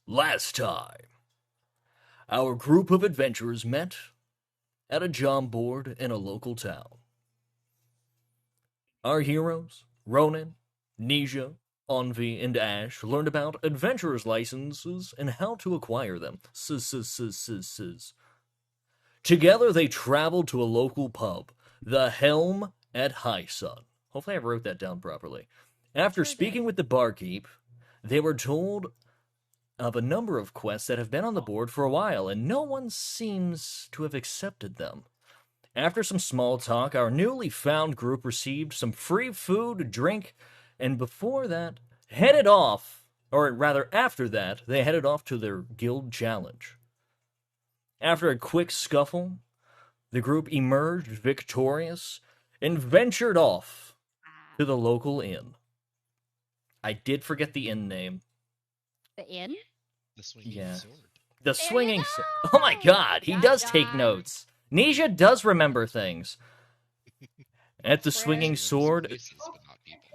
Last time, our group of adventurers met at a jom board in a local town. Our heroes, Ronan, Nisha, Envy, and Ash, learned about adventurers' licenses and how to acquire them. Together, they traveled to a local pub, the Helm at High Sun. Hopefully, I wrote that down properly. After speaking with the barkeep, they were told of a number of quests that have been on the board for a while, and no one seems to have accepted them. After some small talk, our newly found group received some free food, drink, and before that, headed off, or rather, after that, they headed off to their guild challenge. After a quick scuffle, the group emerged victorious and ventured off to the local inn. I did forget the inn name. The inn? The swinging Yeah. sword. The swinging sword. Oh my god, he does take notes. Nisha does remember things. At the swinging sword. Voices, but not people.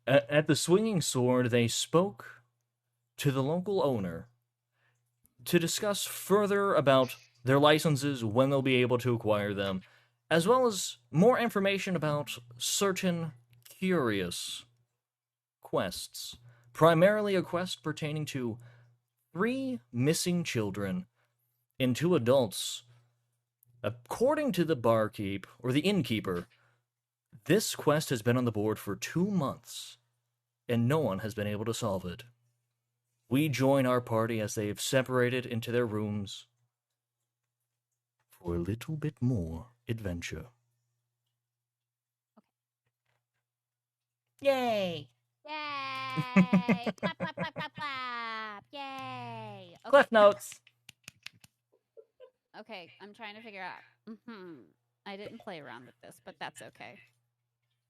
At the swinging sword, they spoke to the local owner to discuss further about their licenses, when they'll be able to acquire them, as well as more information about certain curious quests. Primarily a quest pertaining to 3 missing children and 2 adults. According to the barkeep, or the innkeeper, this quest has been on the board for 2 months, and no one has been able to solve it. We join our party as they have separated into their rooms for a little bit more adventure. Yay! Yay! Clap, clap, clap, clap, clap! Yay! Okay. Cliff notes! Okay, I'm trying to figure out. I didn't play around with this, but that's okay.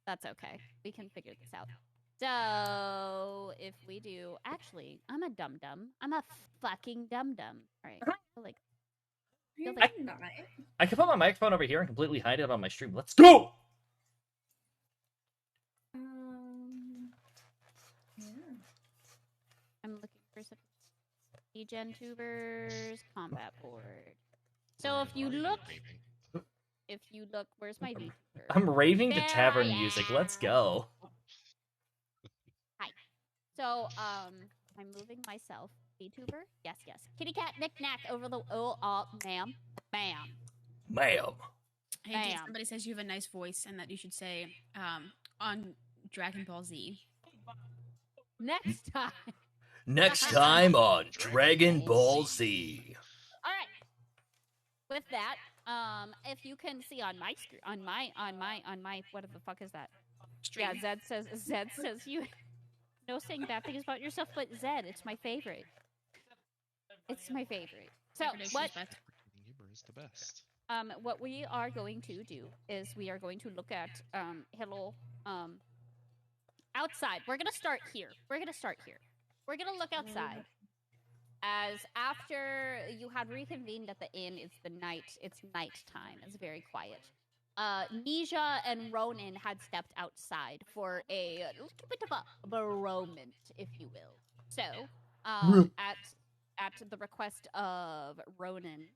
That's okay. We can figure this out. So, if we do... Actually, I'm a dum-dum. I'm a fucking dum-dum. Alright, like... You're I- not. I can put my microphone over here and completely hide it on my stream. Let's go! Yeah. I'm looking for some Gen tubers combat board. So if you look, where's my VTuber? I'm raving to There tavern I music. am. Let's go. Hi. So I'm moving myself. VTuber? Yes, yes. Kitty cat knick-knack over the ma'am. Ma'am. Hey, Jake, Bam. somebody says you have a nice voice and that you should say on Dragon Ball Z. Next time. Next time on Dragon Ball Z. All right. With that, if you can see on my screen, on my, what the fuck is that? Stream. Yeah, Zed says you no saying bad things about yourself, but Zed, it's my favorite. It's my favorite. So what? Humor is the best. What we are going to do is we are going to look at hello outside. We're gonna start here. We're gonna look outside. As after you had reconvened at the inn, it's nighttime. It's very quiet. Nisha and Ronan had stepped outside for a little bit of a moment, if you will. So, at the request of Ronan,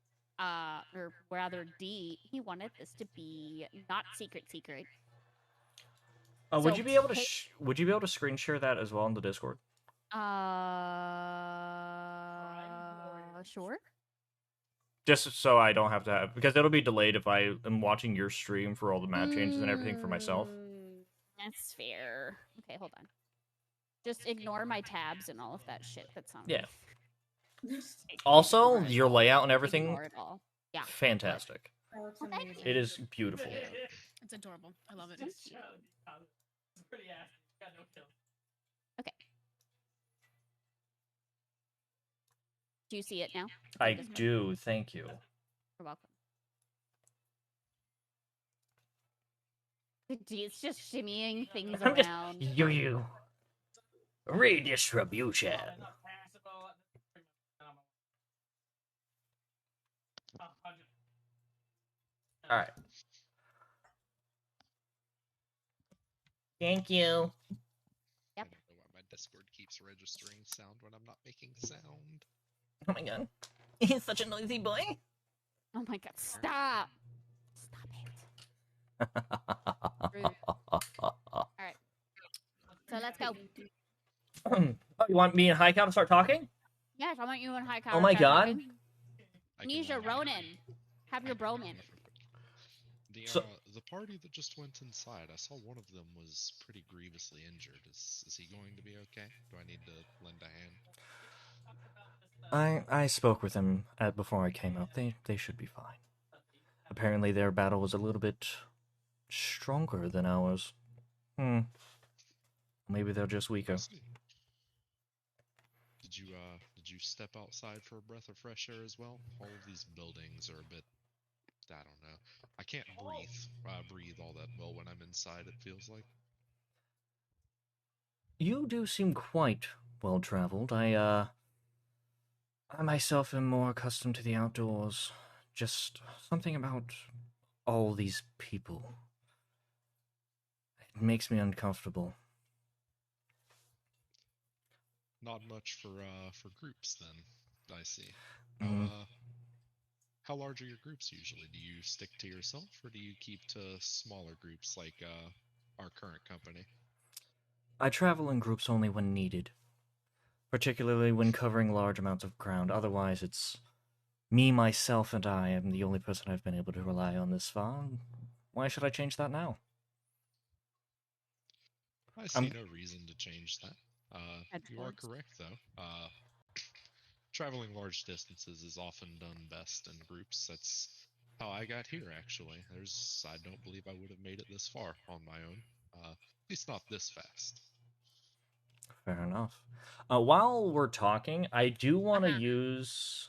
or rather D, he wanted this to be not secret. Would So you be able to would you be able to screen share that as well on the Discord? Sure. Just so I don't have to have, because it'll be delayed if I am watching your stream for all the map changes and everything for myself. That's fair. Okay, hold on. Just ignore my tabs and all of that shit that's on. Yeah. there. Also, Ignore it your all. layout and everything, Ignore it all. Yeah. fantastic. Oh, it's Well, thank amazing. It is beautiful. It's adorable. I love it. Okay. Do you see it now? I do, thank you. You're welcome. It's just shimmying things I'm just around. you. Redistribution. All right. Thank you. Yep. I don't know why my Discord keeps registering sound when I'm not making sound. Oh my god. He's such a noisy boy. Oh my god, stop! Stop it. Rude. Alright. So let's go. Oh, you want me and High Cow to start talking? Yes, I want you and High Cow. Oh my god. I can, Nisha, Ronan. Have your broman. The party that just went inside, I saw one of them was pretty grievously injured. Is he going to be okay? Do I need to lend a hand? I spoke with them before I came up. They should be fine. Apparently their battle was a little bit stronger than ours. Maybe they're just weaker. Did you step outside for a breath of fresh air as well? All of these buildings are a bit, I don't know. I can't breathe all that well when I'm inside, it feels like. You do seem quite well traveled. I myself am more accustomed to the outdoors. Just something about all these people. It makes me uncomfortable. Not much for groups then, I see. Mm. How large are your groups usually? Do you stick to yourself, or do you keep to smaller groups like our current company? I travel in groups only when needed, particularly when covering large amounts of ground. Otherwise, it's me, myself, and I am the only person I've been able to rely on this far. Why should I change that now? I see no reason to change that. You are Headphones. correct, though. Traveling large distances is often done best in groups. That's how I got here, actually. I don't believe I would have made it this far on my own. At least not this fast. Fair enough. While we're talking, I do want to use...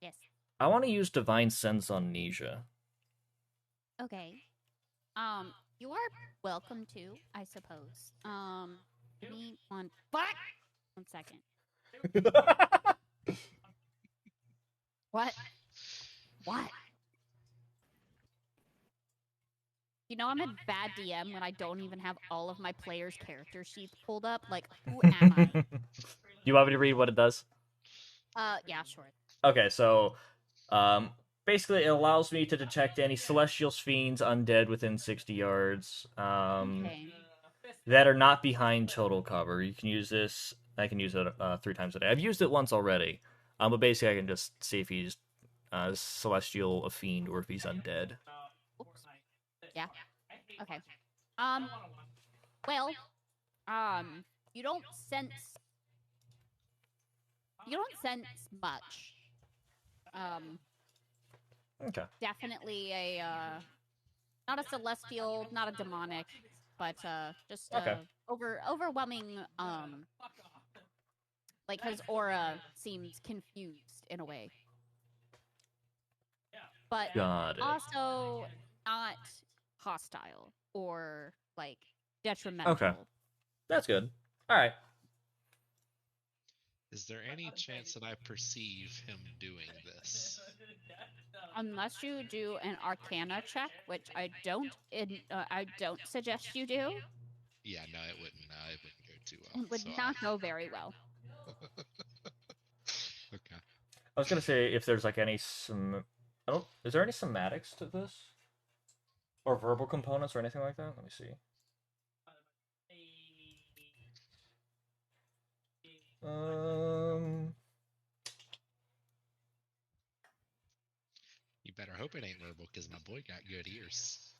Yes. I want to use Divine Sense on Nisha. Okay. You are welcome to, I suppose. Give me one. Fuck! 1 second. What? What? You know I'm a bad DM when I don't even have all of my players' character sheets pulled up. Like, who am I? You want me to read what it does? Yeah, sure. Okay, so, basically it allows me to detect any celestial fiends undead within 60 yards, Okay. that are not behind total cover. You can use this, I can use it 3 times a day. I've used it once already, but basically I can just see if he's celestial, a fiend, or if he's undead. Oops. Yeah. Okay. Well, you don't sense much. Okay. Definitely not a celestial, not a demonic, but just Okay. overwhelming. Like his aura seems confused in a way, but Got it. also not hostile or like detrimental. Okay. That's good. Alright. Is there any chance that I perceive him doing this? Unless you do an Arcana check, which I don't suggest you do. Yeah, no, it wouldn't go too well. It would not go very well. Okay. I was gonna say if there's like any is there any somatics to this? Or verbal components or anything like that? Let me see. You better hope it ain't verbal, because my boy got good ears.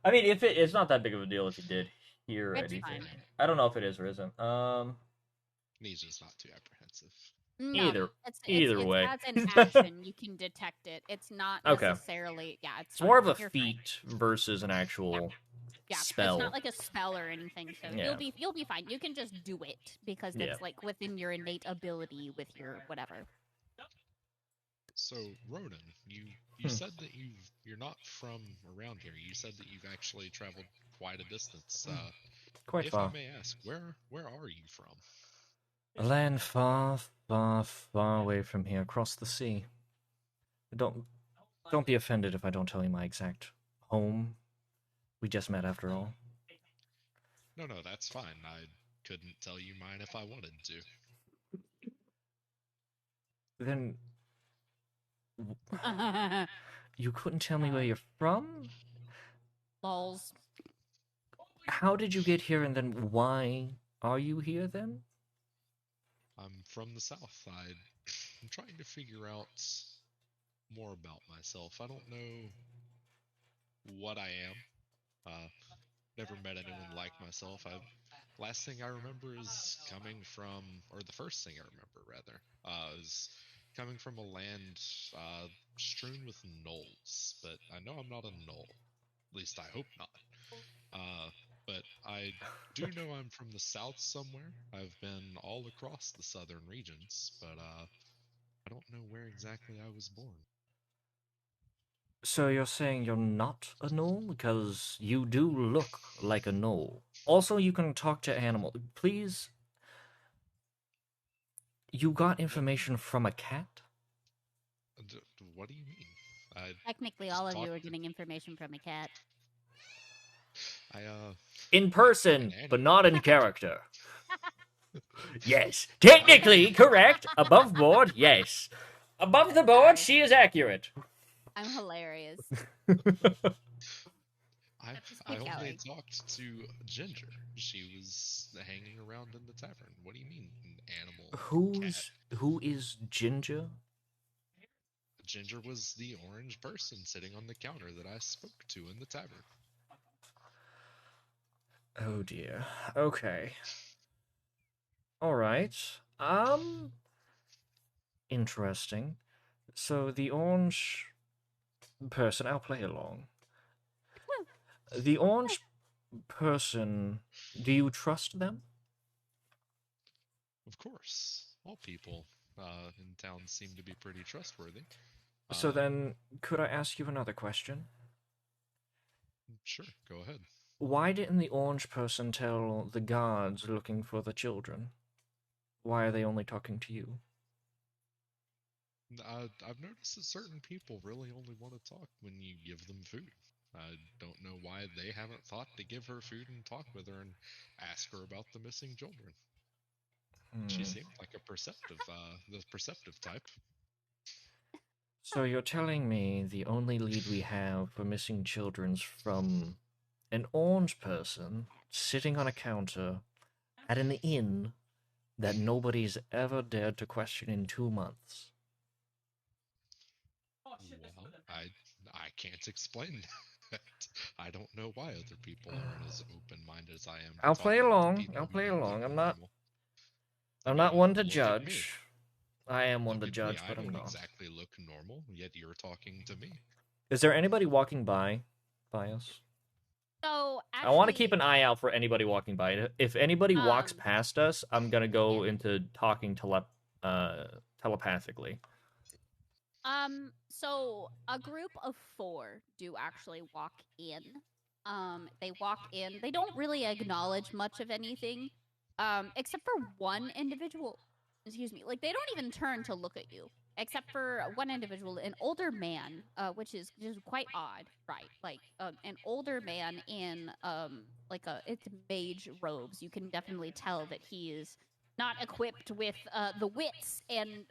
I mean, if it's not that big of a deal if you did hear It's anything. fine. I don't know if it is or isn't. Nisha's not too apprehensive. No, either way. As an action, you can detect it. It's not Okay. necessarily. Yeah, It's more of a You're feat versus an actual spell. It's not like a spell or anything. So Yeah. you'll be fine. You can just do it because it's like within your innate ability with your whatever. So Ronan, you said that you're not from around here. You said that you've actually traveled quite a distance. Quite if far. I may ask, where are you from? A land far, far, far away from here, across the sea. Don't be offended if I don't tell you my exact home. We just met after all. No, that's fine. couldn't tell you mine if I wanted to. Then you couldn't tell me where you're from? Lols. How did you get here, and then why are you here then? I'm from the south. I'm trying to figure out more about myself. I don't know what I am. Never met anyone like myself. Last thing I remember is coming from, or the first thing I remember rather, is coming from a land strewn with knolls. But I know I'm not a knoll. At least I hope not. But I do know I'm from the south somewhere. I've been all across the southern regions, but I don't know where exactly I was born. So you're saying you're not a gnoll? Because you do look like a gnoll. Also, you can talk to animals. Please. You got information from a cat? What do you mean? I Technically, just all of you talked- are getting information from a cat. In person, an but animal. not in character. Yes. Technically correct. Above board, yes. Above the board, she is accurate. I'm hilarious. Just I keep only going. talked to Ginger. She was hanging around in the tavern. What do you mean, an animal cat? Who is Ginger? Ginger was the orange person sitting on the counter that I spoke to in the tavern. Oh dear. Okay. All right. Interesting. So the orange person, I'll play along. The orange person, do you trust them? Of course, all people in town seem to be pretty trustworthy. So then, could I ask you another question? Sure, go ahead. Why didn't the orange person tell the guards looking for the children? Why are they only talking to you? I've noticed that certain people really only want to talk when you give them food. I don't know why they haven't thought to give her food and talk with her and ask her about the missing children. She seemed like the perceptive type. So you're telling me the only lead we have for missing children's from an orange person sitting on a counter at an inn that nobody's ever dared to question in 2 months? Well, I can't explain that. I don't know why other people aren't as open-minded as I am. I'll play talking to along. people I'll who play don't along. look I'm not. normal. I'm I not mean, one to look at me. judge. I am one Look to at me. judge, I but I'm don't not. exactly look normal, yet you're talking to me. Is there anybody walking by us? So actually, I want to keep an eye out for anybody walking by. If anybody walks Um, past us, I'm gonna go into talking telepathically. So a group of 4 do actually walk in. They walk in. They don't really acknowledge much of anything, except for one individual. Excuse me. Like they don't even turn to look at you, except for one individual, an older man, which is just quite odd, right? Like an older man in like it's mage robes. You can definitely tell that he is not equipped with the wits and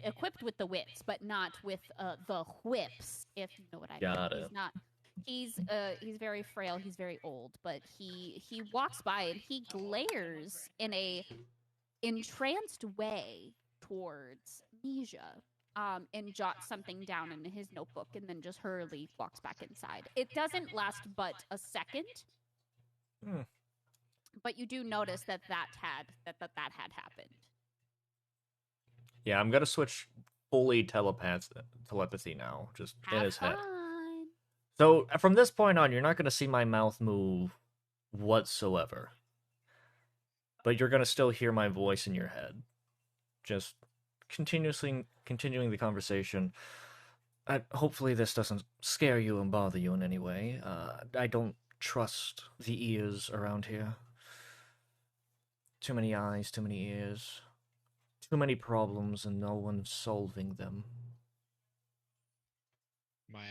equipped with the wits, but not with the whips. If you know what I mean. Got it. He's not. He's very frail. He's very old, but he walks by and he glares in a entranced way towards Misha. And jots something down in his notebook, and then just hurriedly walks back inside. It doesn't last but a second, but you do notice that had happened. Yeah, I'm gonna switch fully telepathy now, just in Have his head. fun. So from this point on, you're not gonna see my mouth move whatsoever, but you're gonna still hear my voice in your head, just continuing the conversation. Hopefully, this doesn't scare you and bother you in any way. I don't trust the ears around here. Too many eyes, too many ears. Too many problems and no one solving them. My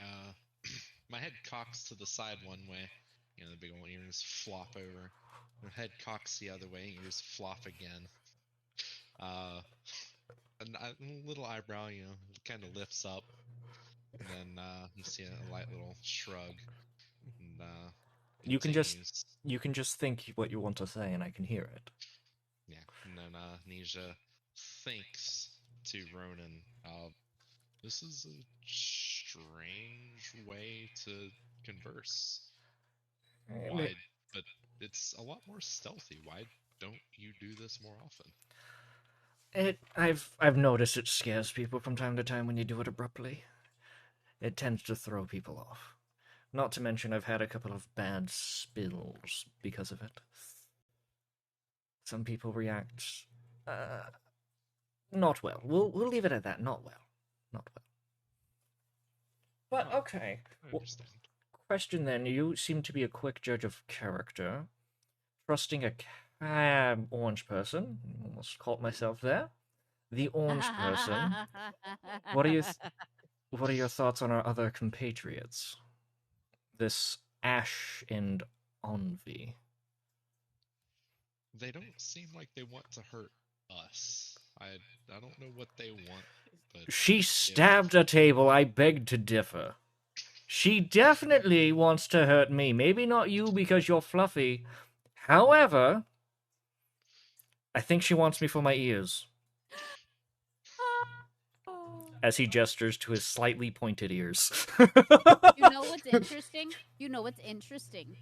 my head cocks to the side one way. The big old ears flop over. Her head cocks the other way, ears flop again. A little eyebrow, kind of lifts up, and then you see a light little shrug, and You can continues. just think what you want to say, and I can hear it. Yeah, and then Nisha thinks to Ronan, this is a strange way to converse. Why? But it's a lot more stealthy. Why don't you do this more often? I've noticed it scares people from time to time when you do it abruptly. It tends to throw people off. Not to mention I've had a couple of bad spills because of it. Some people react not well. We'll leave it at that. Not well. Not well. But okay. I understand. Question then. You seem to be a quick judge of character. Trusting a orange person. Almost caught myself there. The orange person. What are your thoughts on our other compatriots? This Ash and Envy. They don't seem like they want to hurt us. I don't know what they want, but She stabbed a table. I beg to differ. She definitely wants to hurt me. Maybe not you because you're fluffy. However, I think she wants me for my ears. As he gestures to his slightly pointed ears. You know what's interesting?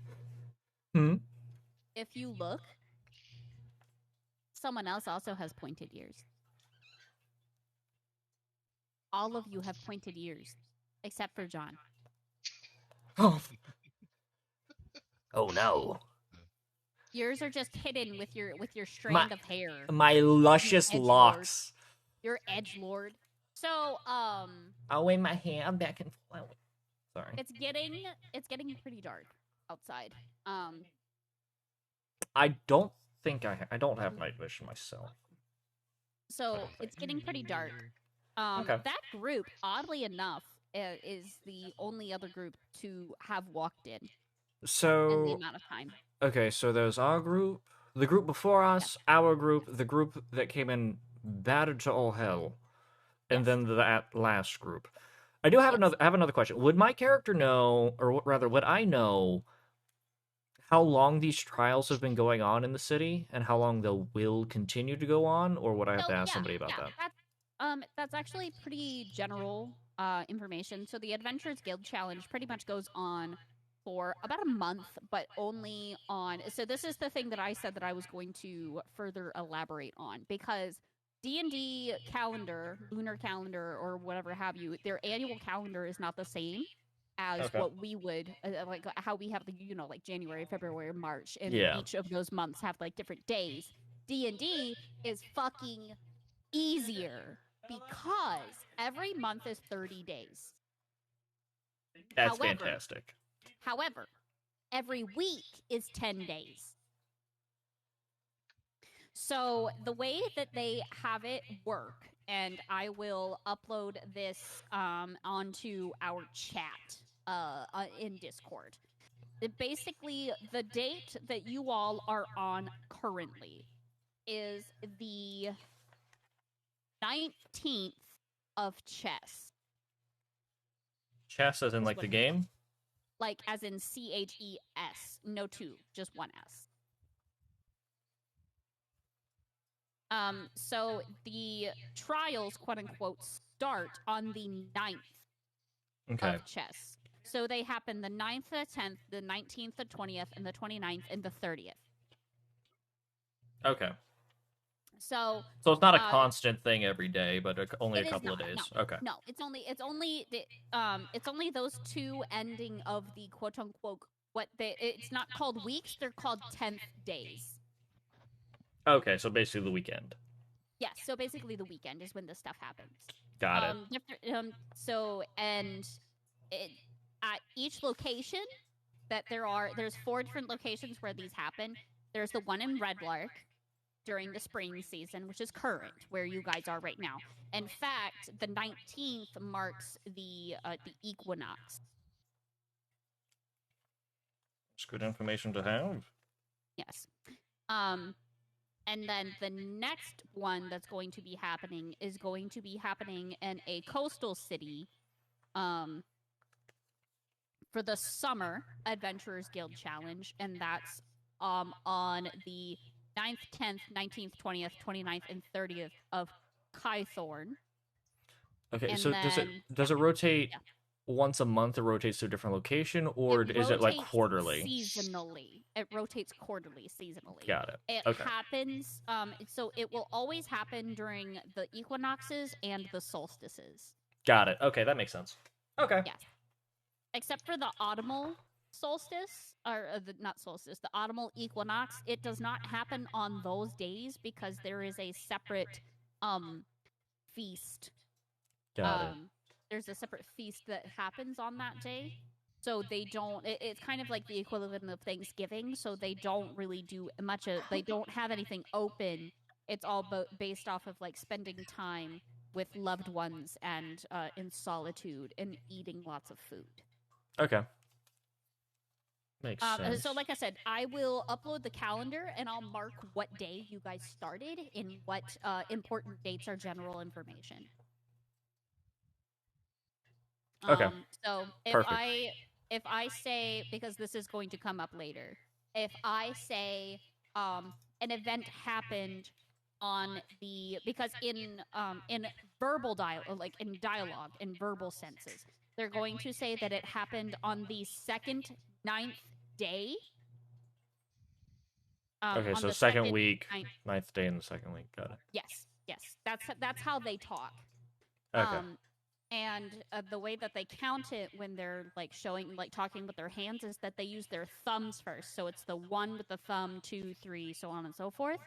Hmm? If you look, someone else also has pointed ears. All of you have pointed ears, except for John. Oh. Oh no. Yours are just hidden with your strand of hair. My luscious locks. Your edgelord. So, I'll wave my hair back and forth. Sorry. it's getting pretty dark outside. I don't think I don't have night vision myself. So it's getting pretty dark. Okay. That group, oddly enough, is the only other group to have walked in the So amount of time. okay, so there's our group, the group before us, our group, the group that came in battered to all hell, and Yes. then the last group. I do have Yes. another question. Would my character know, or rather, would I know how long these trials have been going on in the city, and how long they will continue to go on, or would I have to ask somebody about that? That's actually pretty general information. So the Adventurers Guild Challenge pretty much goes on for about a month, but only on. So this is the thing that I said that I was going to further elaborate on, because D&D calendar, lunar calendar, or whatever have you, their annual calendar is not the same as Okay. what we would like how we have like January, February, March, and Yeah. each of those months have like different days. D&D is fucking easier because every month is 30 days. That's However- fantastic. However, every week is 10 days. So the way that they have it work, and I will upload this onto our chat in Discord. Basically, the date that you all are on currently is the 19th of chess. Chess, as in like the game. Like as in CHES, no two, just one S. So the trials, quote unquote, start on the 9th Okay. of chess. So they happen the 9th, the 10th, the 19th, the 20th, and the 29th, and the 30th. Okay. So it's not a constant thing every day, but only it a is couple of not, days. no. Okay. No, it's only those two ending of the quote unquote it's not called weeks, they're called 10th days. Okay, so basically the weekend. Yes, so basically the weekend is when this stuff happens. Got it. At each location that there's 4 different locations where these happen. There's the one in Red Lark during the spring season, which is current, where you guys are right now. In fact, the 19th marks the equinox. It's good information to have. Yes. And then the next one that's going to be happening is going to be happening in a coastal city for the Summer Adventurers Guild Challenge, and that's on the 9th, 10th, 19th, 20th, 29th, and 30th of Kythorn. Okay, And so then, does it rotate Yeah. once a month? It rotates to a different location, or is it like rotates quarterly? Seasonally. It rotates quarterly, seasonally. Got it. It Okay. happens, so it will always happen during the equinoxes and the solstices. Got it. Okay, that makes sense. Okay. Yes. Except for the autumnal solstice, or not solstice, the autumnal equinox, it does not happen on those days because there is a separate feast. Got it. There's a separate feast that happens on that day. So they don't, it's kind of like the equivalent of Thanksgiving. So they don't really do much of, they don't have anything open. It's all based off of like spending time with loved ones and in solitude and eating lots of food. Okay. Makes sense. So like I said, I will upload the calendar and I'll mark what day you guys started and what important dates are general information. Okay. So Perfect. if I say, because this is going to come up later, if I say an event happened on the, because in verbal dialogue, like in dialogue, in verbal senses, they're going to say that it happened on the 2nd, 9th day. Okay, on so the second week, 9th. 9th day in the second week. Got it. Yes, that's how they talk. Okay. And the way that they count it when they're like showing, like talking with their hands, is that they use their thumbs first. So it's the 1 with the thumb, 2, 3, so on and so forth.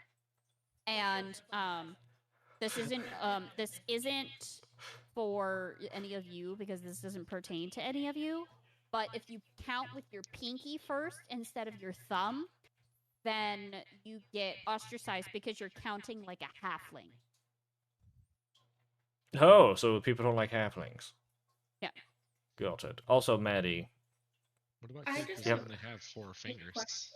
And this isn't for any of you because this doesn't pertain to any of you. But if you count with your pinky first instead of your thumb, then you get ostracized because you're counting like a halfling. Oh, so people don't like halflings. Yeah. Got it. Also, Maddie. What about I characters just that have only have 4 fingers?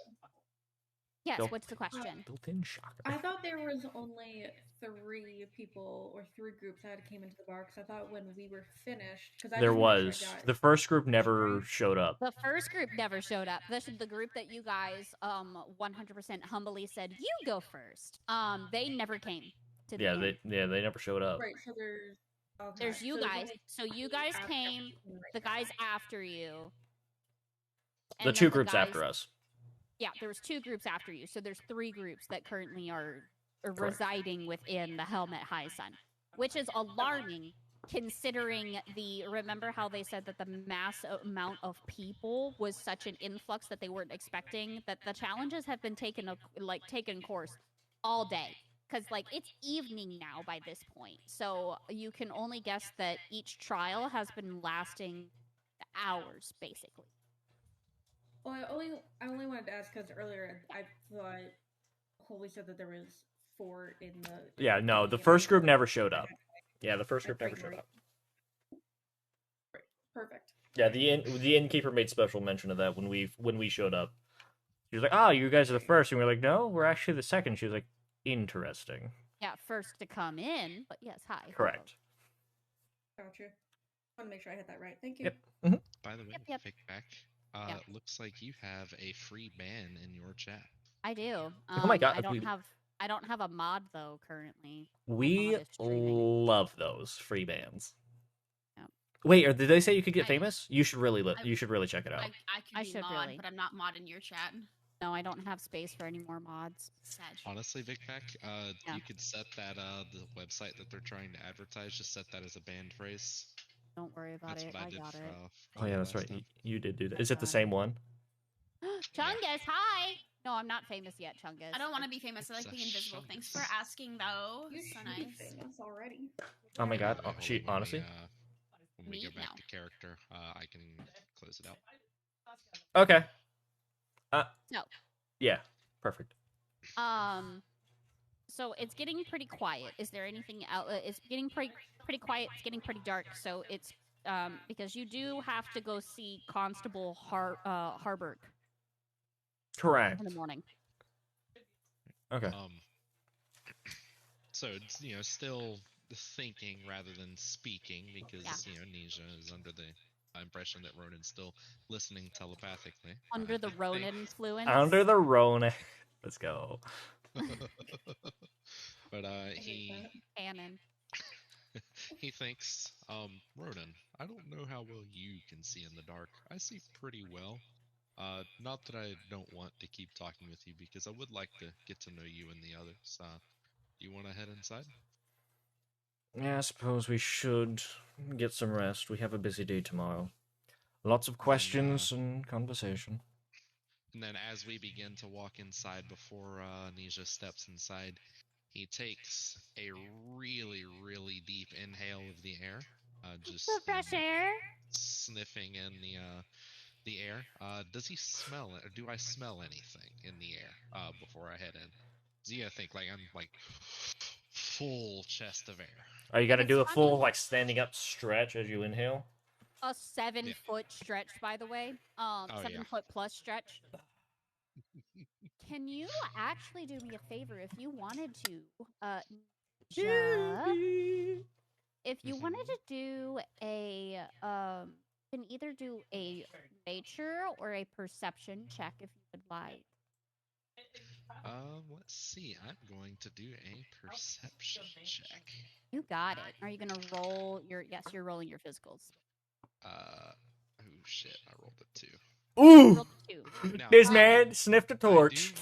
Yes, Built- what's the question? Built-in shocker. I thought there was only 3 people or 3 groups that came into the bar because I thought when we were finished, because There was. The first group never showed up. The first group never showed up. This is the group that you guys 100% humbly said, you go first. They never came to the end. They never showed up. Right, so there's There's you so there's guys. only So you guys after came, right the now. guys after you. The and 2 then groups guys- after us. Yeah, there was 2 groups after you. So there's 3 groups that currently are Correct. residing within the Helmet High Sun, which is alarming considering remember how they said that the mass amount of people was such an influx that they weren't expecting, that the challenges have been taken course all day. Because, like, it's evening now by this point. So you can only guess that each trial has been lasting hours, basically. Well, I only wanted to ask because earlier I thought Holy said that there was 4 in the. Yeah, no, the first group never showed up. Yeah, the first group never showed up. Right. Perfect. Yeah, the innkeeper made special mention of that when we showed up. She was like, "Oh, you guys are the first," and we're like, "No, we're actually the second." She was like, "Interesting." Yeah, first to come in, but yes, hi. Correct. Gotcha. I want to make sure I hit that right. Thank you. Yep. Mm-hmm. By the way, Yep. Vic, Yeah. looks like you have a free ban in your chat. I do. Oh my God, I don't have a mod though currently. We mod is streaming. love those free bans. Yep. Wait, or did they say you could get I- famous? You should really check it out. I I can be should mod, really. but I'm not mod in your chat. No, I don't have space for any more mods. Sad. Honestly, Vic, Yeah. you could set that the website that they're trying to advertise, just set that as a banned phrase. Don't worry about That's it. what I I did got for, it. for Oh yeah, the that's last right. time. You did do that. I Is it the got same one? Chungus, hi. No, I'm not famous yet, Chungus. I don't want to be famous. I like It's a being invisible. shungus. Thanks for asking, though. You So should be nice. famous already. Oh my God. Wait, Oh, hold she on, let me, honestly. when we Me? go back No. to character, I can close it out. Okay. No. Yeah. Perfect. So it's getting pretty quiet. Is there anything out? It's getting pretty quiet. It's getting pretty dark. So it's because you do have to go see Constable Harburg Correct. in the morning. Okay. So it's still thinking rather than speaking because Nisha is under the impression that Ronan's still listening telepathically. Under the Ronin influence. Under the Rona. Let's go. But Canon. he thinks, Ronan, I don't know how well you can see in the dark. I see pretty well. Not that I don't want to keep talking with you because I would like to get to know you and the others. You want to head inside? Yeah, I suppose we should get some rest. We have a busy day tomorrow. Lots of questions and conversation. And then as we begin to walk inside before Nisha steps inside, he takes a really, really deep inhale of the air. Just The fresh air. Sniffing in the air. Does he smell it, or do I smell anything in the air before I head in? Zia think like I'm like full chest of air. Oh, you got to do a full standing up stretch as you inhale. A 7-foot stretch, by the way. 7-foot plus stretch. Can you actually do me a favor if you wanted to? If you wanted to do a can either do a nature or a perception check if you would like. Let's see. I'm going to do a perception check. You got it. Are you gonna roll your? Yes, you're rolling your physicals. Oh shit! I rolled a 2. Ooh! Rolled a 2. Now, this man sniffed a torch.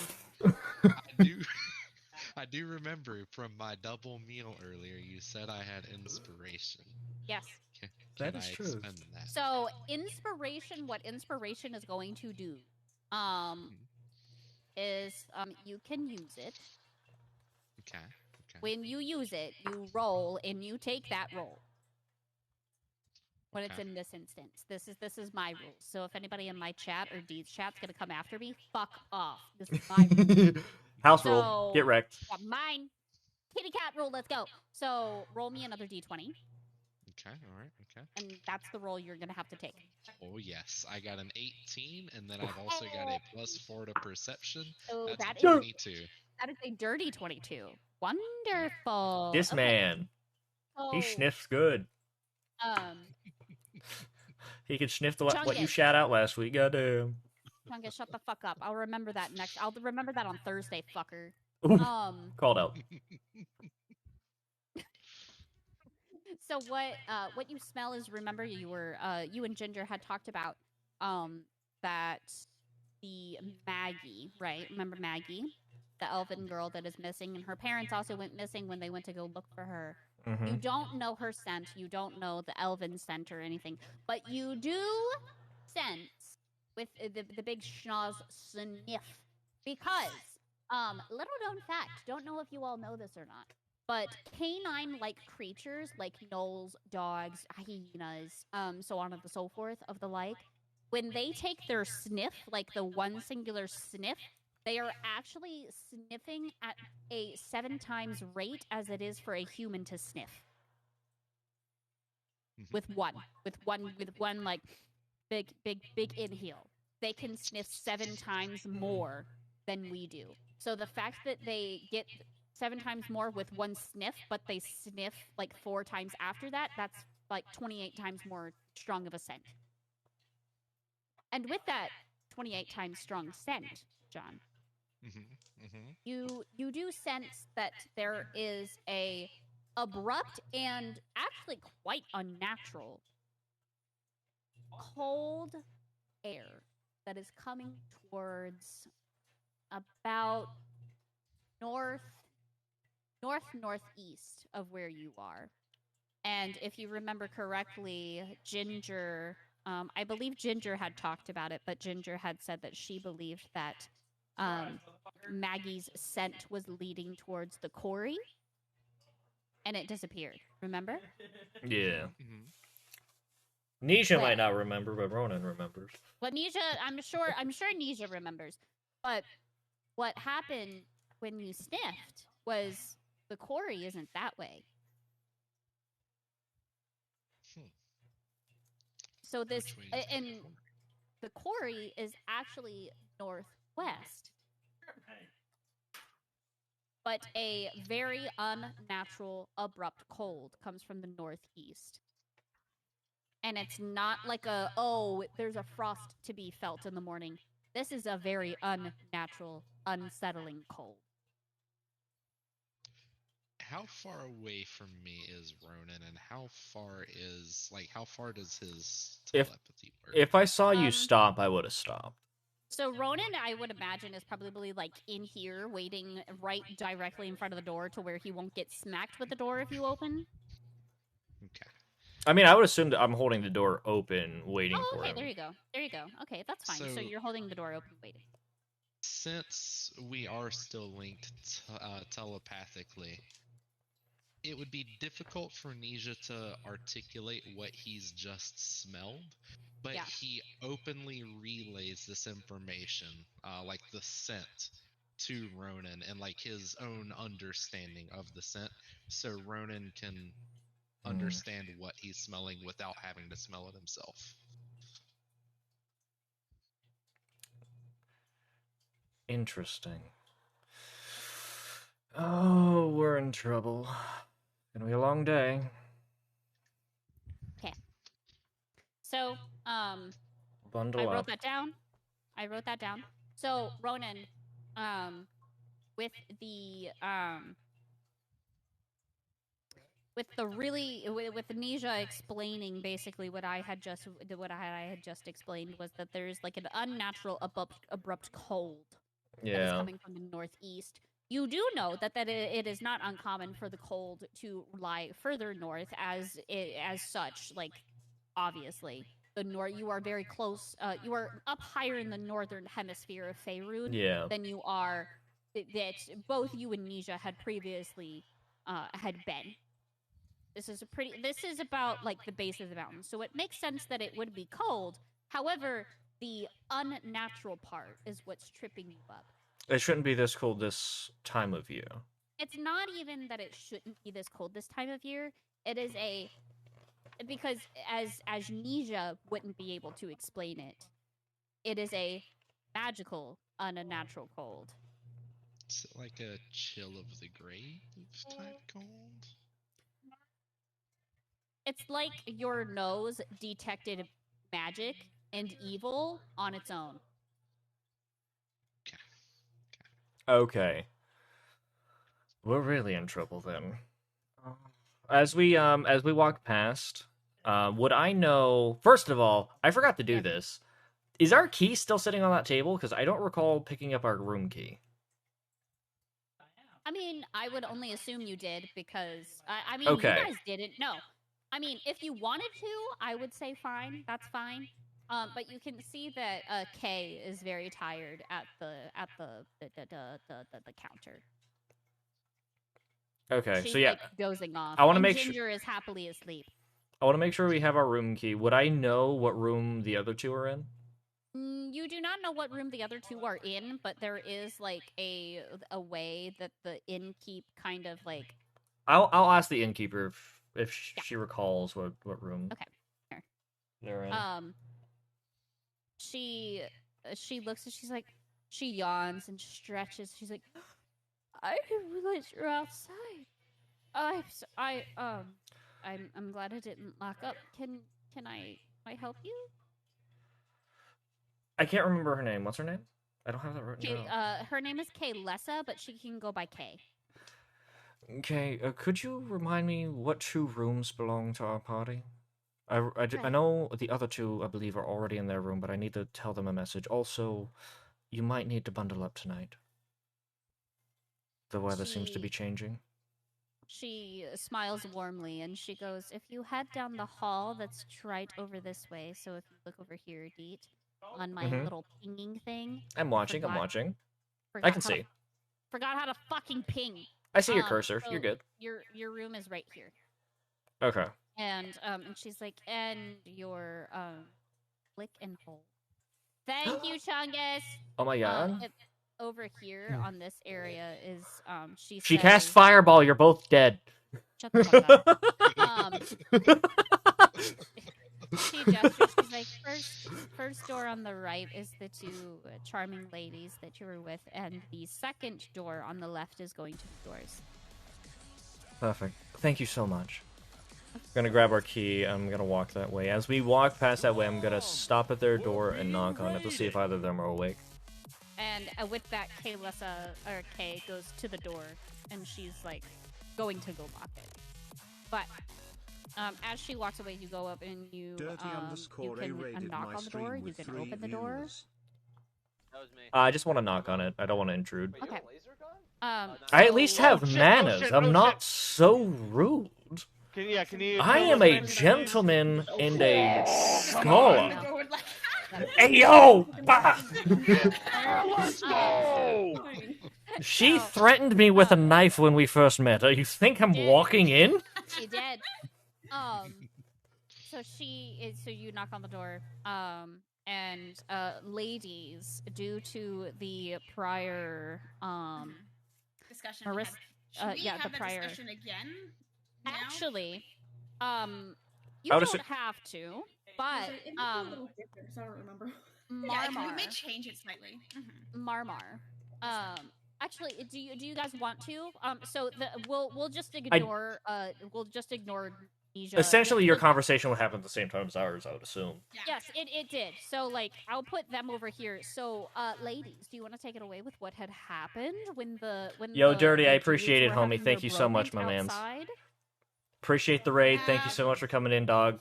I do remember from my double meal earlier. You said I had inspiration. Yes. Can that is I true. expend that? So inspiration, what inspiration is going to do, is you can use it. Okay. When you use it, you roll and you take that roll. When it's in this instance, this is my rules. So if anybody in my chat or Dee's chat's gonna come after me, fuck off. This is my rule. House rule. Get wrecked. Yeah, mine. Kitty cat rule. Let's go. So roll me another D20. Okay. All right. Okay. And that's the roll you're gonna have to take. Oh yes, I got an 18, and then I've also got a +4 to perception. So That's a 22. That is a dirty 22. Wonderful. This man, he sniffs good. He can sniff what you shout out last week. Goddamn. Chungus, shut the fuck up. I'll remember that next. I'll remember that on Thursday, fucker. Called out. So what you smell is, remember, you and Ginger had talked about that the Maggie, right? Remember Maggie, the elven girl that is missing, and her parents also went missing when they went to go look for her. Mm-hmm. You don't know her scent. You don't know the elven scent or anything, but you do sense with the big schnoz sniff, because little known fact, don't know if you all know this or not, but canine-like creatures like gnolls, dogs, hyenas, so on and so forth of the like, when they take their sniff, like the one singular sniff, they are actually sniffing at a 7 times rate as it is for a human to sniff. With one like big inhale, they can sniff 7 times more than we do. So the fact that they get 7 times more with one sniff, but they sniff like 4 times after that, that's like 28 times more strong of a scent. And with that 28 times strong scent, John, you do sense that there is a abrupt and actually quite unnatural cold air that is coming towards about northeast of where you are. And if you remember correctly, Ginger, I believe Ginger had talked about it, but Ginger had said that she believed that Maggie's scent was leading towards the quarry, and it disappeared. Remember? Yeah. Nisha might not remember, but Ronan remembers. Well, Nisha, I'm sure Nisha remembers. But what happened when you sniffed was the quarry isn't that way. So and the quarry is actually northwest. but a very unnatural, abrupt cold comes from the northeast. And it's not like there's a frost to be felt in the morning. This is a very unnatural, unsettling cold. How far away from me is Ronan, and how far does his telepathy work? If I saw you stop, I would have stopped. So Ronan, I would imagine, is probably like in here, waiting right directly in front of the door to where he won't get smacked with the door if you open. Okay. I mean, I would assume that I'm holding the door open, waiting for him. Okay, there you go. There you go. Okay, that's fine. So you're holding the door open, waiting. Since we are still linked telepathically, it would be difficult for Nisha to articulate what he's just smelled, but he openly relays this information, like the scent, to Ronan and like his own understanding of the scent, so Ronan can understand what he's smelling without having to smell it himself. Interesting. Oh, we're in trouble. Gonna be a long day. Okay. So, Bundle I up. wrote that down. So, Ronan, with Nisha explaining basically what I had just explained was that there's like an unnatural abrupt cold that is coming from the northeast. You do know that it is not uncommon for the cold to lie further north, as such. Like, obviously, you are very close. You are up higher in the northern hemisphere of Faerun than you are that both you and Nisha had previously had been. This is about like the base of the mountain, so it makes sense that it would be cold. However, the unnatural part is what's tripping you up. It shouldn't be this cold this time of year. It's not even that it shouldn't be this cold this time of year. It is because as Nisha wouldn't be able to explain it. It is a magical, unnatural cold. Is it like a chill of the grave type cold? It's like your nose detected magic and evil on its own. Okay. We're really in trouble then. As we walk past, would I know? First of all, I forgot to do this. Is our key still sitting on that table? Because I don't recall picking up our room key. I mean, I would only assume you did because you guys didn't. No, I mean, if you wanted to, I would say fine. That's fine. But you can see that Kay is very tired at the counter. Okay, She's, so yeah, like, dozing off. I want to make Ginger sure is happily asleep. I want to make sure we have our room key. Would I know what room the other two are in? You do not know what room the other two are in, but there is like a way that the innkeep kind of like. I'll ask the innkeeper if she recalls what room. Okay, here. They're in. She looks and she's like, she yawns and stretches. She's like, I didn't realize you're outside. I'm glad I didn't lock up. Can I help you? I can't remember her name. What's her name? I don't have that written down. Her name is Kaylessa, but she can go by Kay. Okay, could you remind me what two rooms belong to our party? I know the other two, I believe, are already in their room, but I need to tell them a message. Also, you might need to bundle up tonight. The weather seems to be changing. She smiles warmly, and she goes, if you head down the hall, that's right over this way. So if you look over here, Deet, on my little pinging thing. I'm watching. I can see. Forgot how to fucking ping. I see your cursor. So you're good. Your room is right here. Okay. And she's like, and your flick and hold. Thank you, Chungus. Oh my god. Over here on this area is she cast fireball. You're both dead. Shut the fuck up. She gestures. She's like, first door on the right is the two charming ladies that you were with, and the second door on the left is going to be yours. Perfect. Thank you so much. I'm gonna grab our key. I'm gonna walk that way. As we walk past that way, I'm gonna stop at their door and knock on it to see if either of them are awake. And with that, Kay goes to the door, and she's like going to go lock it. But as she walks away, you go up and you can knock on the door. You can open the door. That was me. I just want to knock on it. I don't want to intrude. Wait, you Okay. have a laser gun? I at least have Oh, shit, manners. oh, shit, I'm oh, not shit. so rude. Can you? I am a gentleman and a scholar. No. Hey yo! Bah! Let's go! She threatened me with a knife when we first met her. You think I'm walking in? She did. So you knock on the door. And ladies, due to the prior Discussion. Marissa- Should we yeah, have the the prior- discussion again? Now? actually, you I don't would assume- have to, but It looks a little different, so I don't remember. Yeah, we Marmar. may change it slightly. Marmar. Actually, do you guys want to? So we'll just ignore Nisha. Essentially, your conversation would happen at the same time as ours, I would assume. Yeah. Yes, it did. So like, I'll put them over here. So, ladies, do you want to take it away with what had happened when Yo, the Dirty, I dudes appreciate it, were homie. having Thank their you so much, bromance my mans. outside? Appreciate the raid. Thank you so much for coming in, dog.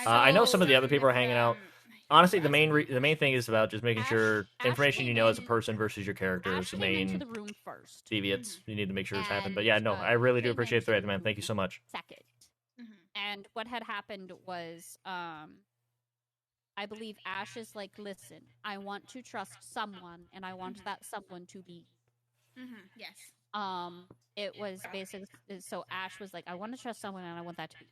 I I know know some of the other people are hanging out. Honestly, the main Ash- the main thing is about just making sure Ash information you came know as a in- person versus your character is Ash the came into main the room first. deviates. You need to make sure it's happened. But And, yeah, no, I really do came appreciate the into raid, man. Thank you so much. Second. Mhm. And what had happened was, I believe Ash is like, listen, I want to trust someone, and I want that someone to be. Yes. It was basically so Ash was like, I want to trust someone, and I want that to be.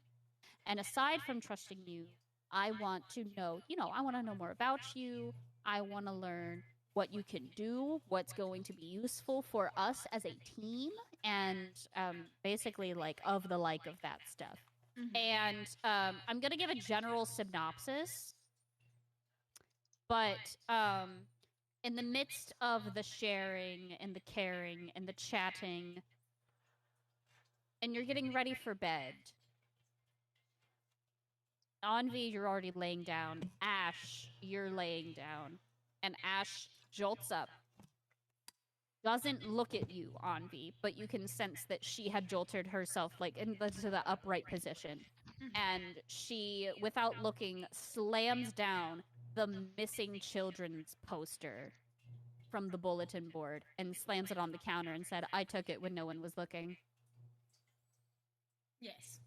And aside from trusting you, I want to know, I want to know more about you. I want to learn what you can do, what's going to be useful for us as a team, and basically like of that stuff. Mhm. And I'm gonna give a general synopsis, but in the midst of the sharing and the caring and the chatting, and you're getting ready for bed. Envy, you're already laying down. Ash, you're laying down. And Ash jolts up. Doesn't look at you, Envy, but you can sense that she had jolted herself into the upright position. And she, without looking, slams down the missing children's poster from the bulletin board and slams it on the counter and said, I took it when no one was looking. Yes.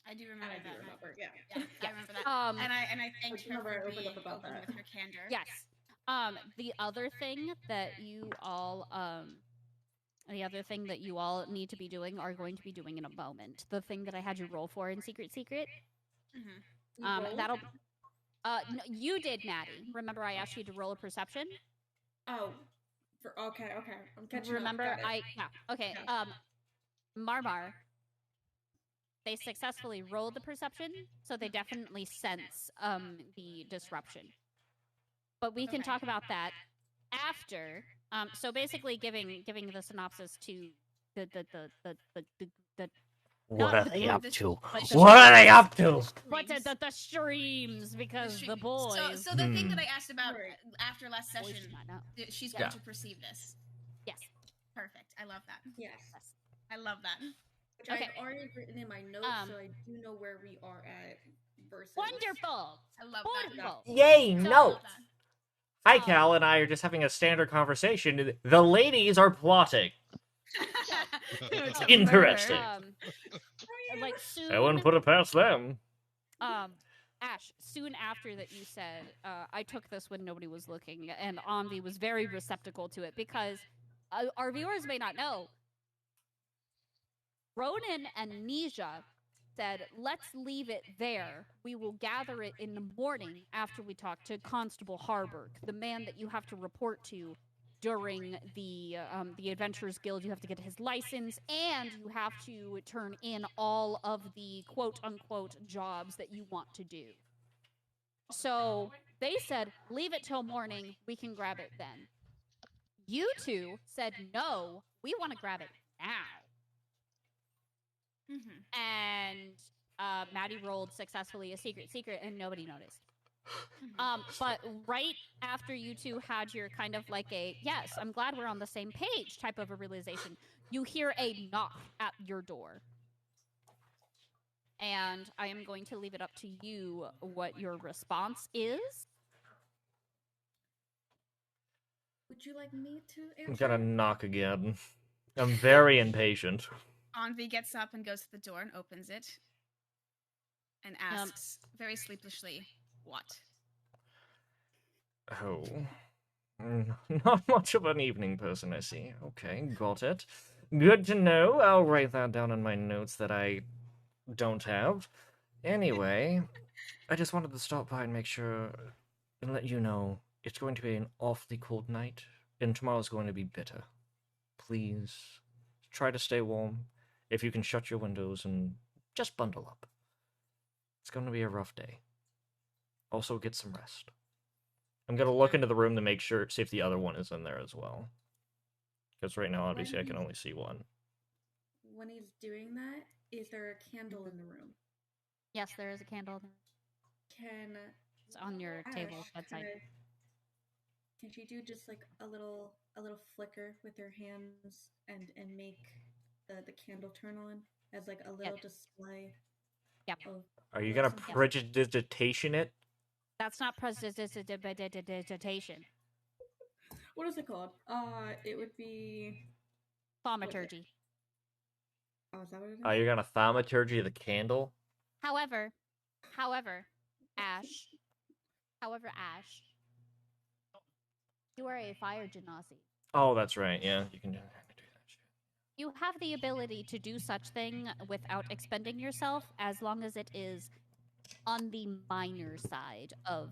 I do remember I do that. remember, yeah. Yeah, I remember that. Um, and I thanked her remember I for opened being up about open that. with her candor. Yes. The other thing that you all need to be doing are going to be doing in a moment. The thing that I had you roll for in Secret. Mhm. That'll. No, you did, Maddie. Remember, I asked you to roll a perception. Oh, okay. I'm catching Remember, up. Got it. Okay. Yeah. Marmar. They successfully rolled the perception, so they definitely sense the disruption. But we can Okay. talk about that after. So basically, giving the synopsis to the What Not are the they group, up to? but the What are they up to? but the streams because the stream- boys. So the thing Hmm. that I asked about Right. after last boys session, do not know. she's Yeah. going to perceive this. Yes. Perfect. I love that. Yes. I love that. Which Okay. I've already written in my notes, so I do know where we are at. Versus. Wonderful. I love Wonderful. Yay, that. no! Hi, Um, Cal and I are just having a standard conversation. The ladies are plotting. Interesting. Like soon. I wouldn't put it past them. Ash, soon after that you said, I took this when nobody was looking, and Omvi was very receptacle to it because our viewers may not know. Ronan and Nisha said, let's leave it there. We will gather it in the morning after we talk to Constable Harburg, the man that you have to report to during the Adventurers Guild. You have to get his license, and you have to turn in all of the quote-unquote jobs that you want to do. So they said, leave it till morning. We can grab it then. You two said, no, we want to grab it now. Mm-hmm. And Maddie rolled successfully a secret, and nobody noticed. But right after you two had your kind of like a, yes, I'm glad we're on the same page type of a realization, you hear a knock at your door. And I am going to leave it up to you what your response is. Would you like me to I'm answer? gonna knock again. I'm very impatient. Envy gets up and goes to the door and opens it and asks very sleepishly, what? Oh. Not much of an evening person, I see. Okay, got it. Good to know. I'll write that down in my notes that I don't have. Anyway, I just wanted to stop by and make sure and let you know it's going to be an awfully cold night, and tomorrow's going to be bitter. Please try to stay warm. If you can shut your windows and just bundle up. It's going to be a rough day. Also, get some rest. I'm going to look into the room to make sure, see if the other one is in there as well. Because right now, obviously, I can only see one. When he's doing that, is there a candle in the room? Yes, there is a candle. Can It's on your table Ash bedside. can she do just like a little flicker with her hands and make the candle turn on as like a little display? Yep. Are you going to something? prestidigitation it? That's not prestidigitation. What is it called? It would be Thaumaturgy. Oh, is that what it is? Are you going to thaumaturgy the candle? However, Ash, you are a fire genasi. Oh, that's right. Yeah, you can do that shit. You have the ability to do such thing without expending yourself, as long as it is on the minor side of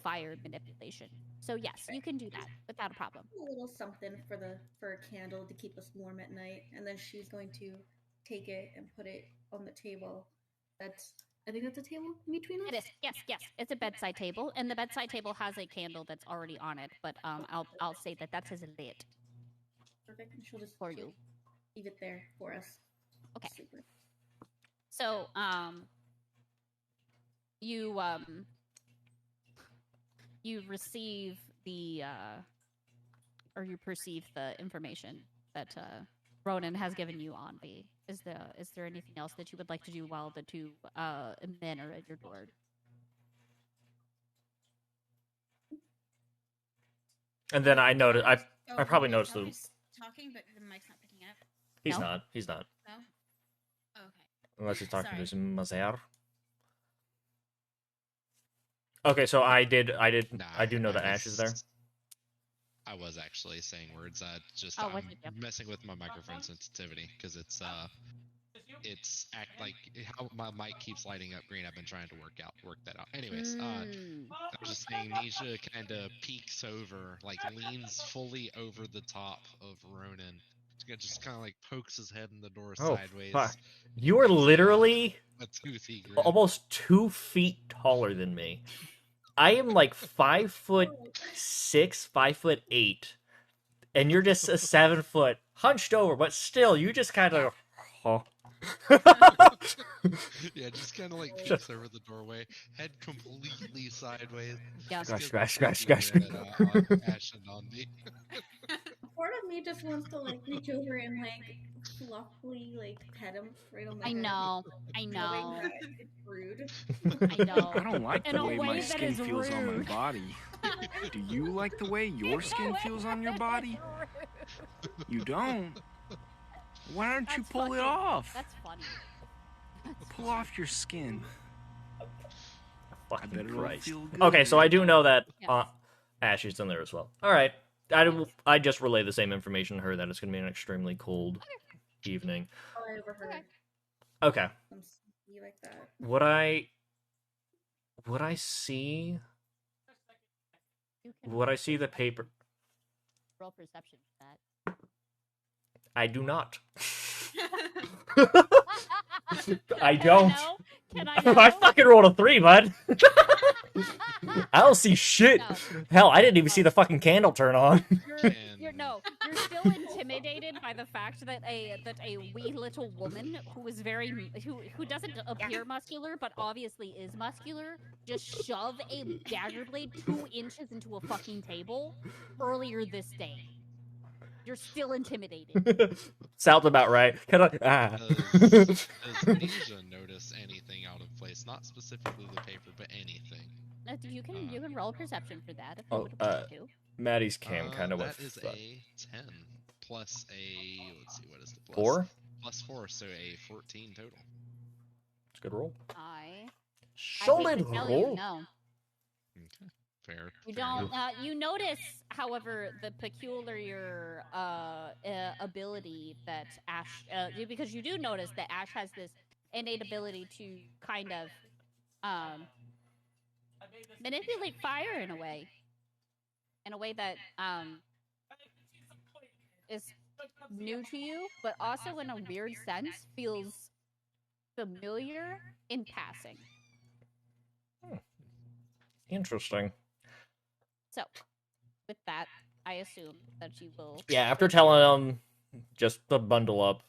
fire manipulation. So yes, you can do that without a problem. A little something for a candle to keep us warm at night, and then she's going to take it and put it on the table. I think that's a table in between us. It is. Yes. It's a bedside table, and the bedside table has a candle that's already on it. But I'll say that is lit. Perfect. And she'll just for you. Leave it there for us. Okay. Super. So you receive the or you perceive the information that Ronan has given you on the. Is there anything else that you would like to do while the two men are at your door? And then I noticed. I probably noticed the. Talking, but the mic's not picking up. He's No? not. He's not. No. Oh, okay. Unless he's talking to Sorry. his Mazer. Okay, so I do know that Ash is there. I was actually saying words. Oh, I'm was it? Yep. messing with my microphone sensitivity because it's like how my mic keeps lighting up green. I've been trying to work that out. Anyways, I was just saying Nisha kind of peeks over, like leans fully over the top of Ronan. Just kind of like pokes his head in the door sideways. Fuck. You are literally a toothy grin. almost 2 feet taller than me. I am like 5'6", 5'8", and you're just a 7 foot hunched over, but still, you just kind of. Huh. Yeah, just kind of like peeks over the doorway, head completely sideways. Yeah. Gosh. Ash and Nandi. Part of me just wants to like reach over and like fluffily like pet him right on the I head. know. Knowing that it's rude. I know. I don't like In the a way way my that skin is feels on my rude. body. Do you like the way your skin feels on your body? You don't? Why don't you That's pull it fucking- off? That's funny. Pull off your skin. I bet Fucking it'll Christ. feel good. Okay, so I do know that Yes. Ash is in there as well. All right, I just relay the same information to her that it's going to be an extremely cold evening. Oh, I overheard. Okay. Some sneaky like that. Would I see? You can Would I see the paper? Roll perception for that. I do not. Can I don't. know? Can I know? I fucking rolled a 3, bud. I don't see shit. No. Hell, I didn't even see the fucking candle turn on. You're still intimidated by the fact that a wee little woman who doesn't appear muscular but obviously is muscular just shove a dagger blade 2 inches into a fucking table earlier this day. You're still intimidated. Sounds about right. Does Nisha notice anything out of place? Not specifically the paper, but anything. You can roll perception for that if you Oh, would want to. Maddie's cam kind of went. That is a 10 plus a. Let's see, what is the plus? 4? Plus 4, so a 14 total. It's a good roll. I Solid hate to tell roll. you, no. Okay, fair. You fair don't. enough. You notice, however, the peculiar ability that Ash, because you do notice that Ash has this innate ability to kind of manipulate fire in a way that is new to you, but also in a weird sense feels familiar in passing. Interesting. So, with that, I assume that you will. Yeah, after telling them just to bundle up,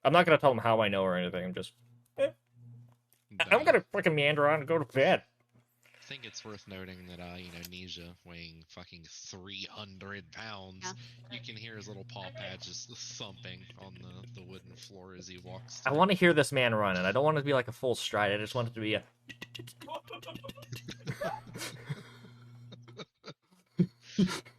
I'm not gonna tell them how I know or anything. I'm just, I'm gonna fucking meander on and go to bed. I think it's worth noting that, Nisha weighing fucking 300 pounds, Yeah. you can hear his little paw pad just thumping on the wooden floor as he walks. I want to hear this man run, and I don't want it to be like a full stride. I just want it to be a.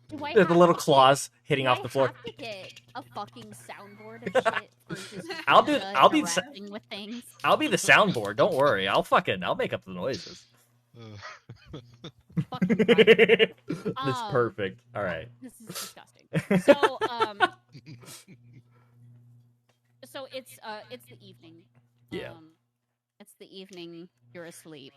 The little claws hitting off the floor. I have to get a fucking soundboard of shit for just I'll be interacting with things. I'll be the soundboard. Don't worry. I'll make up the noises. Fucking That's perfect. All right. This is disgusting. So so it's the evening. Yeah. It's the evening. You're asleep.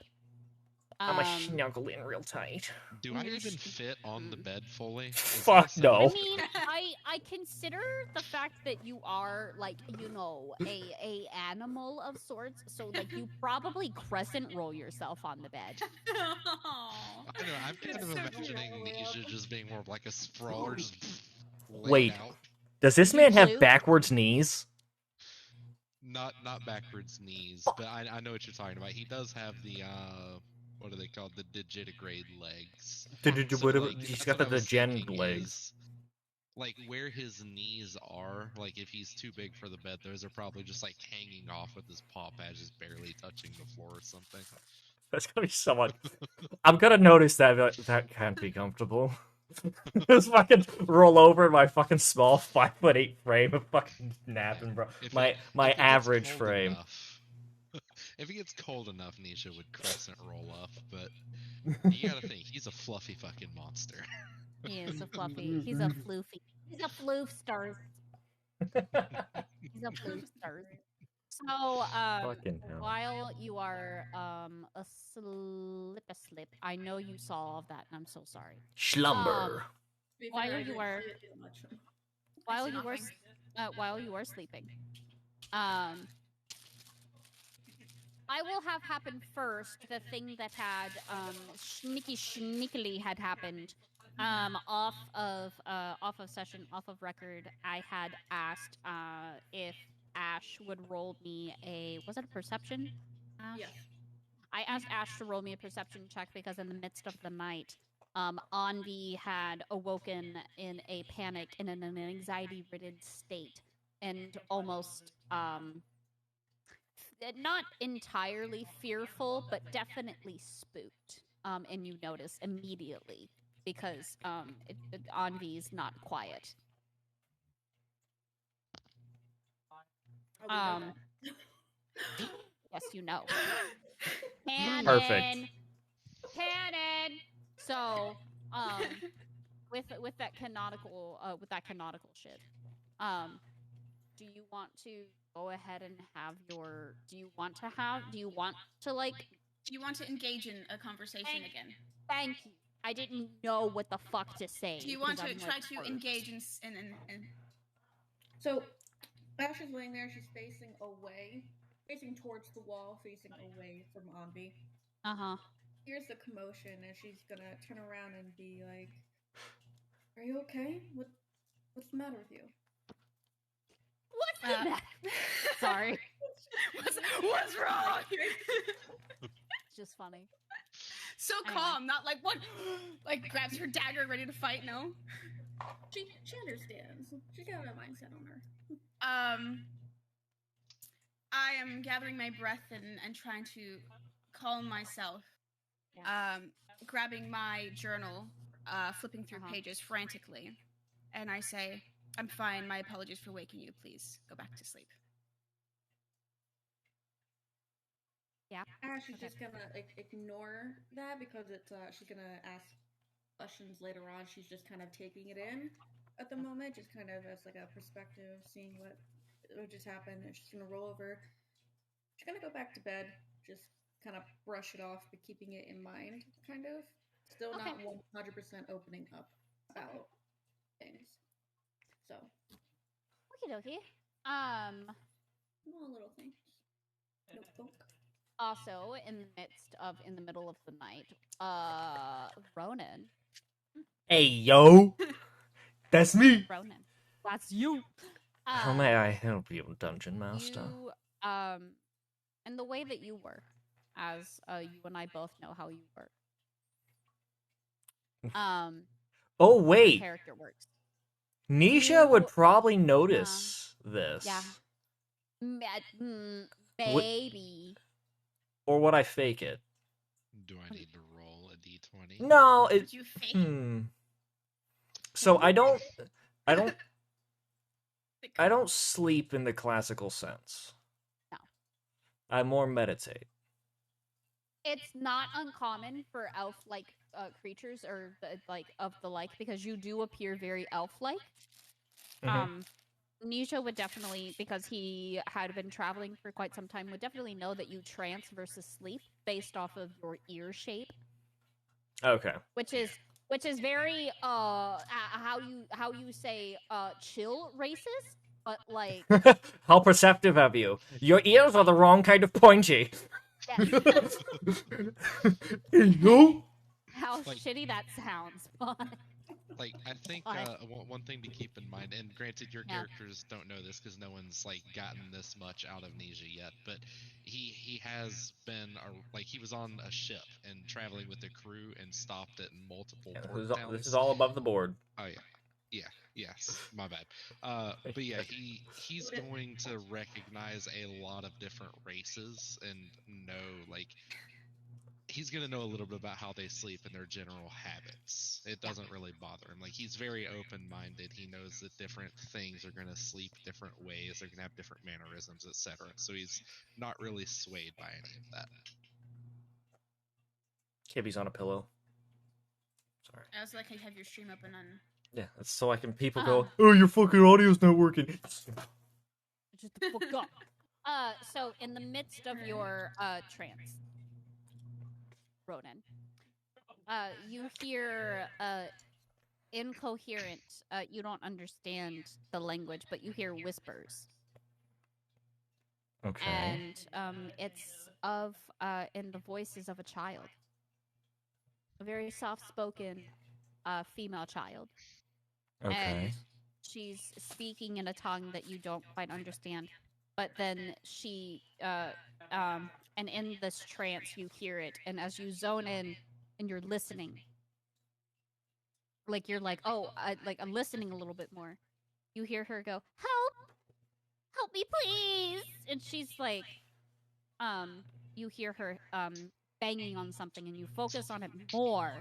I'm gonna snuggle in real tight. Do I even fit on the bed fully? Fuck no. I mean, I consider the fact that you are like, a animal of sorts, so like you probably crescent roll yourself on the bed. I know, I'm kind of imagining Nisha just being more of like a sprawler, just Wait, out. Does this man have backwards knees? Not backwards knees, but I know what you're talking about. He does have the what are they called? The digitigrade legs. He's got the degen legs. Like where his knees are, like if he's too big for the bed, those are probably just like hanging off with his paw pad just barely touching the floor or something. That's gonna be so much. I'm gonna notice that can't be comfortable. Just fucking roll over in my fucking small 5'8" frame of fucking napping, bro. My average frame. If it gets cold enough, Nisha would crescent roll up, but you gotta think, he's a fluffy fucking monster. He is a fluffy. He's a floofy. He's a floof stars. He's a floof stars. So, while you are asleep, I know you saw all of that, and I'm so sorry. Slumber. While you were sleeping, I will have happened first. The thing that had sneakily had happened off of session, off of record. I had asked if Ash would roll me was it a perception? Ash? Yes. I asked Ash to roll me a perception check because in the midst of the night, Anvi had awoken in a panic and in an anxiety-ridden state, and almost not entirely fearful, but definitely spooked. And you notice immediately because Anvi's not quiet. Yes, you know. Canon. Perfect. Canon. So, with that canonical shit, do you want to go ahead and have your? Do you want to engage in a conversation again? Thank you. I didn't know what the fuck to say. Do you want to 'cause I'm, try like, to hurt. engage in? So, as she's laying there, she's facing away, facing towards the wall, facing away from Ambi. Here's the commotion, and she's gonna turn around and be like, "Are you okay? What's the matter with you?" What's the matter? Sorry. What's wrong? It's just funny. So Anyway. calm, not like what? Like grabs her dagger, ready to fight. No. She understands. She's got a mindset on her. I am gathering my breath and trying to calm myself. Yeah. Grabbing my journal, flipping through pages frantically, and I say, "I'm fine. My apologies for waking you. Please go back to sleep." Yeah. She's just gonna ignore that because it's she's gonna ask questions later on. She's just kind of taking it in at the moment, just kind of as like a perspective, seeing what just happened. And she's gonna roll over. She's gonna go back to bed, just kind of brush it off, but keeping it in mind, kind of. Still not 100% opening up about things. So. Okie dokie. Small little things. Notebook. Also, in the middle of the night, Ronan. Hey, yo! That's me! Ronan. That's you! How may I help you, Dungeon Master? You, and the way that you were, as you and I both know how you work. Oh, wait! Character works. Nisha would probably notice this. Yeah. Maybe. Or would I fake it? Do I need to roll a d20? No, Did you fake? So I don't sleep in the classical sense. No. I more meditate. It's not uncommon for elf-like creatures or of the like, because you do appear very elf-like. Nisha would definitely, because he had been traveling for quite some time, would definitely know that you trance versus sleep based off of your ear shape. Okay. Which is very how you say chill racist, but like How perceptive of you. Your ears are the wrong kind of pointy. yes. Yo. How shitty that sounds, but like I think one thing to keep in mind, and granted your characters don't know this because no one's like gotten this much out of Nisha yet, but he has been he was on a ship and traveling with the crew and stopped at multiple port towns. This is all above the board. Oh yes, my bad. But yeah, he's going to recognize a lot of different races and know he's going to know a little bit about how they sleep and their general habits. It doesn't really bother him. He's very open-minded. He knows that different things are going to sleep different ways. They're going to have different mannerisms, etc. So he's not really swayed by any of that. Kibby's on a pillow. Sorry. I also like how you have your stream open on. Yeah, that's so people go, oh, your fucking audio's not working. Just the fuck up. So in the midst of your trance, Ronan, you hear incoherent. You don't understand the language, but you hear whispers. Okay. And it's in the voices of a child, a very soft-spoken female child. Okay. And she's speaking in a tongue that you don't quite understand. But then she, and in this trance, you hear it. And as you zone in and you're listening, you're like, oh, I'm listening a little bit more. You hear her go, help me, please. And she's like, you hear her, banging on something and you focus on it more.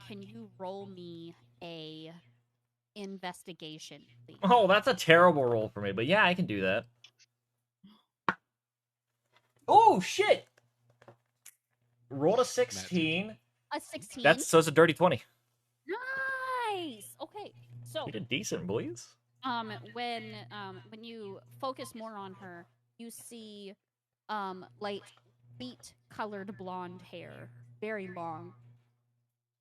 Can you roll me a investigation, please? Oh, that's a terrible roll for me, but yeah, I can do that. Oh, shit! Rolled a 16. A 16? So it's a dirty 20. Nice! Okay, so... You did decent, boys. When you focus more on her, you see, light beet-colored blonde hair. Very long.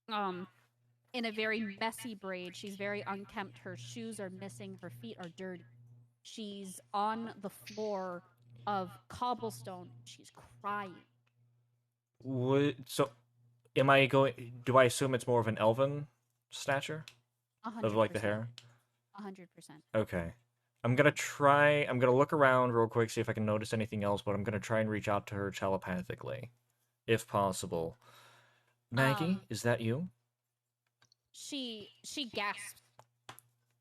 in a very messy braid. She's very unkempt. Her shoes are missing. Her feet are dirty. She's on the floor of cobblestone. She's crying. So, am I going? Do I assume it's more of an elven stature 100%. of like the hair? 100%. Okay. I'm gonna look around real quick, see if I can notice anything else, but I'm gonna try and reach out to her telepathically, if possible. Maggie, is that you? She gasps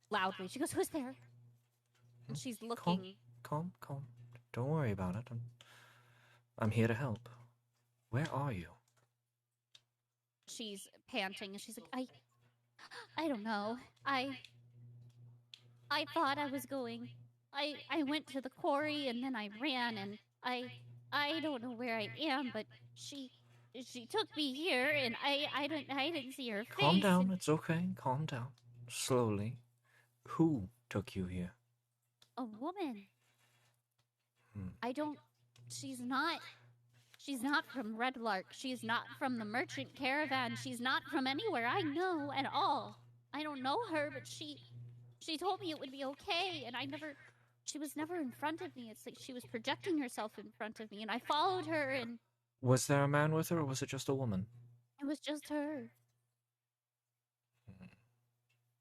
loudly. She goes, "Who's there?" And she's looking. Calm. Don't worry about it. I'm here to help. Where are you? She's panting, and she's like, I don't know. I thought I was going. I went to the quarry and then I ran and I don't know where I am, but she took me here and I didn't see her face. Calm down. It's okay. Calm down. Slowly. Who took you here? A woman. She's not from Red Lark. She's not from the merchant caravan. She's not from anywhere I know at all. I don't know her, but she told me it would be okay, and she was never in front of me. It's like she was projecting herself in front of me, and I followed her, and... Was there a man with her, or was it just a woman? It was just her.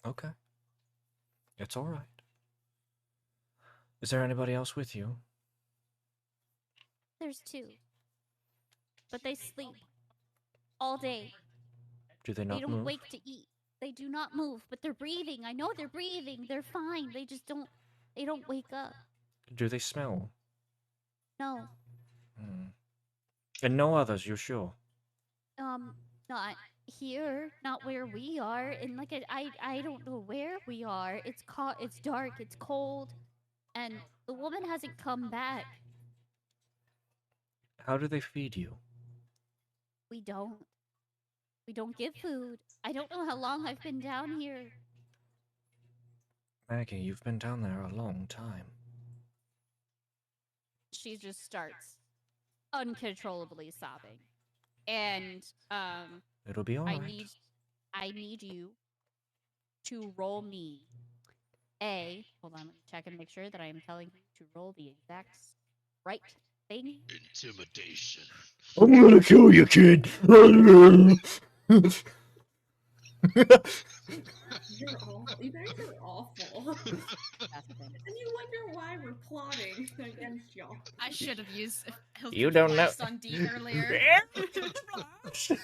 Okay. It's alright. Is there anybody else with you? There's two. But they sleep all day. Do they not They don't move? wake to eat. They do not move, but they're breathing. I know they're breathing. They're fine. They just don't wake up. Do they smell? No. And no others, you're sure? Not here. Not where we are. And like I don't know where we are. It's dark. It's cold. And the woman hasn't come back. How do they feed you? We don't. We don't give food. I don't know how long I've been down here. Maggie, you've been down there a long time. She just starts uncontrollably sobbing. And It'll be alright. I need you to roll me hold on, let me check and make sure that I am telling you to roll the exact right thing. Intimidation. I'm gonna kill you, kid! You guys are awful. And you wonder why we're plotting against y'all. I should have used You don't know. on D earlier. I need you to...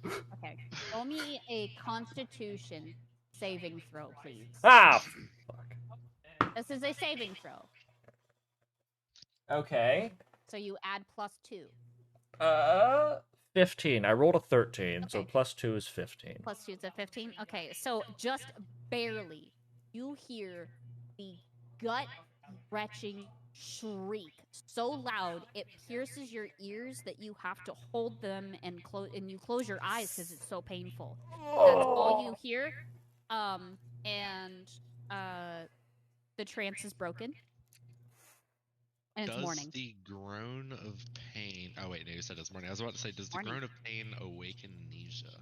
Okay, roll me a Constitution saving throw, please. Ah! Fuck. This is a saving throw. Okay. So you add +2. 15. I rolled a 13, so Okay. +2 is 15. +2 is a 15? Okay, so just barely, you hear the gut-wrenching shriek so loud it pierces your ears that you have to hold them and you close your eyes because it's so painful. That's all you hear. The trance is broken. And it's morning. Does the groan of pain... Oh, wait, no, you said it's morning. I was about to say, does the Morning. groan of pain awaken Nisha?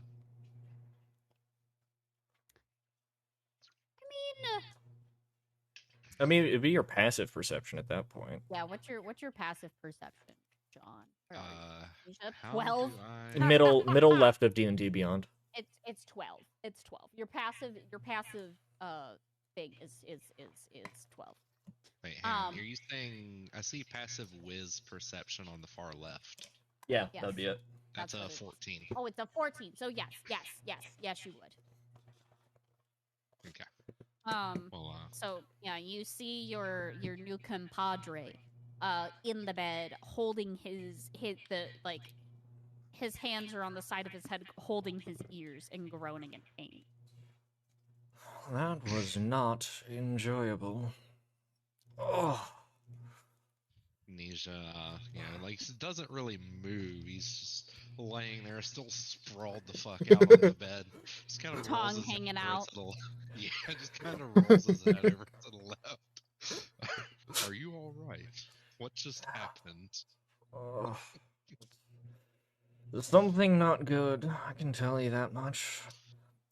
I mean, it'd be your passive perception at that point. Yeah, what's your passive perception, John? Where are you? Nisha? How 12? do I- Middle left of D&D Beyond. It's 12. It's 12. Your passive thing is 12. Wait, hang on. Are you saying... I see passive whiz perception on the far left. Yeah, Yes. that'd be it. That's That's a what it is. 14. Oh, it's a 14. So yes, you would. Okay. Well, So yeah, you see your new compadre, in the bed, holding his hands are on the side of his head, holding his ears and groaning in pain. That was not enjoyable. Oh. Nisha, like, doesn't really move. He's just laying there, still sprawled the fuck out on the bed. Just kind of Tongue rolls his head hanging over out. to the, yeah, just kind of rolls his head over to the left. Are you all right? What just happened? Ugh. There's something not good, I can tell you that much.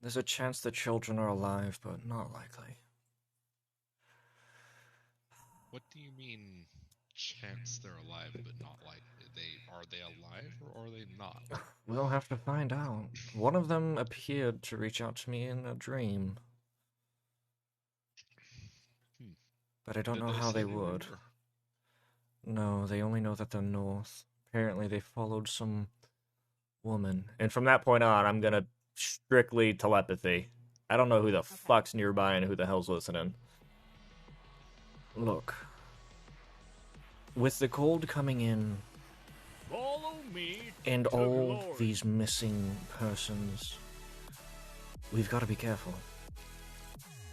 There's a chance the children are alive, but not likely. What do you mean, chance they're alive but not likely? Are they alive or are they not? We'll have to find out. One of them appeared to reach out to me in a dream. But I don't Did know how say they who would. were? No, they only know that they're north. Apparently they followed some woman. And from that point on, I'm gonna strictly telepathy. I don't know who the fuck's nearby and who the hell's listening. Look. With the cold coming in, Follow me and to all glory. these missing persons, we've got to be careful.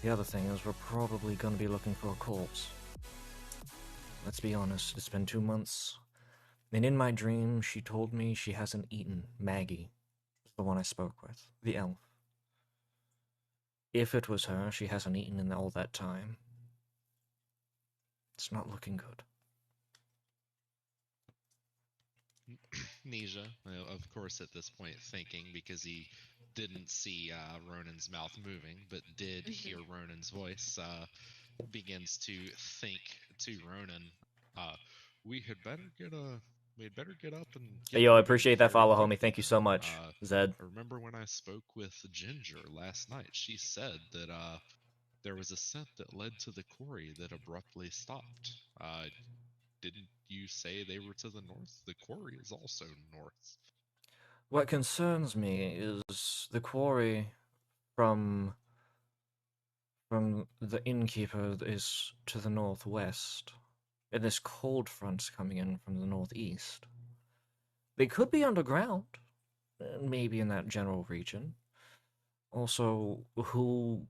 The other thing is we're probably going to be looking for a corpse. Let's be honest, it's been 2 months, and in my dream she told me she hasn't eaten. Maggie, the one I spoke with, the elf. If it was her, she hasn't eaten in all that time. It's not looking good. Nisha, of course, at this point thinking, because he didn't see Ronan's mouth moving, but did hear Ronan's voice, begins to think to Ronan, we'd better get up and get Yo, I moving appreciate that before follow, people homie. Thank you so much, Zed. I remember when I spoke with Ginger last night, she said that there was a scent that led to the quarry that abruptly stopped. Didn't you say they were to the north? The quarry is also north. What concerns me is the quarry from the innkeeper is to the northwest, and this cold front's coming in from the northeast. They could be underground, maybe in that general region. Also, who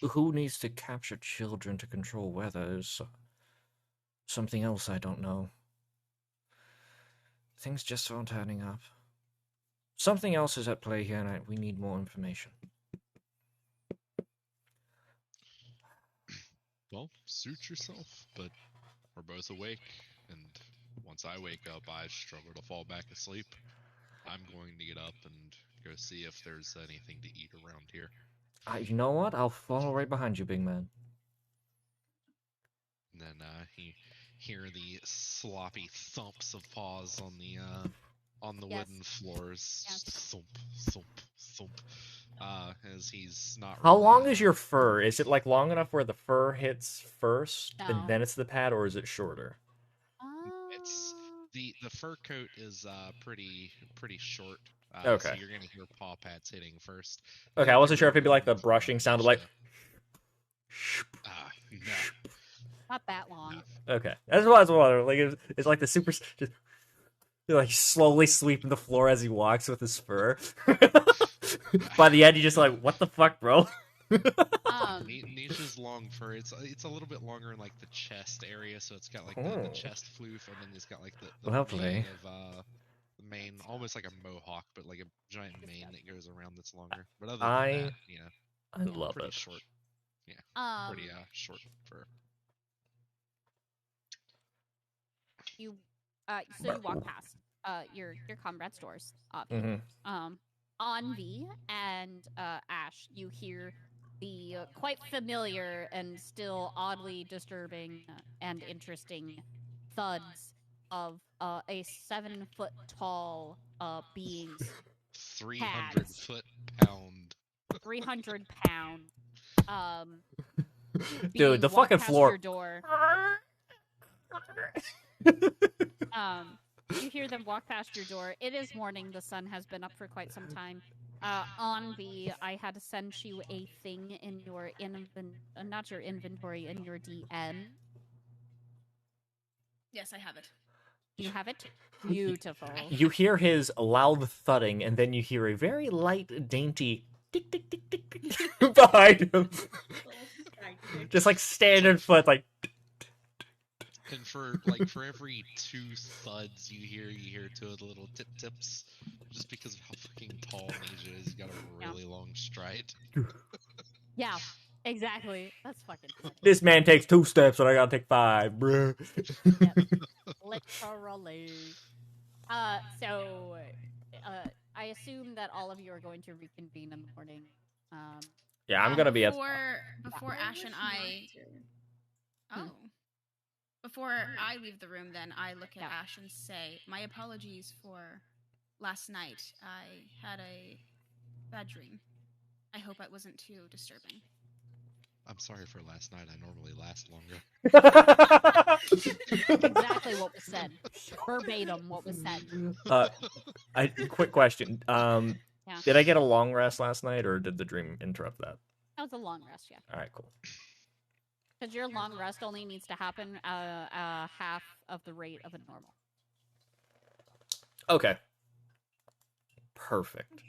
needs to capture children to control weather is something else I don't know. Things just aren't adding up. Something else is at play here, and we need more information. Well, suit yourself, but we're both awake, and once I wake up, I struggle to fall back asleep. I'm going to get up and go see if there's anything to eat around here. You know what? I'll follow right behind you, big man. And then you hear the sloppy thumps of paws on the wooden floors. Yes. Thump, thump, thump. As he's not. How really, long is your fur? Is it like long enough where the fur hits first, No. and then it's the pad, or is it shorter? It's the fur coat is pretty short. Okay. So you're gonna hear paw pads hitting first. Okay, I wasn't sure if it'd be like the brushing sounded like. No. Not that long. Okay, that's what I was wondering. Like it's like the super just like slowly sweeping the floor as he walks with his fur. By the end, you're just like, "What the fuck, bro?" Nisha's long fur. It's a little bit longer in like the chest area, so it's got like the chest floof, and then it's got like the Lovely. the mane, almost like a mohawk, but like a giant mane that goes around that's longer. But other I than that, yeah, I love pretty it. short. Yeah, pretty short fur. You so you walk past your comrade's doors, obviously. Envy and Ash, you hear the quite familiar and still oddly disturbing and interesting thuds of a 7-foot tall being's 300 pads. foot pound. 300 pound. Dude, the being walked fucking past floor. Your door. You hear them walk past your door. It is morning. The sun has been up for quite some time. Envy, I had to send you a thing in your not your inventory, in your DM. Yes, I have it. You have it? Beautiful. You hear his loud thudding, and then you hear a very light, dainty tick tick tick tick tick behind him. Just like standard foot, like. And for every 2 thuds you hear 2 of the little tip tips, just because of how freaking tall Nisha is. He's got a really long stride. Yeah, exactly. That's fucking funny. This man takes 2 steps, and I gotta take 5, bruh. Yep. Literally. So, I assume that all of you are going to reconvene in the morning. Yeah, I'm gonna be at. Before Ash and I. Oh. Before I leave the room, then I look at Ash and say, "My apologies for last night. I had a bad dream. I hope it wasn't too disturbing." I'm sorry for last night. I normally last longer. Exactly what was said. Verbatim what was said. Quick question. Yeah. Did I get a long rest last night, or did the dream interrupt that? That was a long rest, yeah. All right, cool. Because your long rest only needs to happen half of the rate of a normal. Okay. Perfect.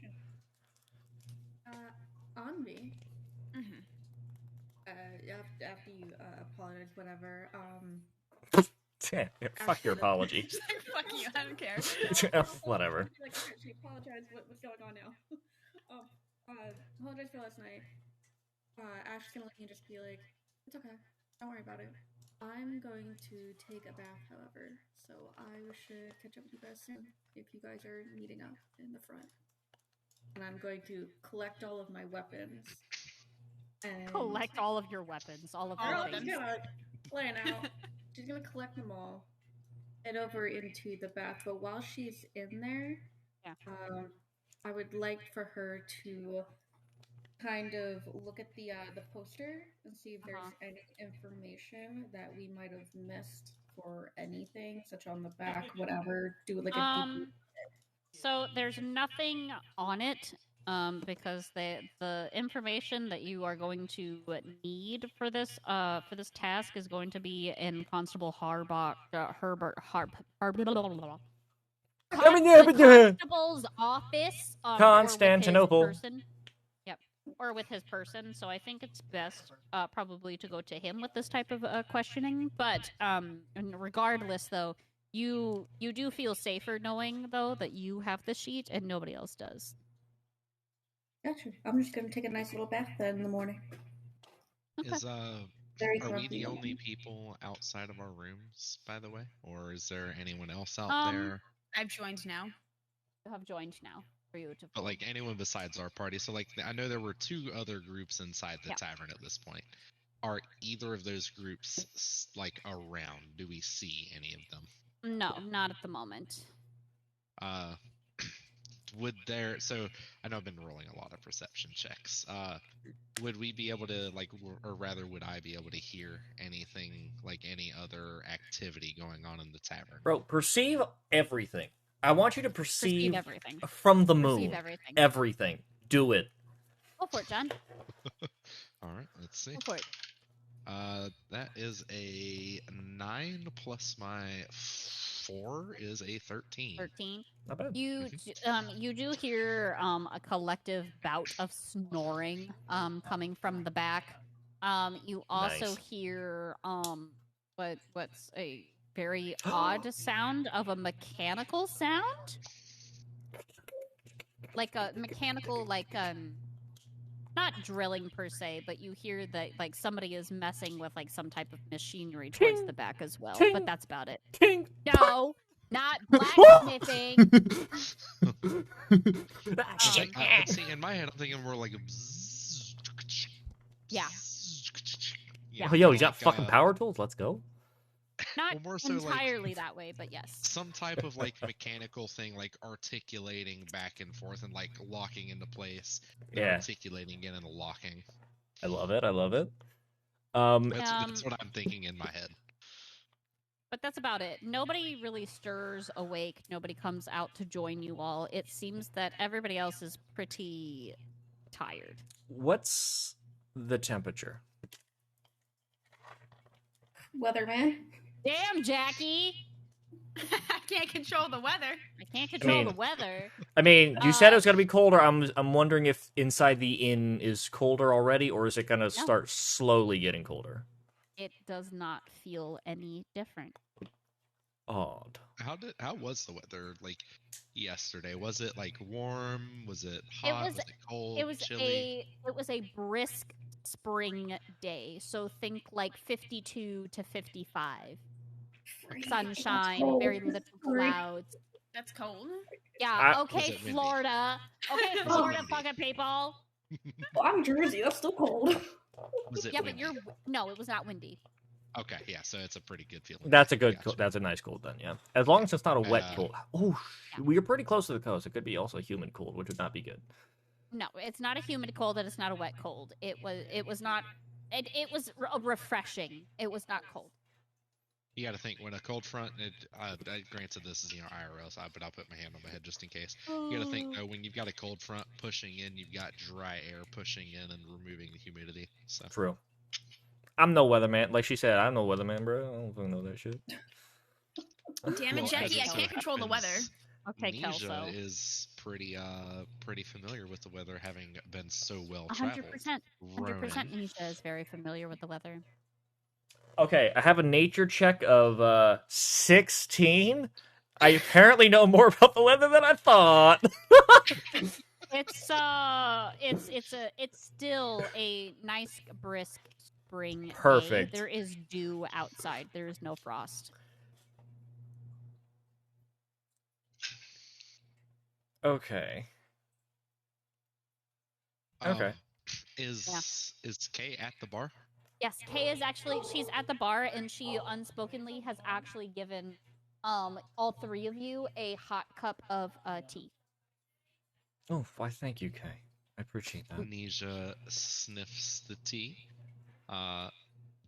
Anvi. After you apologize, whatever. Fuck your apology. She's like, fuck you, I don't care. Whatever. Like, she apologized. What's going on now? Apologize for last night. Ash is gonna let me just be like, it's okay. Don't worry about it. I'm going to take a bath, however, so I should catch up with you guys soon if you guys are meeting up in the front. And I'm going to collect all of my weapons. And collect all of your weapons, all of your things. She's gonna plan out. She's gonna collect them all, head over into the bath. But while she's in there, I would like for her to kind of look at the poster and see if there's any information that we might have missed for anything, such on the back, whatever. Do like a So there's nothing on it. Because the information that you are going to need for this task is going to be in Constable Constable's office, Constantinople. Or with his person. So I think it's best probably to go to him with this type of questioning. But regardless, though, you do feel safer knowing though that you have the sheet and nobody else does. Gotcha. I'm just gonna take a nice little bath then in the morning. Okay. Are we the only people outside of our rooms, by the way? Or is there anyone else out there? I've joined now. You have joined now for you to. But like anyone besides our party. So like I know there were 2 other groups inside the tavern at this point. Are either of those groups like around? Do we see any of them? No, not at the moment. Would there, so I know I've been rolling a lot of perception checks. Would we be able to, like, or rather would I be able to hear anything, like any other activity going on in the tavern? Bro, perceive everything. I want you to perceive everything. From the moon. Perceive everything. Everything. Do it. Go for it, John. Alright, let's see. Go for it. That is a 9 plus my 4 is a 13. 13. Not bad. You do hear a collective bout of snoring coming from the back. You also hear what's a very odd sound of a mechanical sound, like a mechanical not drilling per se, but you hear that like somebody is messing with like some type of machinery towards the back as well. But that's about it. No, not blacksmithing. See, in my head, I'm thinking more like a bzzz, yeah. Oh, yo, he's got fucking power tools. Let's go. Not more so entirely that way, but yes. Some type of like mechanical thing, like articulating back and forth and like locking into place. Articulating again and locking. I love it. I love it. That's what I'm thinking in my head. But that's about it. Nobody really stirs awake. Nobody comes out to join you all. It seems that everybody else is pretty tired. What's the temperature? Weatherman. Damn, Jackie! I can't control the weather. I can't control the weather. I mean, you said it was going to be colder. I'm wondering if inside the inn is colder already, or is it going to start slowly getting colder? It does not feel any different. Odd. How was the weather like yesterday? Was it like warm? Was it hot? Was it cold? Chilly? It was a brisk spring day. So think like 52 to 55. Sunshine, very little clouds. That's cold. Yeah, Was okay, it windy? Florida. Okay, Was it Florida windy? fucking people. Well, I'm Jersey. That's still cold. Was it Yeah, windy? but no, it was not windy. Okay, yeah, so it's a pretty good feeling. That's a good. Gotcha. That's a nice cold then. Yeah, as long as it's not a wet Uh, cold. Oh, we're pretty close to the coast. It could be also a humid cold, which would not be good. No, it's not a humid cold and it's not a wet cold. It was not it was refreshing. It was not cold. You got to think when a cold front. Granted, this is IRL, but I'll put my hand on my head just in case. You got to think though, when you've got a cold front pushing in, you've got dry air pushing in and removing the humidity. So True. I'm no weatherman. Like she said, I'm no weatherman, bro. I don't fucking know that shit. Damn it, Well, Jackie, I as it can't control the weather. happens, Okay, Nisha Kelso. is pretty familiar with the weather, having been so well 100%. traveled. 100% Ronan. Nisha is very familiar with the weather. Okay, I have a nature check of 16. I apparently know more about the weather than I thought. It's still a nice brisk spring Perfect. day. There is dew outside. There is no frost. Okay. Okay. Is Kay at the bar? Yes, Kay is actually she's at the bar and she unspokenly has actually given all three of you a hot cup of tea. Oh, why thank you, Kay. I appreciate that. Nisha sniffs the tea.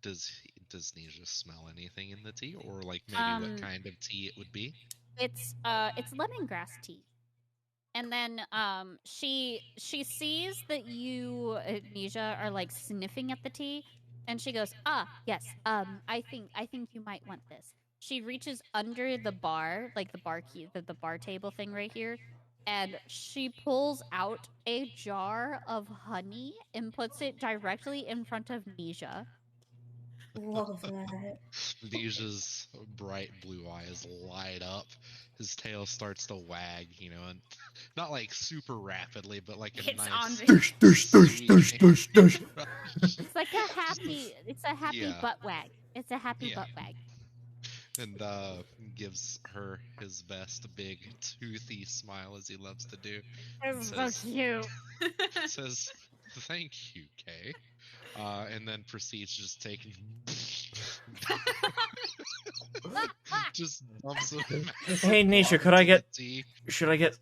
Does Nisha smell anything in the tea, or like maybe what kind of tea it would be? It's lemongrass tea. And then she sees that you, Nisha, are like sniffing at the tea, and she goes, yes, I think you might want this. She reaches under the bar, like the bar key, the bar table thing right here, and she pulls out a jar of honey and puts it directly in front of Nisha. Love that. Nisha's bright blue eyes light up. His tail starts to wag, and not like super rapidly, but like a It's nice. on sweet- It's like a happy Yeah. butt wag. It's a happy Yeah. butt wag. And gives her his best big toothy smile as he loves to do. It's so Says- cute. Says, "Thank you, Kay," and then proceeds just taking. Just dumps a Hey, Nisha, water could I to the get- tea.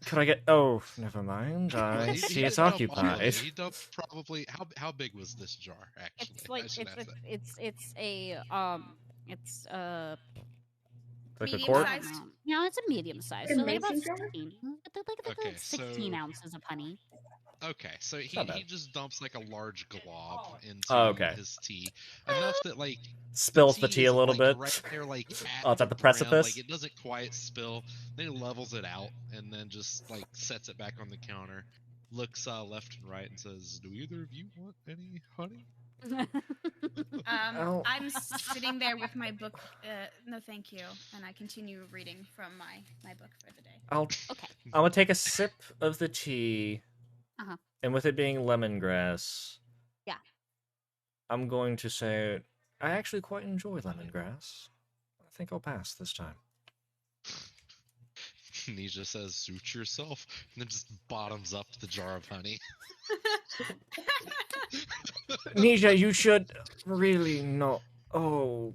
Could I get? Oh, never mind. I He see it's didn't dump all of occupied. it. He dumped probably how big was this jar actually? It's like I should ask that. it's Like a Medium quart? size? no, it's a medium size. A So like about mason jar? 16. Like Okay, 16 so- ounces of honey. Okay, so not bad. he just dumps like a large glob into Oh, okay. his tea, enough that like Spills the tea a isn't, little like, bit. Right there, like Oh, it's at the ground, precipice? Like it doesn't quite spill. Then he levels it out and then just like sets it back on the counter. Looks left and right and says, "Do either of you want any honey?" Oh. I'm sitting there with my book. No, thank you. And I continue reading from my book for the day. Okay. I'm gonna take a sip of the tea. Uh-huh. And with it being lemongrass. Yeah. I'm going to say I actually quite enjoy lemongrass. I think I'll pass this time. Nisha says, "Suit yourself," and then just bottoms up the jar of honey. Nisha, you should really know. Oh,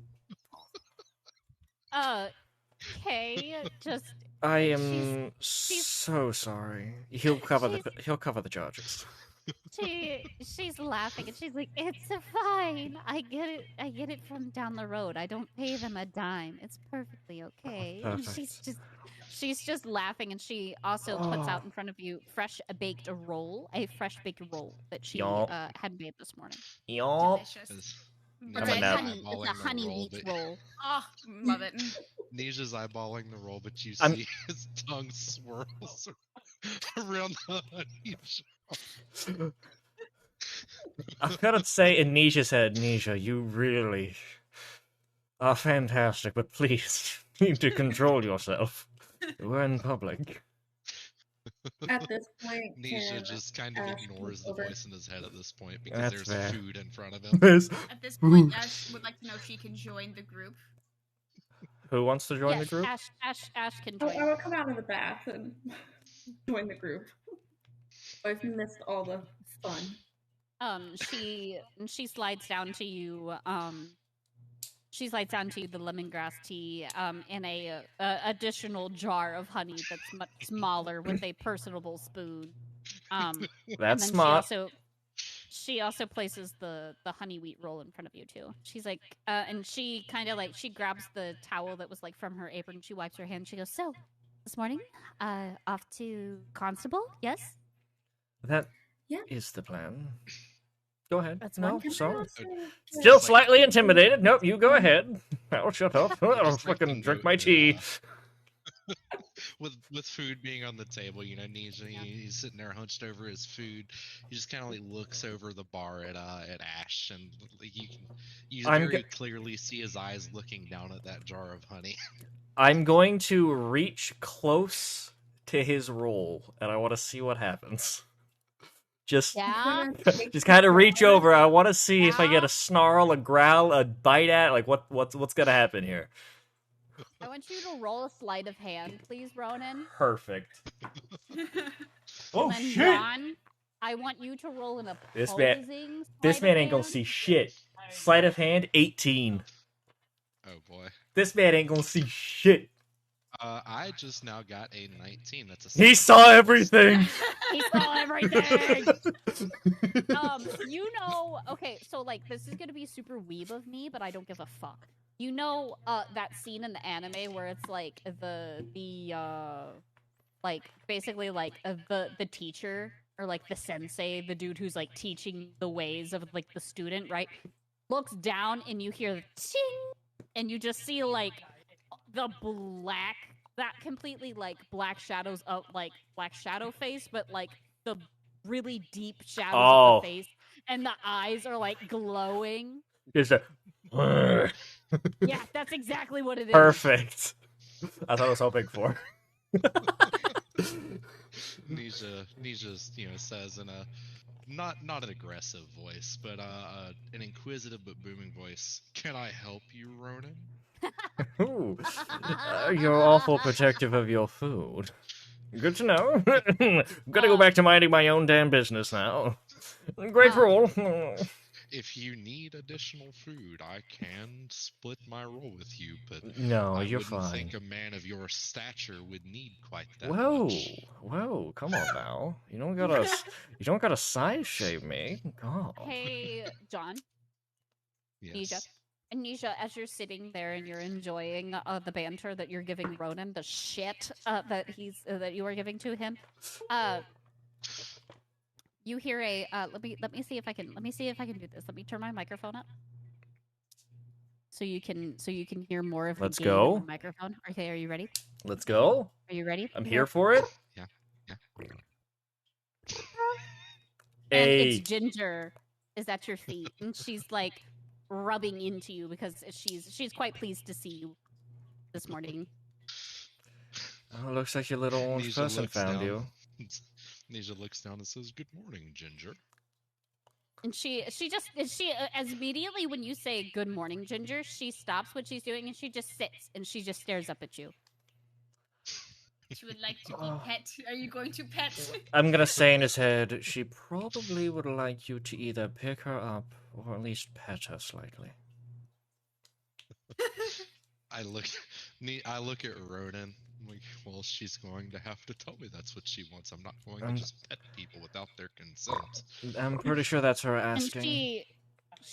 Kay just I am she's- so sorry. He'll cover the charges. she's laughing and she's like, "It's fine. I get it from down the road. I don't pay them a dime. It's perfectly okay." And she's just laughing, and she also puts out in front of you a fresh baked roll that she Yup. had made this morning. Y'all. Delicious. As It's I'm a a nut. honey, it's a honey wheat roll. Oh, love it. Nisha's eyeballing the roll, but you I'm- see his tongue swirls around the honey jar. I've got to say, in Nisha's head, Nisha, you really are fantastic, but please, you need to control yourself. We're in public. At this point, Nisha can just kind of Ash ignores the move over? voice in his head at this point because That's there's fair. food in front of him. Miss- At this point, Ash would like to know if she can join the group. Who wants to join the Yes, group? Ash can I join. will come out of the bath and join the group. I've missed all the fun. She slides down to you. She slides down to you the lemongrass tea in a additional jar of honey that's much smaller with a personable spoon. And That's then smart. she also places the honey wheat roll in front of you too. She's like, and she kind of like she grabs the towel that was like from her apron. She wipes her hand. She goes, "So, this morning, off to Constable? Yes, That Yeah. is the plan. Go ahead. That's No, wonderful. sorry. It's Still like- slightly intimidated. Nope, you go ahead. I'll shut up. I'll Just like fucking the drink note my that, tea. with food being on the table, Nisha, he's sitting there hunched over his food. He just kind of like looks over the bar at Ash, and like, you I'm very clearly see his eyes looking down at that jar of honey. I'm going to reach close to his roll, and I want to see what happens. Just, yeah." just kind of reach over. I want to see if I get Yeah. a snarl, a growl, a bite at. Like what's gonna happen here? I want you to roll a sleight of hand, please, Ronan. Perfect. Oh And then shit! John, I want you to roll an This opposing. This sleight of man ain't gonna hand. see shit. Sleight of hand, 18. Oh boy. This man ain't gonna see shit. I just now got a 19. That's a. He 7. saw everything. He saw everything. Okay, so like this is gonna be super weeb of me, but I don't give a fuck. You know, that scene in the anime where it's like like basically like the teacher or like the sensei, the dude who's like teaching the ways of like the student, right? Looks down and you hear ting, and you just see like the that completely like black shadows of like black shadow face, but like the really deep shadows Oh. of the face, and the eyes are like glowing. Just a Yeah, that's exactly what it is. perfect. That's what I was hoping for. Nisha, says in a not an aggressive voice, but an inquisitive but booming voice. Can I help you, Ronan? Ooh, you're awful protective of your food. Good to know. I'm gonna go back to minding my own damn business now. Great roll. If you need additional food, I can split my roll with you, but No, I you're wouldn't fine. think a man of your stature would need quite that Whoa, much. whoa, come on now. You don't gotta size shame me. God. Hey, John, Yes. Anisha, as you're sitting there and you're enjoying the banter that you're giving Ronan, the shit that you are giving to him, you hear a let me see if I can do this. Let me turn my microphone up so you can hear more of Let's the game on go. the microphone. Okay, are you ready? Let's go. Are you ready? I'm here for it. Yeah. And Hey. it's Ginger is at your feet, and she's like rubbing into you because she's quite pleased to see you this morning. Oh, looks like your little orange Nisha person looks found down. you. Nisha looks down and says, "Good morning, Ginger." And she as immediately when you say good morning, Ginger, she stops what she's doing and she just sits and she just stares up at you. She would like to be pet. Are you going to pet? I'm gonna say in his head, she probably would like you to either pick her up or at least pet her slightly. I look at Ronan. I'm like, well, she's going to have to tell me that's what she wants. I'm not going to just pet people without their consent. I'm pretty sure that's her And asking. she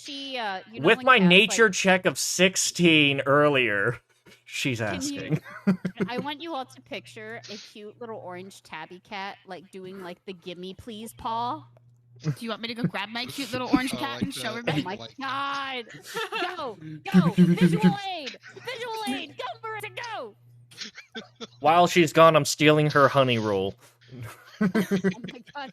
you know With when my you ask, nature like, check of 16 earlier, she's Can asking. I want you all to picture a cute little orange tabby cat like doing like the gimme please paw. Do you want me to go grab my cute little orange Oh, cat like and show the- her Oh back? my Like- god! Go! Visual aid! Go for it! Go! While she's gone, I'm stealing her honey roll. Oh my god!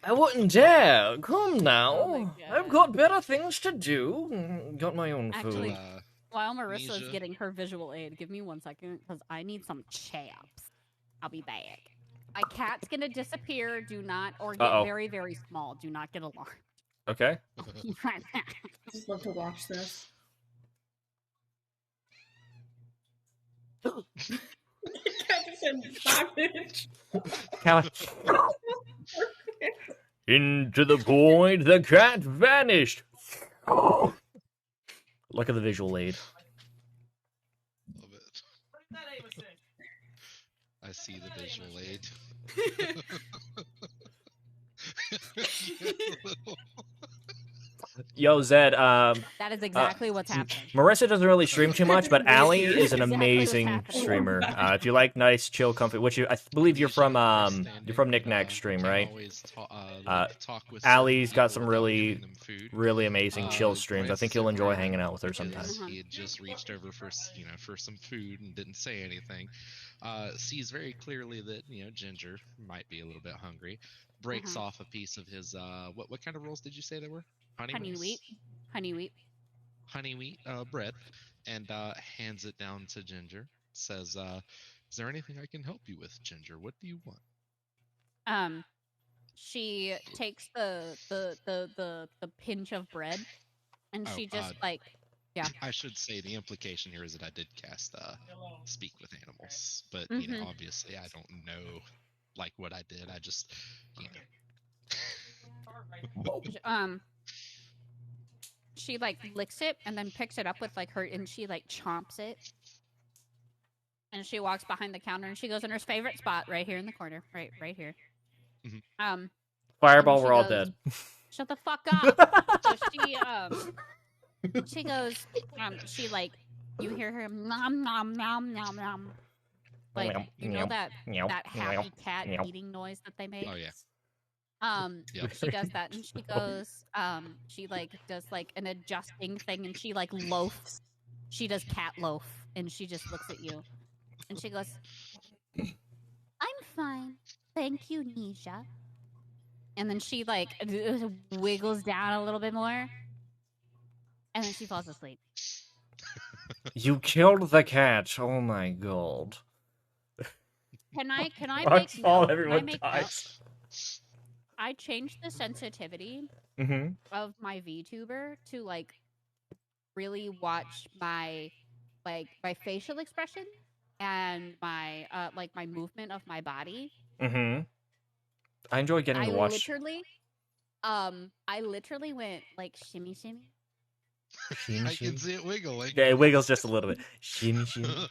I wouldn't dare. Come now. Oh my I've God. got better things to do. Got my own Actually- food. While Marissa's Nisha. getting her visual aid, give me 1 second because I need some chaps. I'll be back. My cat's gonna disappear. Do not, or get Uh-oh. very, very small. Do not get alarmed. Okay. I just love to watch this. Cat just said savage. Into the void, the cat vanished. Look at the visual aid. Love it. I see the visual aid. Yo, Zed, That is exactly what's happening. Marissa doesn't really stream too much, but Allie is an Exactly what's amazing happening. streamer. If you like nice, chill, comfy, which I believe you're from Knickknack stream, right? Allie's got some really amazing chill streams. I think you'll enjoy hanging out with her sometimes. He had just reached over for some food and didn't say anything. Sees very clearly that Ginger might be a little bit hungry. Breaks off a piece of his what kind of rolls did you say they were? Honey wheat bread, and hands it down to Ginger. Says, "Is there anything I can help you with, Ginger? What do you want?" She takes the pinch of bread, and she just yeah. I should say the implication here is that I did cast Speak with Animals, but obviously I don't know what I did. I just She licks it and then picks it up with her, and she chomps it, and she walks behind the counter and she goes in her favorite spot right here in the corner, right here. Fireball, we're all goes, dead. Shut the fuck up. So she goes, she you hear her nom nom nom nom nom, you know that happy cat eating noise that they make. Oh yeah. Yep. She does that, and she goes, she does an adjusting thing, and she loafs. She does cat loaf, and she just looks at you, and she goes, "I'm fine, thank you, Nisha." And then she wiggles down a little bit more, and then she falls asleep. You killed the cat. Oh my god. Can I Bugs make fall, note? everyone Can I make dies. note? I changed the sensitivity of my VTuber to really watch my my facial expression and my my movement of my body. I enjoy getting to watch. I literally went shimmy shimmy. I can see it wiggling. Yeah, it wiggles just a little bit. Shimmy shimmy.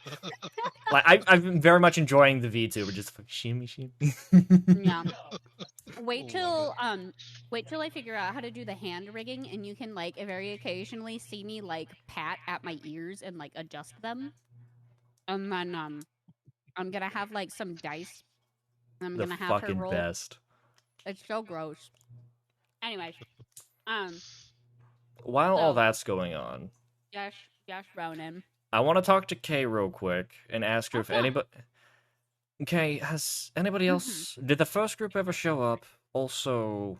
I've been very much enjoying the VTuber, just shimmy shimmy. Yeah. Wait till I figure out how to do the hand rigging, and you can very occasionally see me pat at my ears and adjust them. And then I'm gonna have some dice. I'm gonna have her fucking roll. best. It's so gross. Anyways, while all that's going on, Yes, Ronan. I want to talk to Kay real quick and ask her if anybody. Kay, has anybody else? Did the first group ever show up? Also,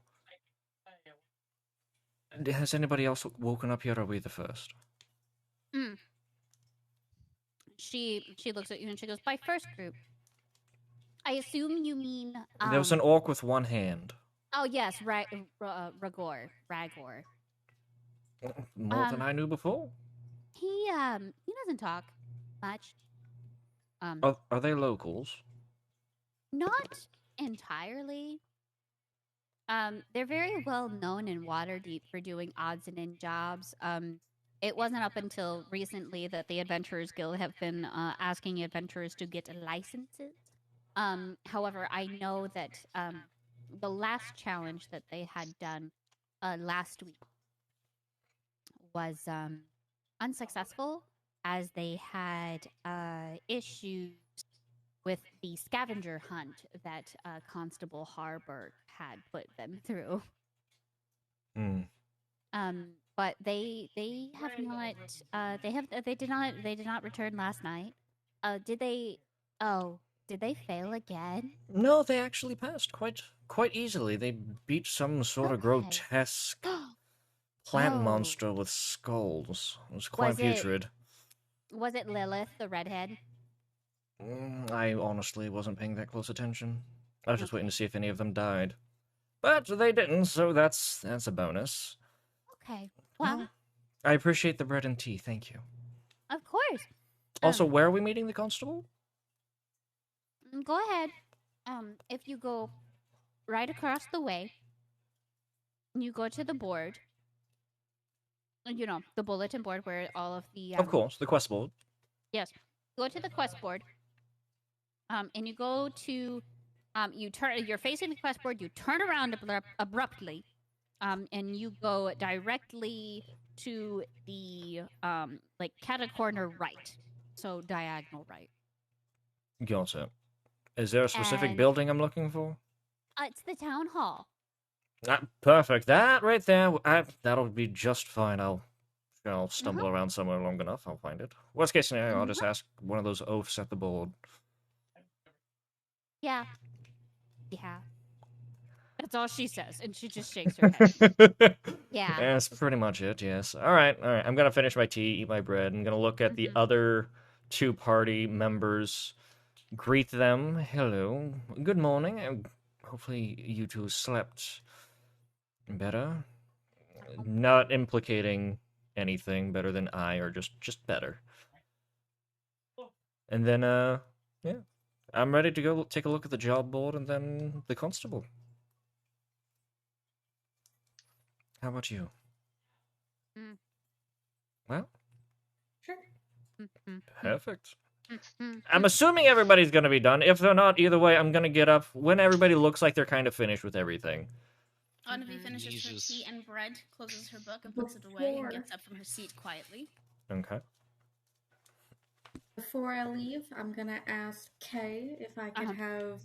has anybody else woken up yet, or are we the first? She looks at you and she goes, "By first group, I assume you mean." There was an orc with one hand. Oh yes, Ragor. More than I knew before. He doesn't talk much. Are they locals? Not entirely. They're very well known in Waterdeep for doing odds and end jobs. It wasn't up until recently that the Adventurers Guild have been asking adventurers to get licenses. However, I know that the last challenge that they had done last week was unsuccessful, as they had issues with the scavenger hunt that Constable Harburg had put them through. But they have not they did not return last night. Did they fail again? No, they actually passed quite easily. They beat some sort of grotesque plant monster with skulls. It was quite putrid. Was it Lilith, the redhead? I honestly wasn't paying that close attention. I was just waiting to see if any of them died. But they didn't, so that's a bonus. Okay. Well, I appreciate the bread and tea, thank you. of course. Also, where are we meeting the constable? Go ahead. If you go right across the way, you go to the board. You know, the bulletin board where all of the Of course, the quest board. Yes. Go to the quest board. And you go to you're facing the quest board, you turn around abruptly, and you go directly to the like cat corner right. So diagonal right. Gotcha. Is there a specific And building I'm looking for? it's the town hall. Perfect. That right there, that'll be just fine. I'll stumble around somewhere long enough. I'll find it. Worst case scenario, I'll just ask one of those oafs at the board. Yeah. Yeah. That's all she says, and she just shakes her head. Yeah. That's pretty much it, yes. All right. I'm going to finish my tea, eat my bread. I'm going to look at the other two party members, greet them. Hello. Good morning. Hopefully you two slept better. Not implicating anything better than I, or just better. And then, yeah. I'm ready to go take a look at the job board and then the constable. How about you? Well? Sure. Perfect. I'm assuming everybody's going to be done. If they're not, either way, I'm going to get up when everybody looks like they're kind of finished with everything. Anvi finishes her tea and bread, closes her book and puts it away, and gets up from her seat quietly. Okay. Before I leave, I'm gonna ask Kay if I could have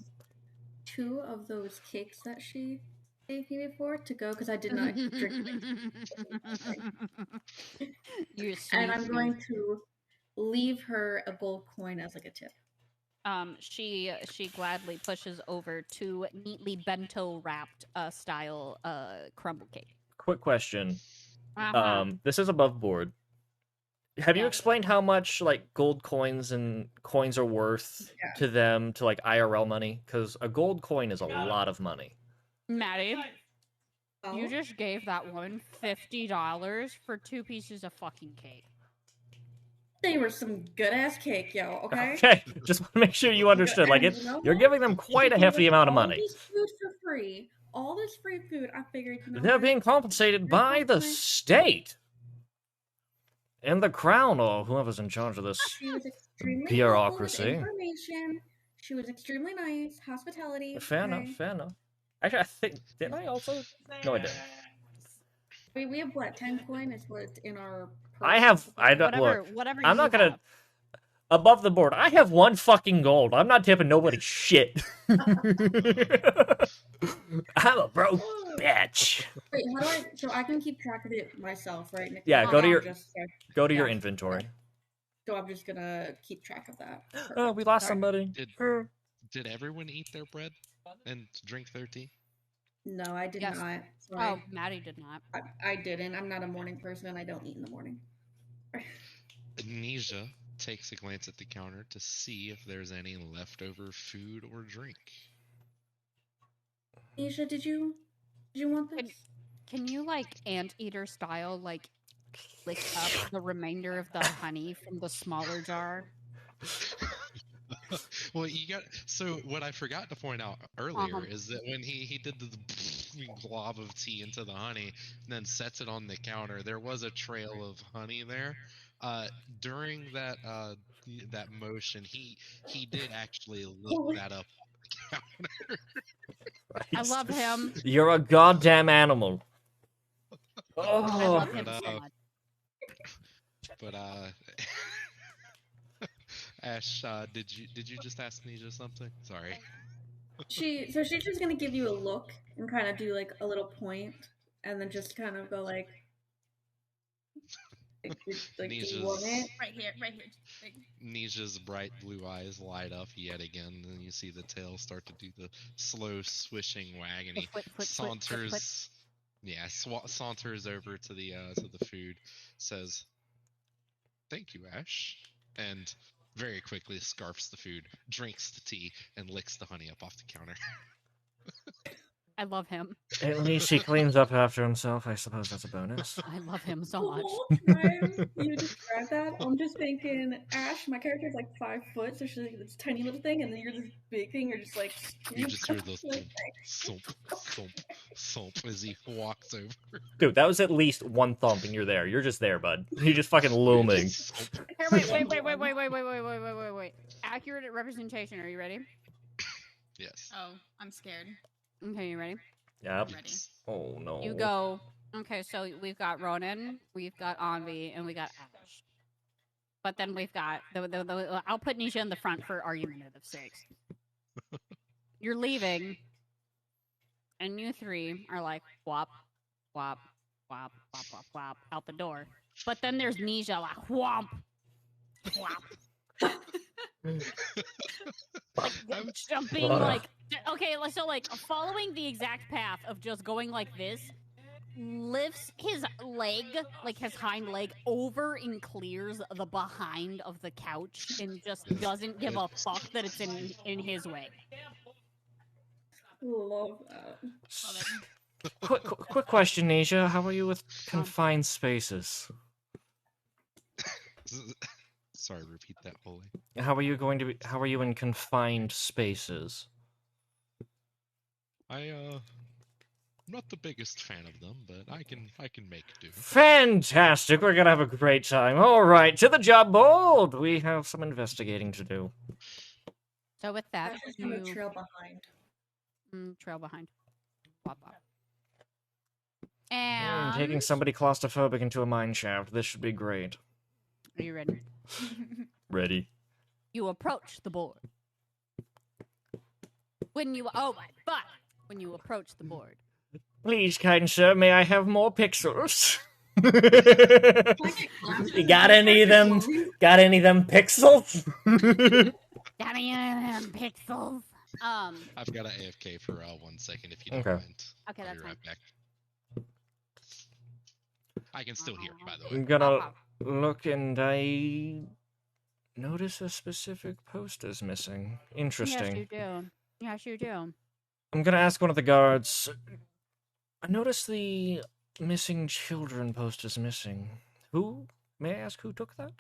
2 of those cakes that she gave me before to go, because I did not drink it. And I'm going to leave her a gold coin as like a tip. She gladly pushes over 2 neatly bento wrapped style crumble cake. Quick question. This is above board. Have you explained how much like gold coins and coins are worth to them, to like IRL money? Because a gold coin is a lot of money. Maddie, you just gave that woman $50 for 2 pieces of fucking cake. They were some good ass cake, yo. Okay. Okay, just want to make sure you understood. Like you're giving them quite a hefty amount of money. All this food for free. All this free food. I figured. They're being compensated by the state and the crown, or whoever's in charge of this bureaucracy. She was extremely nice. Hospitality. Fair enough. Actually, I think didn't I also? No, I didn't. We have what, 10 coin is what's in our. I don't look. Whatever I'm not gonna. Above the board, I have 1 fucking gold. I'm not tipping nobody shit. I'm a broke bitch. Wait, how do I? So I can keep track of it myself, right? Yeah, go to your inventory. So I'm just gonna keep track of that. Perfect. Oh, we lost somebody. Did everyone eat their bread and drink their tea? No, I did not. Sorry. Oh, Maddie did not. I didn't. I'm not a morning person, and I don't eat in the morning. Nisha takes a glance at the counter to see if there's any leftover food or drink. Nisha, did you want this? Can you like anteater style like lick up the remainder of the honey from the smaller jar? Well, so what I forgot to point out earlier is that when he did the glob of tea into the honey and then sets it on the counter, there was a trail of honey there. During that motion, he did actually lick that up on the counter. I love him. You're a goddamn animal. Oh, I love him so much. But Ash, did you just ask Nisha something? Sorry. She's just gonna give you a look and kind of do like a little point, and then just kind of go like do you want it? Right here. Nisha's bright blue eyes light up yet again, and you see the tail start to do the slow swishing wag, and he saunters. Yeah, saunters over to the food, says, "Thank you, Ash," and very quickly scarfs the food, drinks the tea, and licks the honey up off the counter. I love him. At least he cleans up after himself. I suppose that's a bonus. I love him so The much. whole time you describe that, I'm just thinking, Ash, my character is like 5 foot, so she's like this tiny little thing, and then you're this big thing, you're just like... You just hear the like, thump, thump, thump as he walks over. Dude, that was at least one thump and you're there. You're just there, bud. You're just fucking looming. Here, wait. Accurate representation. Are you ready? Yes. Oh, I'm scared. Okay, you ready? Yep. I'm ready. Oh no. You go. Okay, so we've got Ronan, we've got Envy, and we got Ash. But then we've got I'll put Nisha in the front for argumentative sakes. You're leaving, and you three are like whop, whop, whop, whop, whop, whop out the door. But then there's Nisha like whomp, whop. Like jumping like okay, so like following the exact path of just going like this, lifts his leg, like his hind leg, over and clears the behind of the couch and just doesn't give a fuck that it's in his way. Love that. Love it. Quick question, Nisha. How are you with confined spaces? Sorry, repeat that, Holy. How are you in confined spaces? I'm not the biggest fan of them, but I can make do. Fantastic! We're gonna have a great time. All right, to the job board. We have some investigating to do. So with that, Ash is gonna trail behind. trail behind. Wop, wop. And Taking somebody claustrophobic into a mine shaft. This should be great. are you ready? Ready. You approach the board. When you approach the board. Please, kind sir, may I have more pixels? You got any of them? Got any of them pixels? Got any of them pixels? I've got an AFK for 1 second if you don't Okay. mind. Okay, I'll that's be fine. right back. I can still hear, by the I'm way. gonna look and I notice a specific poster's missing. Interesting. Yes, you do. Yes, you do. I'm gonna ask one of the guards. I noticed the missing children poster's missing. Who? May I ask who took that?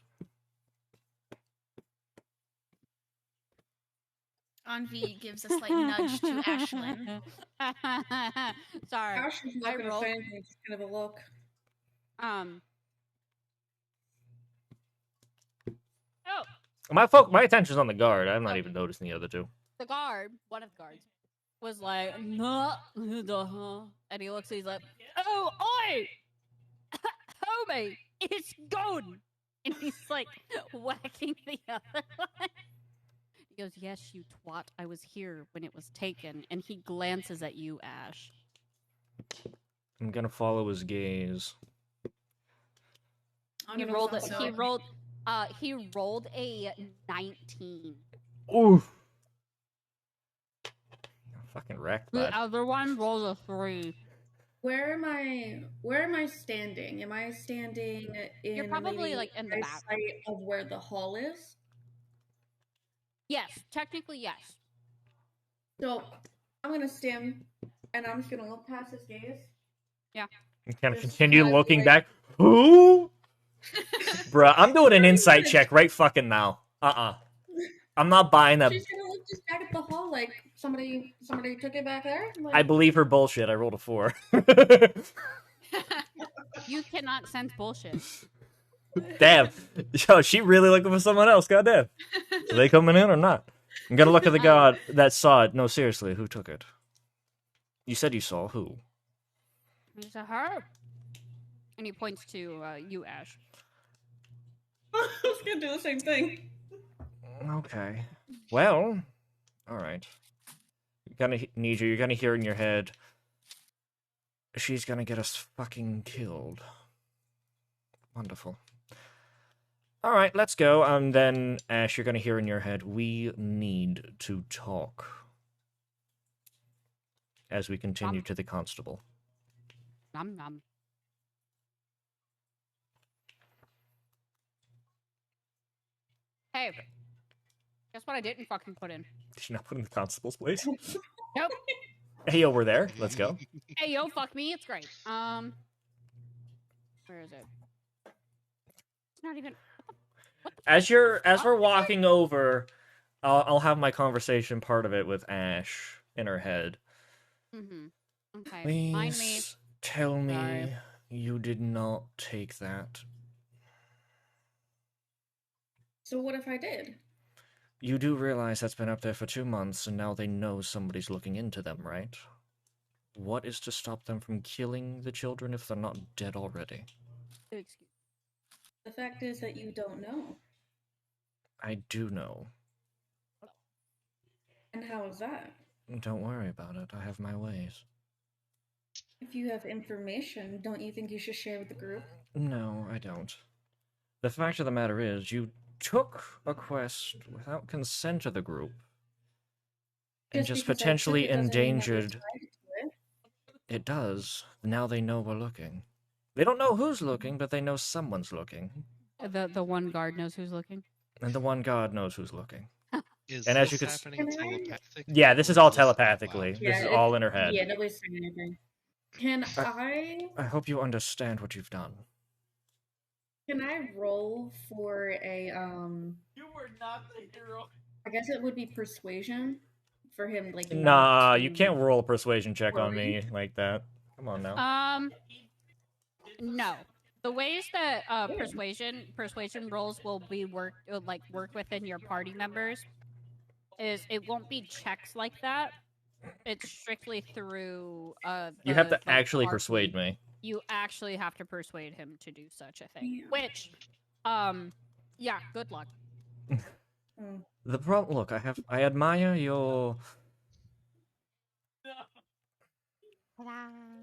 Envy gives a slight nudge to Ashlyn. Sorry. Ash is I not gonna rolled- say anything, just kind of a look. Oh, My attention's on the guard. I'm not even noticing the other two. the guard, one of the guards, was like, nah, and he looks, he's like, oh, oi! Homie, it's gone! And he's like, whacking the other one. He goes, yes, you twat, I was here when it was taken. And he glances at you, Ash. I'm gonna follow his gaze. He rolled a 19. Oof. Fucking wrecked The that. other one rolled a 3. Where am I standing? Am I standing in You're probably, maybe like, in the back. sight of where the hall is? Yes, technically, yes. So I'm gonna stand and I'm just gonna look past his gaze. I'm gonna Just continue kind of looking like- back. Who? Bruh, I'm doing an insight check right fucking now. I'm not buying that. She's gonna look just back at the hall like somebody took it back there. Like, I believe her bullshit. I rolled a 4. You cannot sense bullshit. Damn. Yo, she really looking for someone else. Goddamn. Are they coming in or not? I'm gonna look at the guard that saw it. No, seriously, who took it? You said you saw who? It's a her. And he points to you, Ash. I was gonna do the same thing. Okay. Well, all right. You're gonna hear in your head. She's gonna get us fucking killed. Wonderful. All right, let's go. And then, Ash, you're gonna hear in your head. We need to talk. As we continue to the constable. Nom nom. Hey, guess what I didn't fucking put in? Did you not put in the constable's place? Nope. Hey, yo, we're there. Let's go. Hey, yo, fuck me. It's great. Where is it? It's not even. What the As fuck? we're walking over, I'll have my conversation part of it with Ash in her head. Mm-hmm. Okay. Mind me. Please tell me Sorry. you did not take that. So what if I did? You do realize that's been up there for 2 months, and now they know somebody's looking into them, right? What is to stop them from killing the children if they're not dead already? Excuse. The fact is that you don't know. I do know. And how is that? Don't worry about it. I have my ways. If you have information, don't you think you should share with the group? No, I don't. The fact of the matter is, you took a quest without consent of the group, and just because I took potentially it doesn't mean that we endangered. decided to it. It does. Now they know we're looking. They don't know who's looking, but they know someone's looking. The one guard knows who's looking. And the one god knows who's looking. Is And as this you could happening telepathically? Yeah, this is or all out loud? telepathically. Yeah, This is all in her head. Yeah, nobody's saying anything. Can I hope you understand what you've done. Can I roll for a You were not the hero. I guess it would be persuasion for him, like Nah, not you to can't roll a persuasion check on worry. me like that. Come on now. No. The ways that persuasion rolls will be work within your party members is it won't be checks like that. It's strictly through You have to the actually RP. persuade me. You actually have to persuade him to do such a thing. Yeah. Which yeah, good luck. Mm. The problem, look, I admire your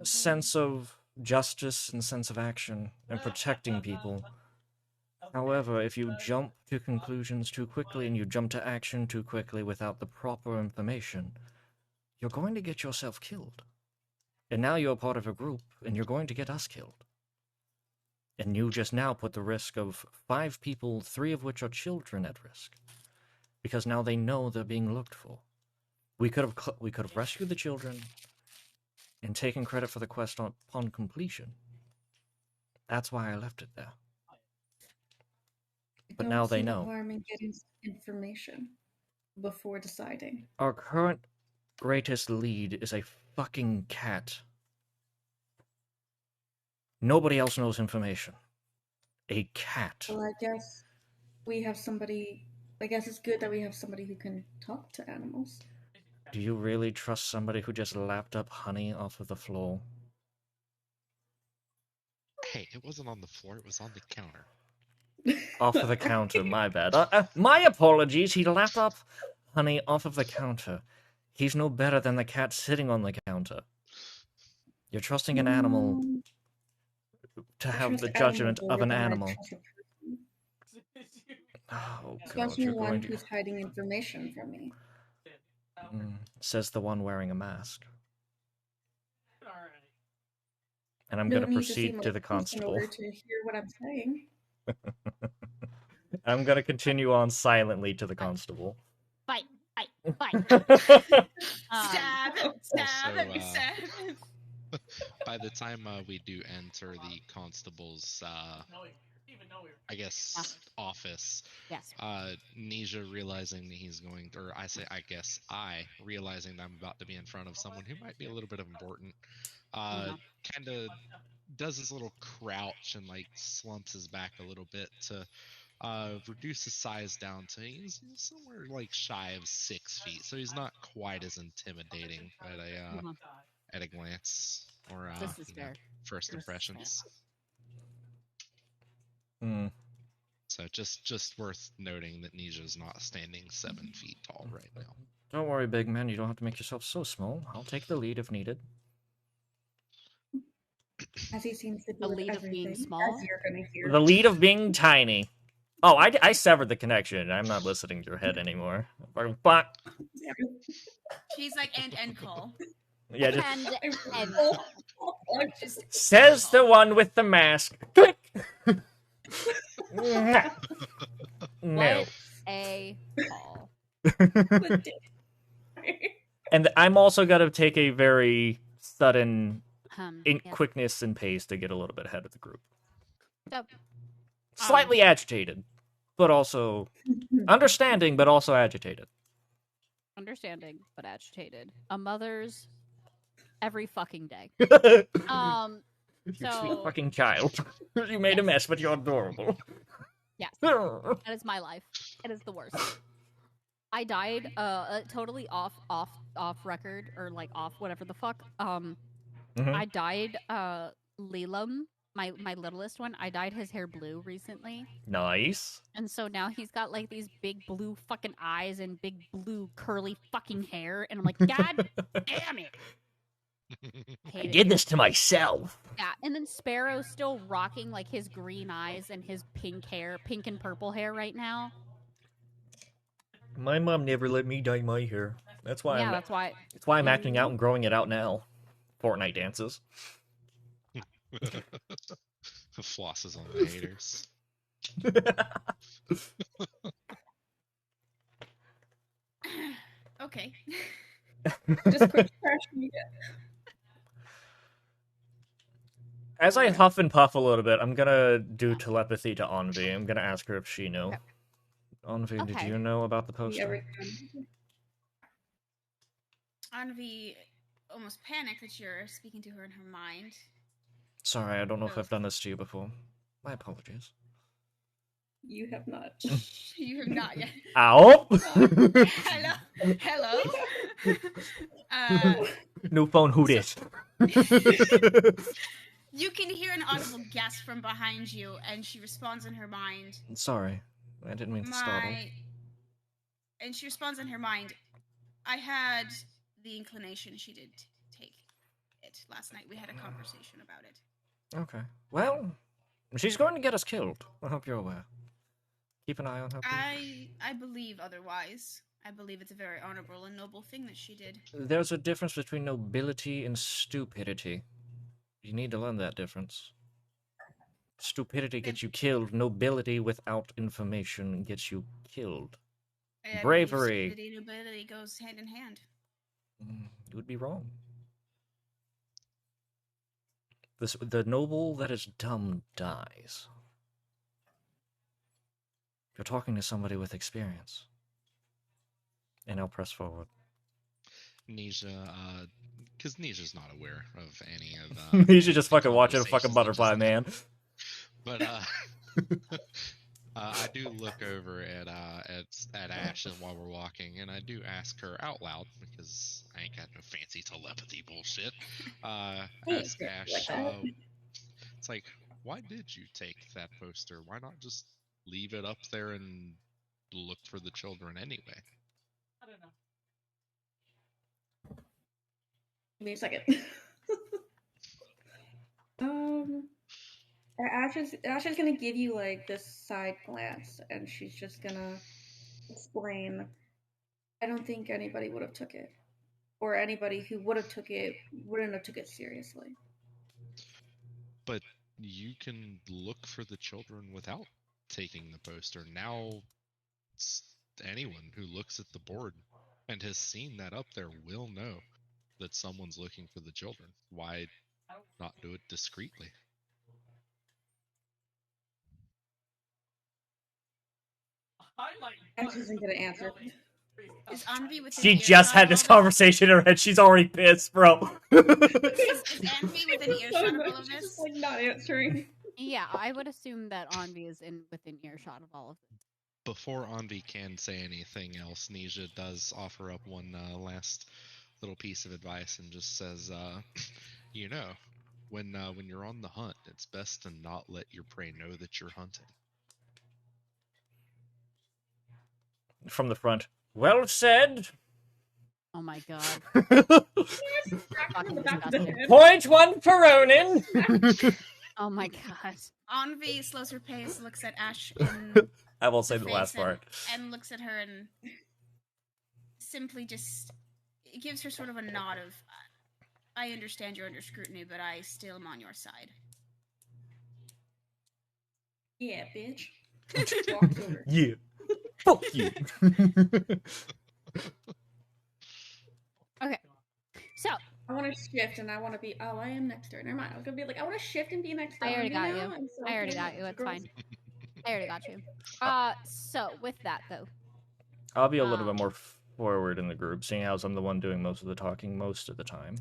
sense of justice and sense of action and protecting people. However, if you jump to conclusions too quickly and you jump to action too quickly without the proper information, you're going to get yourself killed. And now you're part of a group, and you're going to get us killed. And you just now put the risk of 5 people, 3 of which are children, at risk. Because now they know they're being looked for. We could have rescued the children and taken credit for the quest upon completion. That's why I left it there. But now they know. Harm in getting information before deciding. Our current greatest lead is a fucking cat. Nobody else knows information. A cat. Well, I guess we have somebody. I guess it's good that we have somebody who can talk to animals. Do you really trust somebody who just lapped up honey off of the floor? Hey, it wasn't on the floor, it was on the counter. Off of the counter, my bad. My apologies, he lapped up honey off of the counter. He's no better than the cat sitting on the counter. You're trusting an animal to have the judgment of an animal. Oh, God, Especially you're one going to... who's hiding information from me. Says the one wearing a mask. Alright. And I'm going to proceed to the constable. In order to hear what I'm saying. I'm going to continue on silently to the constable. Fight. Stab, Also, stab. by the time we do enter the constable's, I guess, office, Yes. Nisha realizing that he's going, or I realizing that I'm about to be in front of someone who might be a little bit important, kind of does his little crouch and like slumps his back a little bit to reduce his size down to he's somewhere like shy of 6 feet, so he's not quite as intimidating at a glance or This is fair. first impressions. So just worth noting that Nisha's not standing 7 feet tall right now. Don't worry, big man. You don't have to make yourself so small. I'll take the lead if needed. As he seems to do The with lead of being everything, small? as you're gonna hear. The lead of being tiny. Oh, I severed the connection. I'm not listening to your head anymore. But She's like, and call. yeah, just And says the one with the mask. Click. No. a call. And I'm also gonna take a very sudden Yes. quickness and pace to get a little bit ahead of the group. So, Slightly agitated, but also understanding, but also agitated. understanding but agitated. A mother's every fucking day. You sweet So fucking child. You made a Yes. mess, but you're adorable. yes, that is my life. It is the worst. I died totally off record, or like off whatever the fuck. I died Lelam, my littlest one. I dyed his hair blue recently. Nice. And so now he's got like these big blue fucking eyes and big blue curly fucking hair, and I'm like, God damn it! I did this to myself. Yeah, and then Sparrow's still rocking like his green eyes and his pink and purple hair right now. My mom never let me dye my hair. That's why. Yeah, that's why. That's why I'm acting out and growing it out now. Fortnite dances. Flosses on the haters. Okay. Just quick trash media. As I huff and puff a little bit, I'm gonna do telepathy to Envy. I'm gonna ask her if she knew. Okay. Envy, did Okay. you know about the Yeah, poster? Anvi almost panicked that you're speaking to her in her mind. Sorry, I don't know if I've done this to you before. My apologies. You have not. You have not yet. Ow! Hello? Hello? New phone, who dis? You can hear an audible gasp from behind you, and she responds in her mind. Sorry, I didn't mean to startle. And she responds in her mind, I had the inclination she did take it last night. We had a conversation about it. Okay. Well, she's going to get us killed. I hope you're aware. Keep an eye on her. I believe otherwise. I believe it's a very honorable and noble thing that she did. There's a difference between nobility and stupidity. You need to learn that difference. Stupidity gets you killed. Nobility without information gets you killed. I Bravery. believe stupidity and nobility goes hand in hand. You would be wrong. The noble that is dumb dies. You're talking to somebody with experience. And I'll press forward. Nisha, because Nisha's not aware of any of. You should just fucking watch it, a fucking butterfly, man. But I do look over at Ash while we're walking, and I do ask her out loud because I ain't got no fancy telepathy bullshit. Ask Ash, it's like, why did you take that poster? Why not just leave it up there and look for the children anyway? I don't know. Give me a second. Ash is gonna give you like this side glance, and she's just gonna explain. I don't think anybody would have took it, or anybody who would have took it wouldn't have took it seriously. But you can look for the children without taking the poster. Now, anyone who looks at the board and has seen that up there will know that someone's looking for the children. Why not do it discreetly? Ash isn't gonna answer. Is Anvi within She earshot just had of this all conversation in her head. She's already pissed, bro. Is Anvi within earshot of all of She's this? just like not answering. Yeah, I would assume that Envy is within earshot of all of this. Before Anvi can say anything else, Nisha does offer up one last little piece of advice and just says, when you're on the hunt, it's best to not let your prey know that you're hunting. From the front. Well said. Oh my god. Fucking disgusting. Point one for Ronin. Oh my god. Anvi slows her pace, looks at Ash in I won't say the the last face part. and looks at her and simply just gives her sort of a nod of, I understand you're under scrutiny, but I still am on your side. Yeah, bitch. Walks over. Yeah. Fuck you. Okay, So I want to shift, and I want to be. Oh, I am next door. Never mind. I was gonna be like, I want to shift and be next door. I already got you. Know? And so, I already okay, got you. so It's girls- fine. I already got you. So with that though, I'll be a little bit more forward in the group, seeing as I'm the one doing most of the talking most of the time.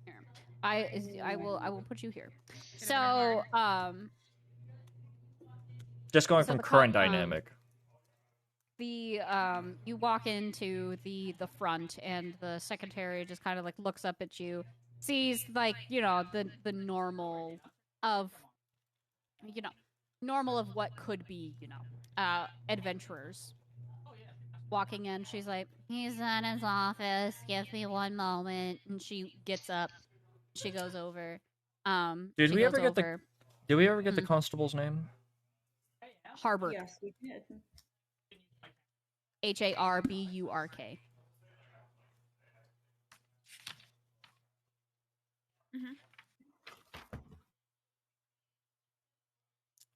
here, I will put you here. Should've So been hard. Just going So from the current dynamic. You walk into the front, and the secretary just kind of like looks up at you, sees like the normal of what could be adventurers walking in. She's like, he's in his office, give me one moment. And she gets up, she goes over. Did she we goes ever get over, Did we ever get the constable's name? Harbert. Yes, we did. Harburk. Mhm.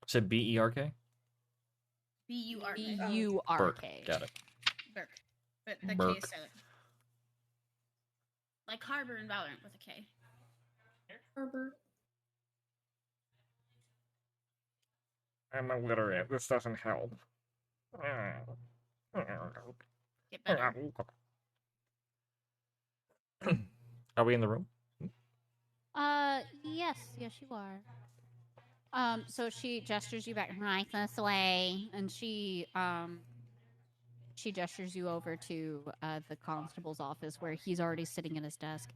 Is it BERK? B-U-R-K. Burk. Got it. Burke. But the K Burke. is silent. Like Harbor and Valorant with a K. Herbert. I'm illiterate. This doesn't help. Get better. Are we in the room? Yes, you are. So she gestures you back right this way, and she gestures you over to the constable's office where he's already sitting at his desk.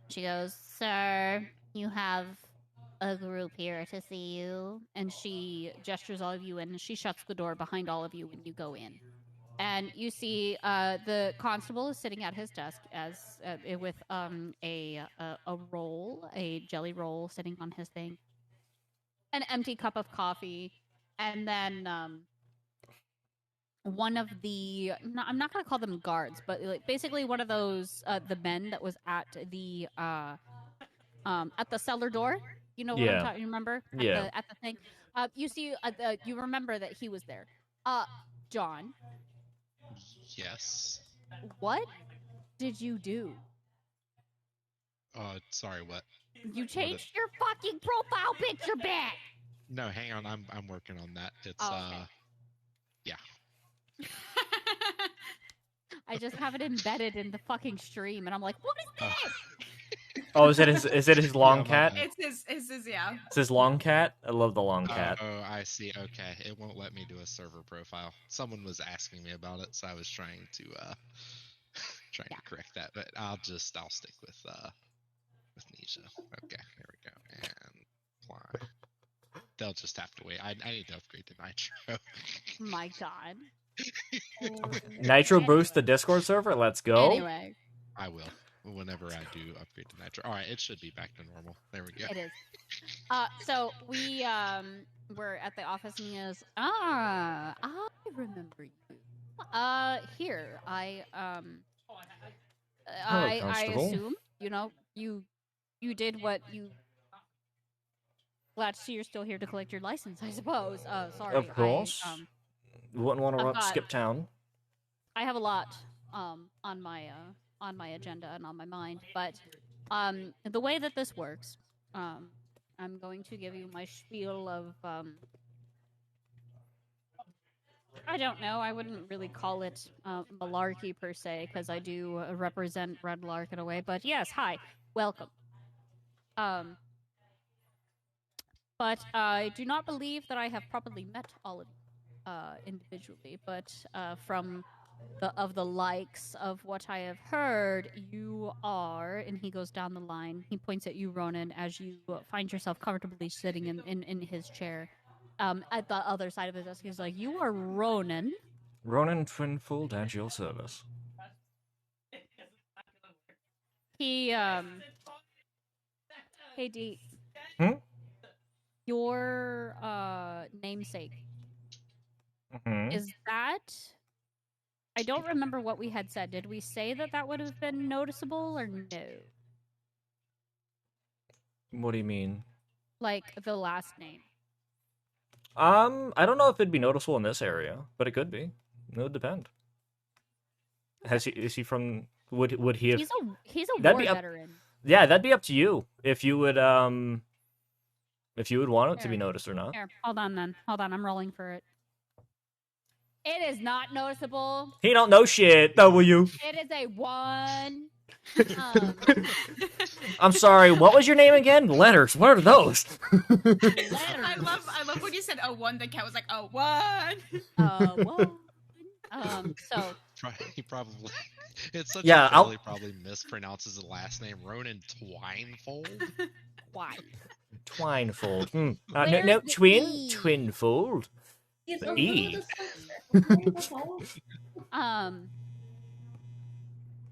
She goes, "Sir, you have a group here to see you," and she gestures all of you in, and she shuts the door behind all of you when you go in. And you see the constable is sitting at his desk as with a roll, a jelly roll, sitting on his thing, an empty cup of coffee, and then one of the I'm not going to call them guards, but like basically one of those the men that was at the cellar door. You know what I'm Yeah. talking? You remember? Yeah. At the thing. You see, you remember that he was there. John, Yes. what did you do? Sorry, what? You changed your fucking profile picture back. No, hang on. I'm working on that. It's Okay. yeah. I just have it embedded in the fucking stream, and I'm like, what is this? Oh, is it his long my cat? bad. It's his, yeah. It's his long cat? I love the long cat. Oh, I see. Okay, it won't let me do a server profile. Someone was asking me about it, so I was trying to to correct that. But I'll stick with Nisha. Okay, there we go. And apply. They'll just have to wait. I need to upgrade to Nitro. My God. Nitro boost the Discord server? Let's go. Anyway, I will. Whenever I do upgrade to Nitro. Alright, it should be back to normal. There we go. it is. So we were at the office, and he goes, I remember you. Here, I Constable. assume, you did what you. Glad to see you're still here to collect your license, I suppose. Sorry. Of course. Wouldn't want to skip town. I have a lot on my agenda and on my mind, but the way that this works, I'm going to give you my spiel of I don't know. I wouldn't really call it malarkey per se, because I do represent Red Lark in a way. But yes, hi, welcome. But I do not believe that I have properly met all of you individually. But from the likes of what I have heard, you are, and he goes down the line. He points at you, Ronan, as you find yourself comfortably sitting in his chair. At the other side of his desk, he's like, "You are Ronan." Ronan Twinfold at your service. He, hey D. Hmm? Your namesake, Mm-hmm. is that? I don't remember what we had said. Did we say that would have been noticeable or no? What do you mean? Like the last name. I don't know if it'd be noticeable in this area, but it could be. It would depend. Is he from Would he have? He's a That'd war be up- veteran. Yeah, that'd be up to you if you would want it to be Here. noticed or not. Here, hold on then. Hold on, I'm rolling for it. It is not noticeable. He don't know shit. W. It is a 1. I'm sorry. What was your name again? Letters. What are those? I love when you said a 1. The cat was like, a 1. 1. So He probably. It's such Yeah, a I'll- troll, he probably mispronounces the last name. Ronan Twinefold? why? Twinefold. No, Where's the twin. E? Twinfold. He's The a E. little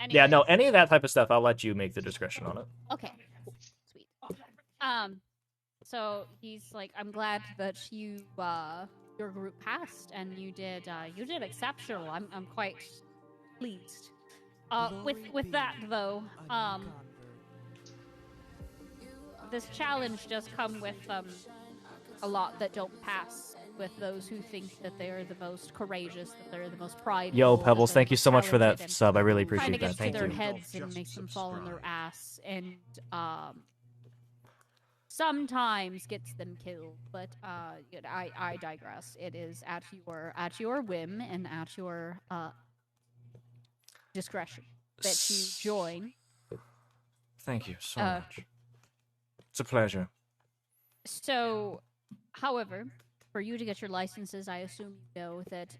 Yeah, no, Anyways. any of that type of stuff, I'll let you make the discretion on it. Okay. Sweet. So he's like, I'm glad that you your group passed and you did exceptional. I'm quite pleased. With that though, this challenge does come with a lot that don't pass, with those who think that they're the most courageous, that they're the most prideful. Yo, that Pebbles, they're thank you most so much for that talented, and sub. I really kind appreciate of that. gets Thank to their you. heads and makes them fall on their ass, and sometimes gets them killed. But I digress. It is at your whim and at your discretion that you join. Thank you so much. It's a pleasure. So, however, for you to get your licenses, I assume you know that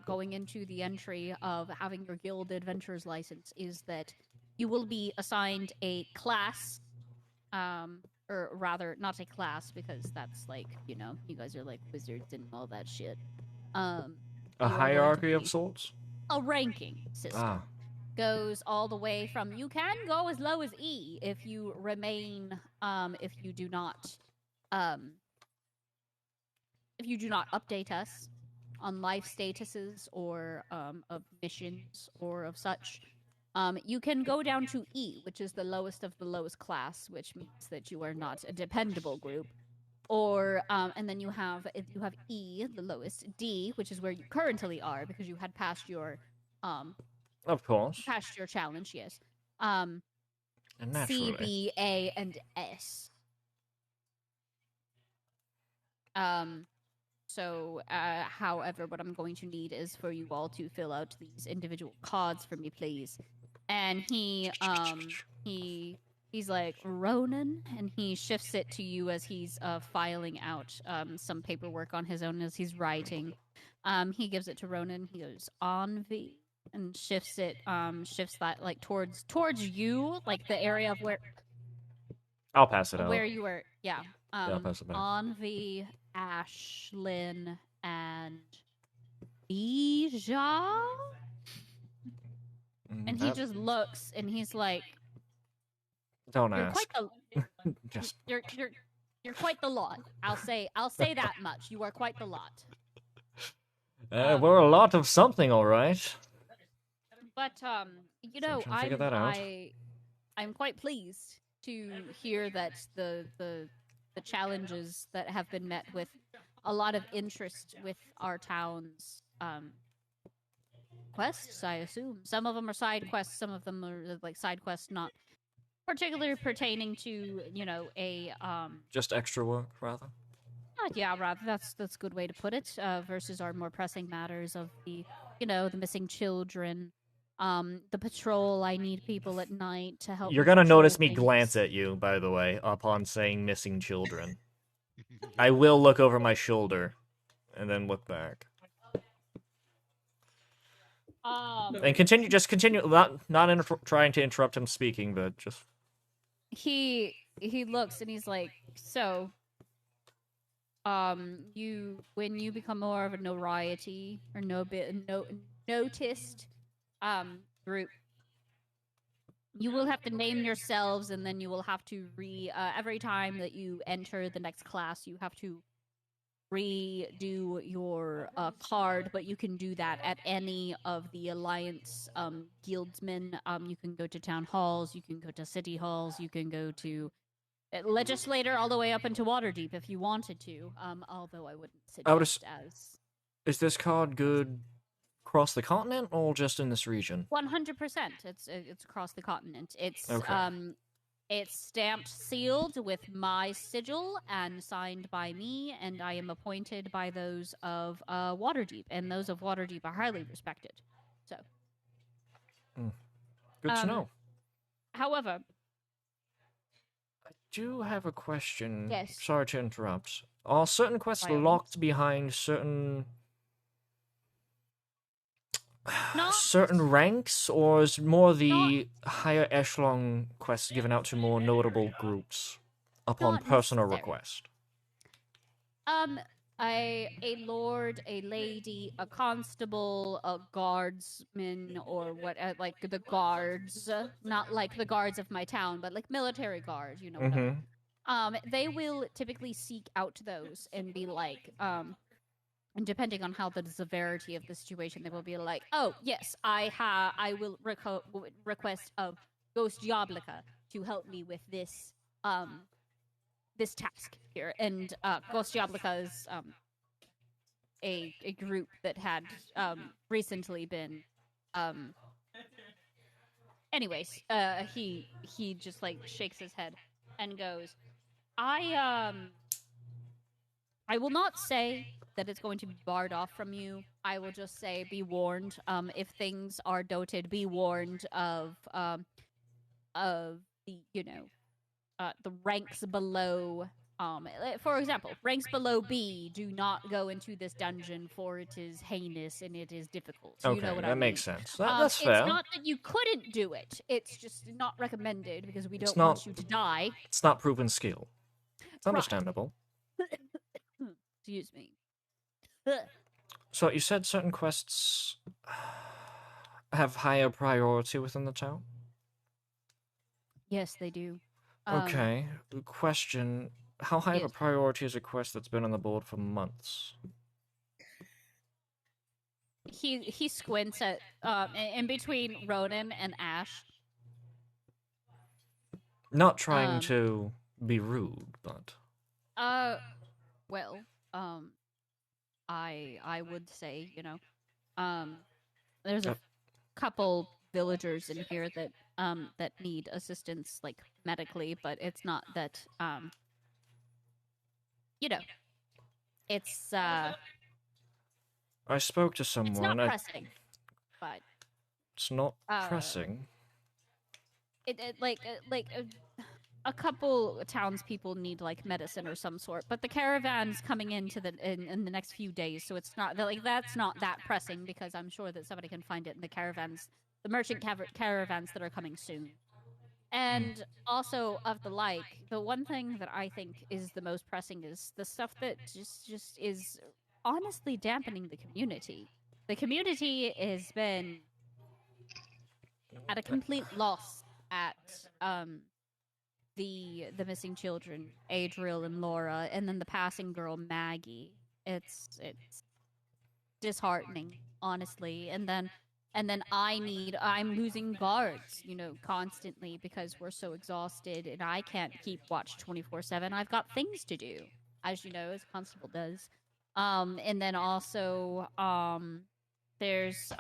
going into the entry of having your guild adventurer's license is that you will be assigned a class, or rather, not a class, because that's like, you know, you guys are like wizards and all that shit. A you are going to hierarchy of be- sorts? A ranking system. Ah. Goes all the way from, you can go as low as E if you remain, if you do not update us on life statuses or of missions or of such. You can go down to E, which is the lowest of the lowest class, which means that you are not a dependable group. Or and then you have E, the lowest, D, which is where you currently are because you had passed your Of course. challenge, yes. And C, naturally. B, A, and S. However, what I'm going to need is for you all to fill out these individual cards for me, please. And he's like, Ronan, and he shifts it to you as he's filing out some paperwork on his own as he's writing. He gives it to Ronan. He goes, Envy, and shifts that like towards you, like the area of where I'll pass it out. where you were. Yeah. I'll pass it back. Envy, Ashlyn, and Bija. And he just looks and he's like, Don't "You're ask. quite the Just you're quite the lot. I'll say that much. You are quite the lot." we're a lot of something, all right. But you know, trying to figure that out. I'm quite pleased to hear that the challenges that have been met with a lot of interest with our town's quests. I assume some of them are side quests, some of them are like side quests not particularly pertaining to, you know, a Just extra work, rather. yeah, rather that's a good way to put it. Versus our more pressing matters of the, you know, the missing children, the patrol. I need people at night to help. You're me gonna patrol notice me things. glance at you, by the way, upon saying missing children. I will look over my shoulder, and then look back. And continue, not trying to interrupt him speaking, but just... He looks and he's like, so, when you become more of a notoriety or noticed group, you will have to name yourselves, and then you will have to every time that you enter the next class, you have to redo your card, but you can do that at any of the Alliance guildsmen. You can go to town halls, you can go to city halls, you can go to legislator all the way up into Waterdeep if you wanted to. Although I wouldn't I would suggest as. Is this card good across the continent or just in this region? 100%. It's across the continent. Okay. It's stamped, sealed with my sigil, and signed by me. And I am appointed by those of Waterdeep, and those of Waterdeep are highly respected. So, Good to know. However, I do have a question. Yes. Sorry to interrupt. Are certain quests By all locked behind certain Not- certain ranks, or is more the higher echelon quests given out to more notable groups upon Not personal necessarily. request? A lord, a lady, a constable, a guardsman, or what, like the guards, not like the guards of my town, but like military guards, you know. Whatever. They will typically seek out those and be like, and depending on how the severity of the situation, they will be like, oh yes, I will request of Ghost Diablica to help me with this this task here. And Ghost Diablica is a group that had recently been anyways, he just like shakes his head and goes, I will not say that it's going to be barred off from you. I will just say, be warned. If things are doted, be warned of the the ranks below. For example, ranks below B do not go into this dungeon, for it is heinous and it is difficult. Okay, You know what that I mean? makes sense. That's fair. It's not that you couldn't do it. It's just not recommended because we don't not- want you to die. It's not proven skill. It's Right. understandable. Excuse me. So you said certain quests have higher priority within the town? Yes, they do. Okay. Question. How high of a yes. priority is a quest that's been on the board for months? He squints at in between Ronan and Ash. Not trying to be rude, but Well, I would say, there's a couple villagers in here that that need assistance, like medically, but it's not that it's I spoke to it's someone. not pressing, but It's not pressing. A couple townspeople need like medicine or some sort, but the caravan's coming into in the next few days, so it's not that's not that pressing because I'm sure that somebody can find it in the caravans, the merchant caravans that are coming soon. And also of the like, the one thing that I think is the most pressing is the stuff that just is honestly dampening the community. The community has been at a complete loss at the missing children, Adriel and Laura, and then the passing girl Maggie. It's disheartening, honestly. And then I'm losing guards, constantly because we're so exhausted and I can't keep watch 24/7. I've got things to do, as you know, as a constable does. And then also there's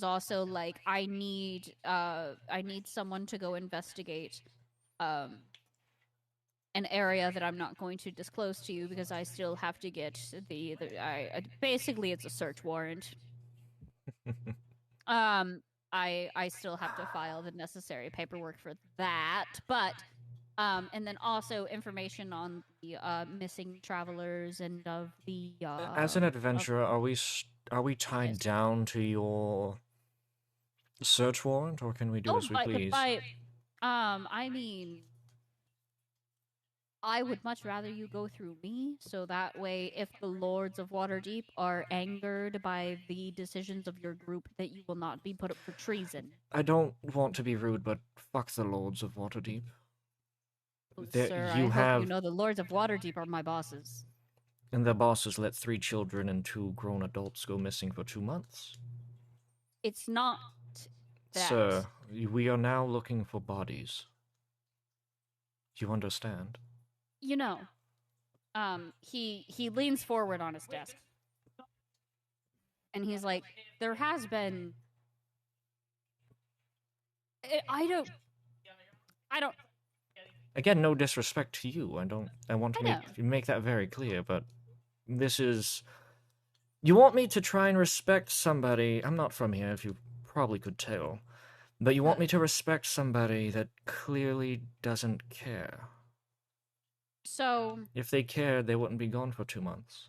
also like I need someone to go investigate an area that I'm not going to disclose to you because I still have to get basically it's a search warrant. I still have to file the necessary paperwork for that, but and then also information on the missing travelers and of the As an adventurer, are we tied Yes. down to your search warrant, or can we do as we please? I mean, I would much rather you go through me, so that way, if the lords of Waterdeep are angered by the decisions of your group, that you will not be put up for treason. I don't want to be rude, but fuck the Lords of Waterdeep. Sir, I hope you know the lords of Waterdeep are my bosses. And their bosses let 3 children and 2 grown adults go missing for 2 months. It's not that. Sir, we are now looking for bodies. You understand? He leans forward on his desk. And he's like, there has been. I don't. Again, no disrespect to you. I want to I know. make that very clear, but this is. You want me to try and respect somebody. I'm not from here, if you probably could tell. But you want me to respect somebody that clearly doesn't care. So. If they cared, they wouldn't be gone for 2 months.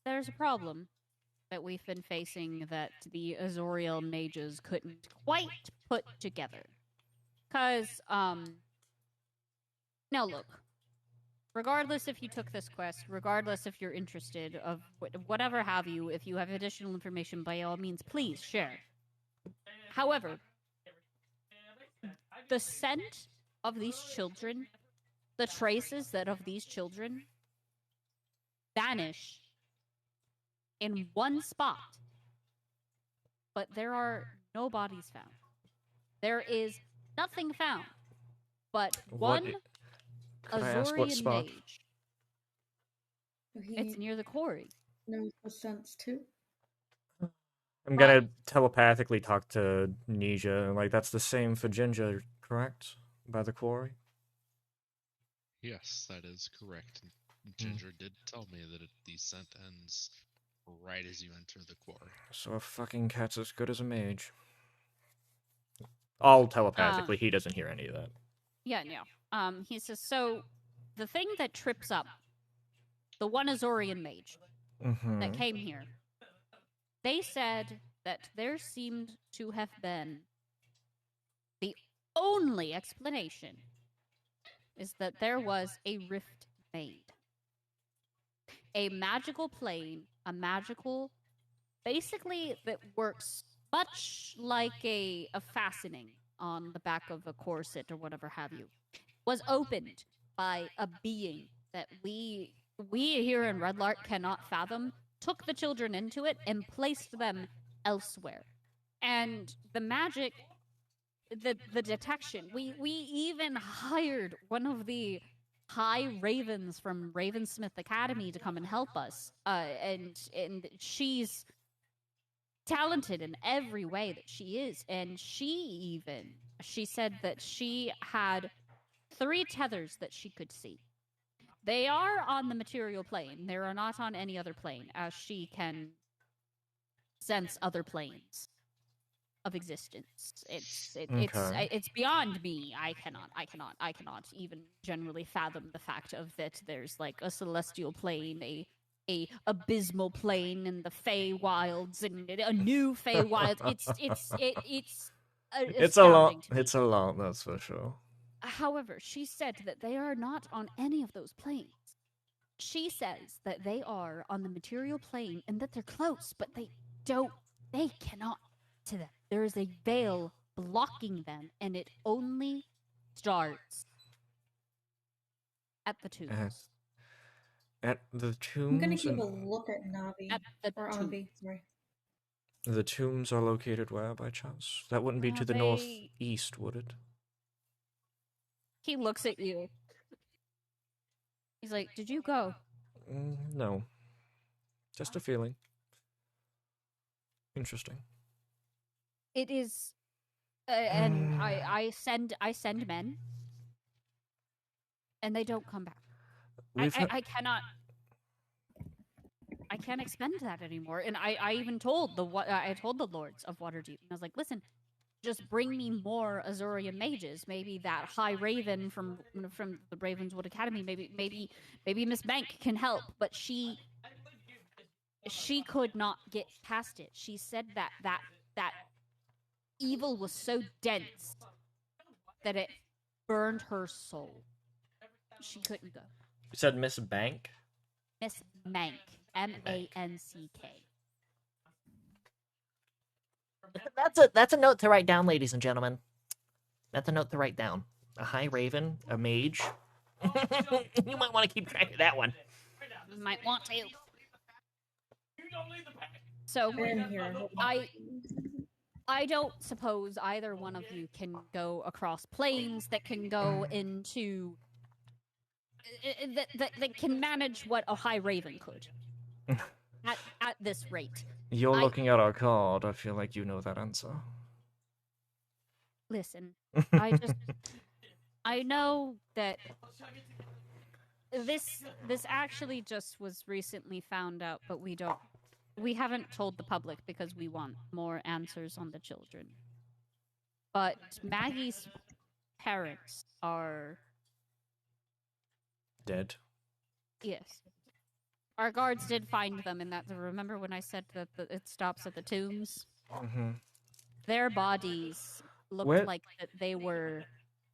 There's a problem that we've been facing that the Azorial mages couldn't quite put together. Because, now look, regardless if you took this quest, regardless if you're interested of whatever have you, if you have additional information, by all means, please share. However, the scent of these children, the traces that of these children vanish in one spot, but there are no bodies found. There is nothing found but one Could I ask what Azorian spot? mage. He It's near the quarry. knows the sense too. I'm gonna telepathically talk to Nija. Like, that's the same for Ginger, correct? By the quarry? Yes, that is correct. Ginger did tell me that the scent ends right as you enter the quarry. So a fucking cat's as good as a mage. All telepathically, he doesn't hear any of that. Yeah, no. He says, so the thing that trips up the one Azorian mage that came here, they said that there seemed to have been the only explanation is that there was a rift made. A magical plane, a magical, basically that works much like a fastening on the back of a corset or whatever have you, was opened by a being that we here in Redlark cannot fathom, took the children into it and placed them elsewhere. And the magic, the detection, we even hired one of the high ravens from Ravensmith Academy to come and help us. And she's talented in every way that she is. And she said that she had 3 tethers that she could see. They are on the material plane. They are not on any other plane, as she can sense other planes of existence. It's beyond me. I cannot even generally fathom the fact of that there's like a celestial plane, a abysmal plane in the Feywilds, and a new Feywild. It's a lot. It's a lot, that's for sure. However, she said that they are not on any of those planes. She says that they are on the material plane and that they're close, but they cannot to them. There is a veil blocking them, and it only starts at the tombs. At the tombs? I'm gonna give a look at Navi. At the Or tomb. sorry. The tombs are located where, by chance? That wouldn't be to the northeast, would it? He looks at you. He's like, did you go? No. Just a feeling. Interesting. It is, and I send men, and they don't come back. I cannot. I can't expend that anymore. And I even told the lords of Waterdeep, and I was like, listen, just bring me more Azorian mages. Maybe that High Raven from the Ravenswood Academy. Maybe Miss Bank can help. But she could not get past it. She said that evil was so dense that it burned her soul. She couldn't go. You said Miss Bank? Miss Mank. M-A-N-C-K. That's a note to write down, ladies and gentlemen. That's a note to write down. A High Raven, a mage. You might want to keep track of that one. Might want to. So, I don't suppose either one of you can go across planes that can go into... that can manage what a High Raven could. at this rate. You're I- looking at our card. I feel like you know that answer. Listen, I know that this actually just was recently found out, but we haven't told the public because we want more answers on the children. But Maggie's parents are Dead. yes. Our guards did find them in that. Remember when I said that it stops at the tombs? Mm-hmm. Their bodies looked Where- like that they were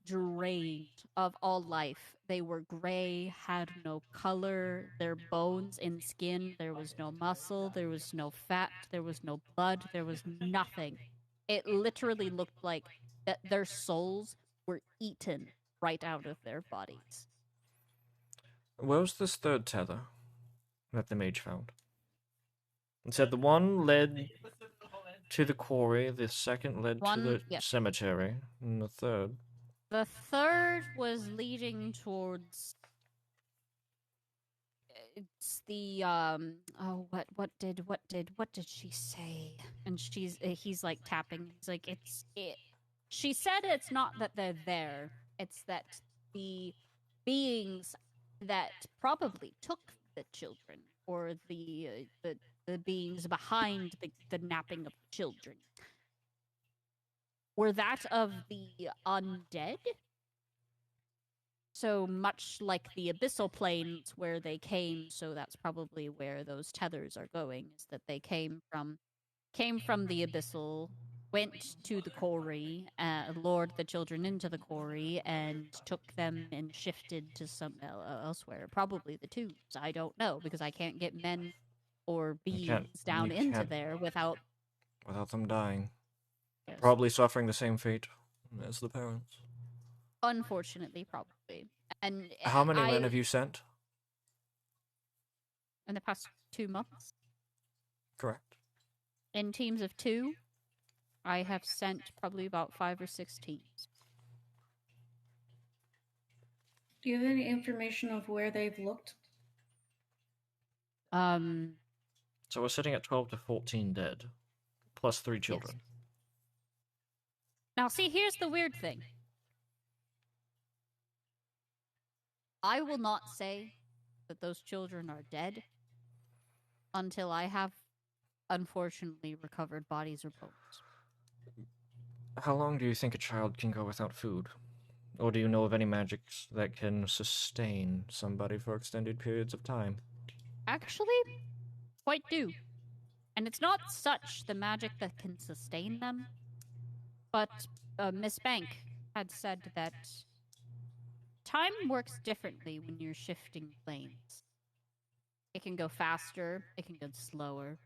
drained of all life. They were gray, had no color. Their bones and skin, there was no muscle, there was no fat, there was no blood, there was nothing. It literally looked like that their souls were eaten right out of their bodies. Where was this third tether that the mage found? It said the one led to the quarry, the second led to the yes. cemetery, and the third. The third was leading towards. It's the what did she say? And he's like tapping. He's like it. She said it's not that they're there. It's that the beings that probably took the children, or the beings behind the napping of the children, were that of the undead. So much like the abyssal planes where they came, so that's probably where those tethers are going, is that they came from the abyssal, went to the quarry, lured the children into the quarry, and took them and shifted to some elsewhere. Probably the tombs. I don't know, because I can't get men or beings down into there without them dying. Yes. Probably suffering the same fate as the parents. Unfortunately, probably. And How many men have you sent? In the past 2 months? Correct. In teams of 2, I have sent probably about 5 or 6 teams. Do you have any information of where they've looked? So we're sitting at 12 to 14 dead, plus 3 children. Yes. Now, see, here's the weird thing. I will not say that those children are dead until I have, unfortunately, recovered bodies or bones. How long do you think a child can go without food? Or do you know of any magics that can sustain somebody for extended periods of time? Actually, quite do. And it's not such the magic that can sustain them, but Miss Bank had said that time works differently when you're shifting planes. It can go faster, it can go slower.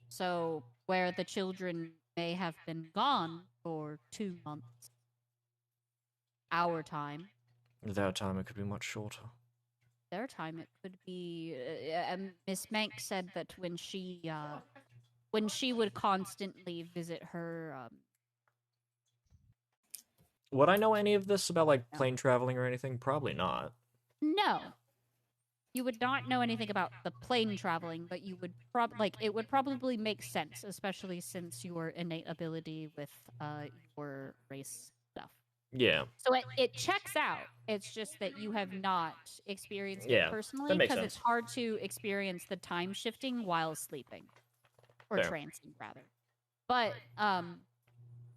So, where the children may have been gone for 2 months, our time. Their time, it could be much shorter. Their time, it could be. Miss Mank said that when she would constantly visit her. Would I know any of this about, like, plane traveling or anything? Probably not. No. You would not know anything about the plane traveling, but you would it would probably make sense, especially since your innate ability with your race stuff. Yeah. So it checks out. It's just that you have not experienced it personally, that makes because it's sense. hard to experience the time shifting while sleeping, or Fair. trancing rather. But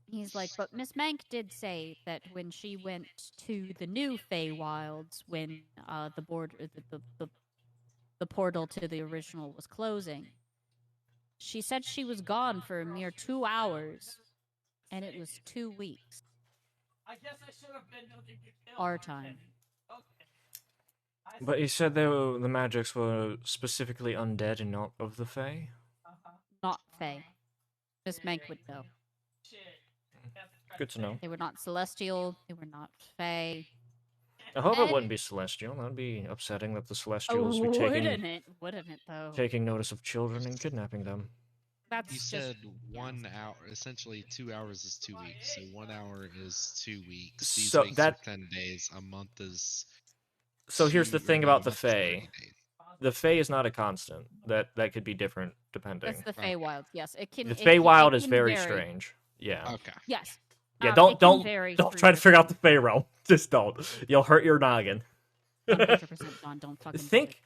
he's like, but Miss Mank did say that when she went to the new Feywilds, when the portal to the original was closing, she said she was gone for a mere 2 hours, and it was 2 weeks. I guess I should have been looking to kill Our one time. then. Okay. But you said the magics were specifically undead and not of the Fae? Not Fey. Miss Mank would know. Shit. Good to know. They were not celestial. They were not Fey. I hope it And- wouldn't be celestial. That'd be upsetting that the Oh, celestials be wouldn't it? Wouldn't it though? taking notice of children and kidnapping them. That's You just said 1 hour. Essentially, 2 hours is 2 weeks. So 1 hour is 2 weeks. These So weeks that- are 10 days. A month is. So here's the thing about the month is 30 Fae. days. the Fae is not a constant. That could be different depending. That's the Feywild. Yes, it can. The it can- Feywild it is can very vary. strange. Yeah. Okay. Yes. Yeah, it don't can vary don't through try to figure out the different- Fey realm. Just don't. You'll hurt your noggin. 100% Don. Don't fucking do Think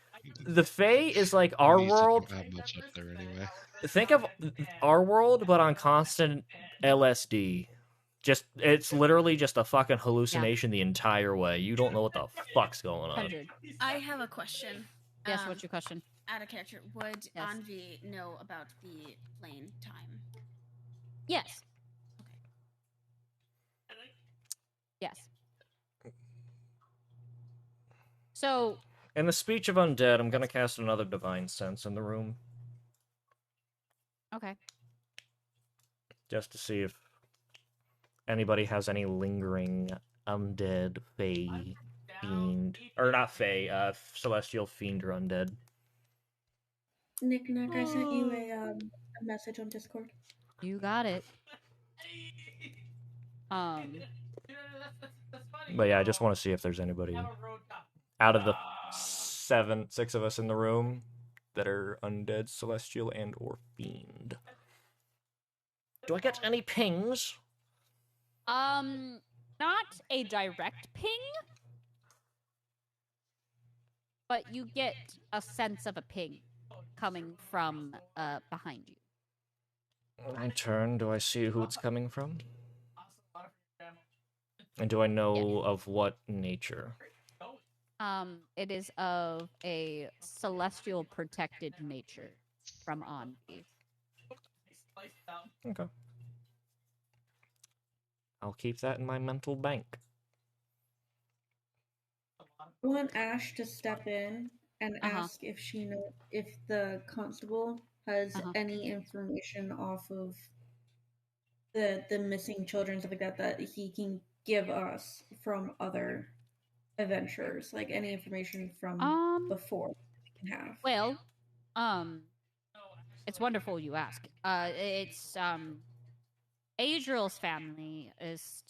the Fae is like our Music world. don't have much up there anyway. Think of our world, but on constant LSD. Just it's literally just a fucking hallucination the entire way. You don't know what the fuck's going on. 100. I have a question. Yes. What's your question? Out of character, would Yes. Anvi know about the plane time? Yes. Yes. So In the speech of undead, I'm gonna cast another divine sense in the room okay. just to see if anybody has any lingering undead, Fae, fiend, or not Fae, celestial fiend or undead. Nick, I sent you a message on Discord. You got it. But yeah, I just want to see if there's anybody out of the 6 of us in the room that are undead, celestial, and or fiend. Do I get any pings? Not a direct ping, but you get a sense of a ping coming from behind you. I turn. Do I see who it's coming from? And do I know of what nature? It is of a celestial protected nature from Anvi. Okay. I'll keep that in my mental bank. I want Ash to step in and ask if she if the constable has any information off of the missing children, stuff like that he can give us from other adventurers, like any information from before we can have. Well, it's wonderful you ask. It's Adriel's family is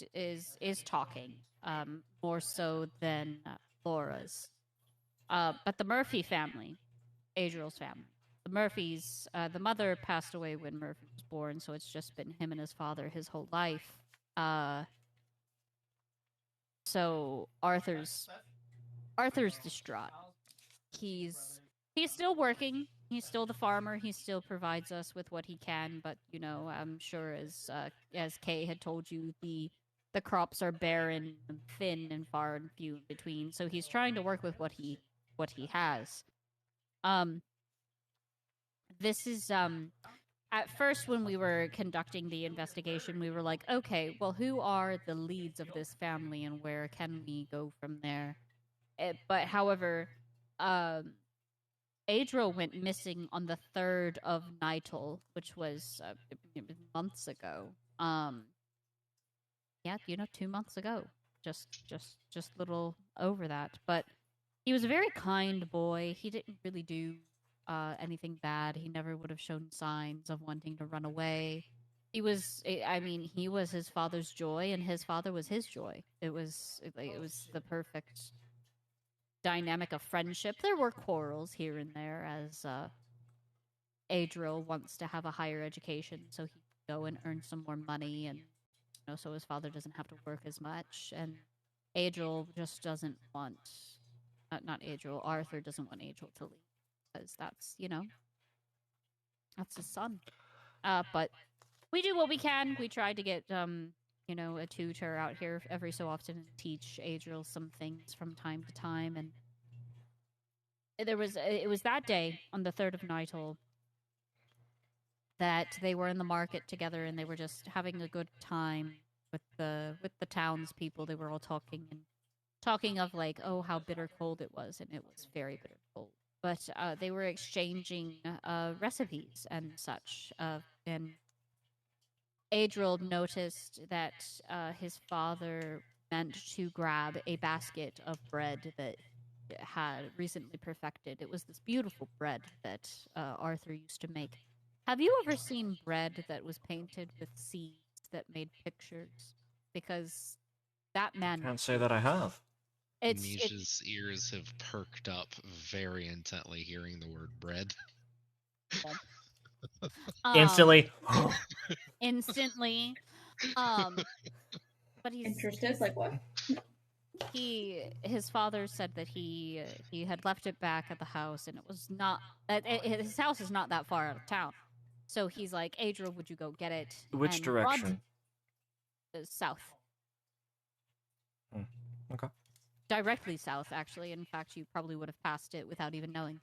talking more so than Laura's. But the Murphy family, Adriel's family, the Murphys, the mother passed away when Murphy was born, so it's just been him and his father his whole life. So Arthur's distraught. He's still working. He's still the farmer. He still provides us with what he can. But I'm sure as Kay had told you, the crops are barren, and thin, and far and few in between. So he's trying to work with what he has. This is at first when we were conducting the investigation, we were like, okay, well, who are the leads of this family, and where can we go from there? But however, Adriel went missing on the 3rd of Nightle, which was months ago. 2 months ago. Just little over that. But he was a very kind boy. He didn't really do anything bad. He never would have shown signs of wanting to run away. He was his father's joy, and his father was his joy. It was the perfect dynamic of friendship. There were quarrels here and there, as Adriel wants to have a higher education so he can go and earn some more money, and so his father doesn't have to work as much. And Adriel just doesn't want, not Adriel, Arthur doesn't want Adriel to leave, because that's his son. But we do what we can. We try to get a tutor out here every so often and teach Adriel some things from time to time. And it was that day on the 3rd of Nightle that they were in the market together, and they were just having a good time with the townspeople. They were all talking of like, oh, how bitter cold it was, and it was very bitter cold. But they were exchanging recipes and such, and Adriel noticed that his father meant to grab a basket of bread that had recently perfected. It was this beautiful bread that Arthur used to make. Have you ever seen bread that was painted with seeds that made pictures? Because that man... Can't say that I have. Nisha's ears have perked up very intently hearing the word bread. Instantly. Instantly. But he's Interested? Like what? his father said that he had left it back at the house, and it was not his house is not that far out of town. So he's like, Adra, would you go get it? Which And direction? South. Okay. Directly south, actually. In fact, you probably would have passed it without even knowing.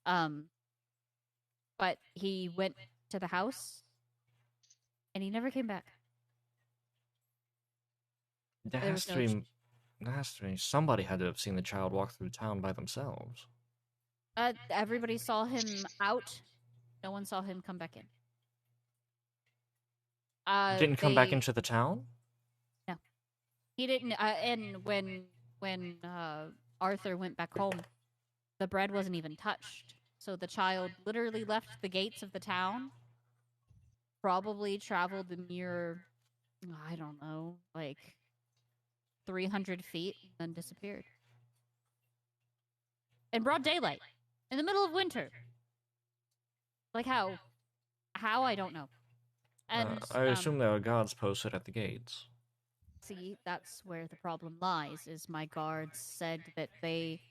But he went to the house, and he never came back. There has to be somebody had to have seen the child walk through town by themselves. Everybody saw him out. No one saw him come back in. Didn't come back into the town? No, he didn't. And when Arthur went back home, the bread wasn't even touched. So the child literally left the gates of the town. Probably traveled the mere, I don't know, like 300 feet, and then disappeared. In broad daylight, in the middle of winter. Like how? How, I don't know. And I assume there are guards posted at the gates. See, that's where the problem lies, is my guards said that they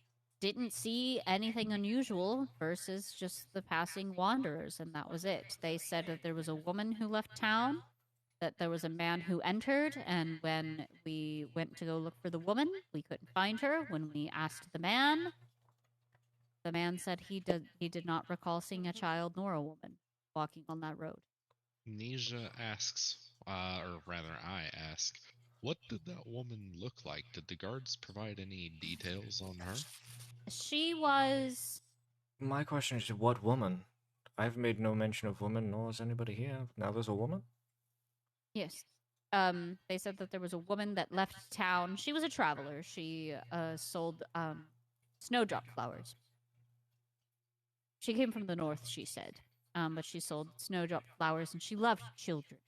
didn't see anything unusual versus just the passing wanderers, and that was it. They said that there was a woman who left town, that there was a man who entered, and when we went to go look for the woman, we couldn't find her. When we asked the man said he did not recall seeing a child nor a woman walking on that road. Nisha asks, or rather I ask, what did that woman look like? Did the guards provide any details on her? She was... My question is, what woman? I've made no mention of woman, nor has anybody here. Now there's a woman? Yes. They said that there was a woman that left town. She was a traveler. She sold snowdrop flowers. She came from the north, she said. But she sold snowdrop flowers, and she loved children.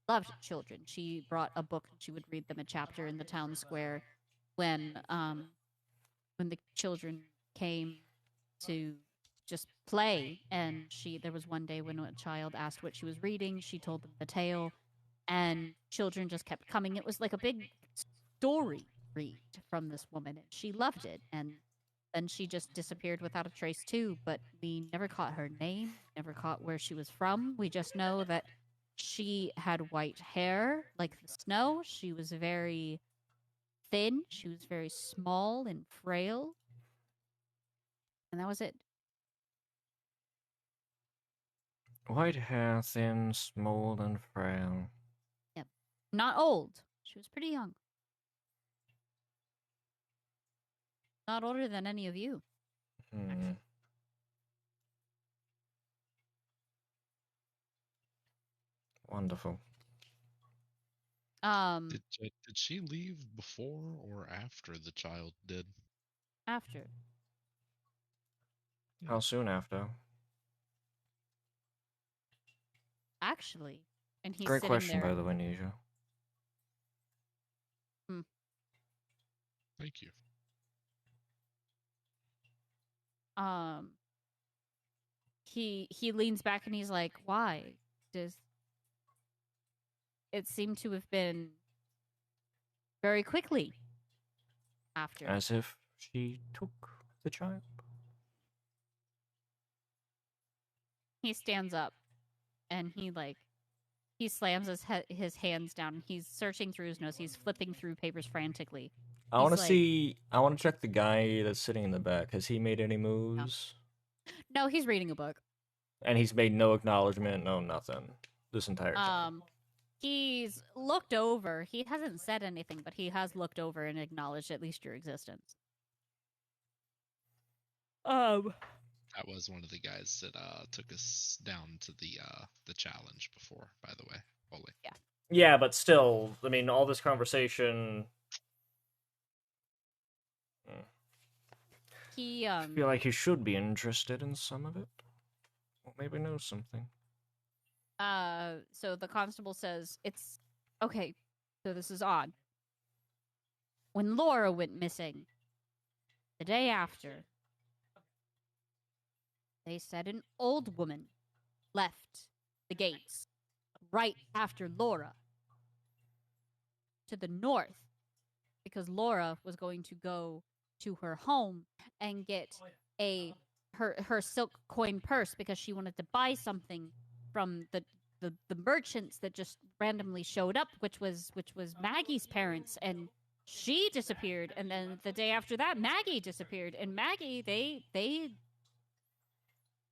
Loved children. She brought a book, and she would read them a chapter in the town square when the children came to just play. And there was one day when a child asked what she was reading. She told them the tale, and children just kept coming. It was like a big story read from this woman, and she loved it. And then she just disappeared without a trace too, but we never caught her name, never caught where she was from. We just know that she had white hair like the snow. She was very thin. She was very small and frail. And that was it. White hair, thin, small, and frail. Yep. Not old. She was pretty young. Not older than any of you. Wonderful. Did she leave before or after the child did? After. How soon after? Actually. And he's Great sitting question, there. by the way, Nisha. Thank you. He leans back and he's like, why? Does it seem to have been very quickly after? As if she took the child. He stands up and he slams his hands down. He's searching through his notes. He's flipping through papers frantically. I want to I want to check the guy that's sitting in the back. Has he made any moves? No, he's reading a book. And he's made no acknowledgement, no nothing, this entire time. He's looked over. He hasn't said anything, but he has looked over and acknowledged at least your existence. That was one of the guys that took us down to the challenge before, by the way, Oli. Yeah. Yeah, but still, I mean, all this conversation. I feel like he should be interested in some of it. Or maybe knows something. So the constable says, it's okay, so this is odd. when Laura went missing, the day after, they said an old woman left the gates right after Laura to the north because Laura was going to go to her home and get her silk coin purse because she wanted to buy something from the merchants that just randomly showed up, which was Maggie's parents, and she disappeared. And then the day after that, Maggie disappeared. And Maggie,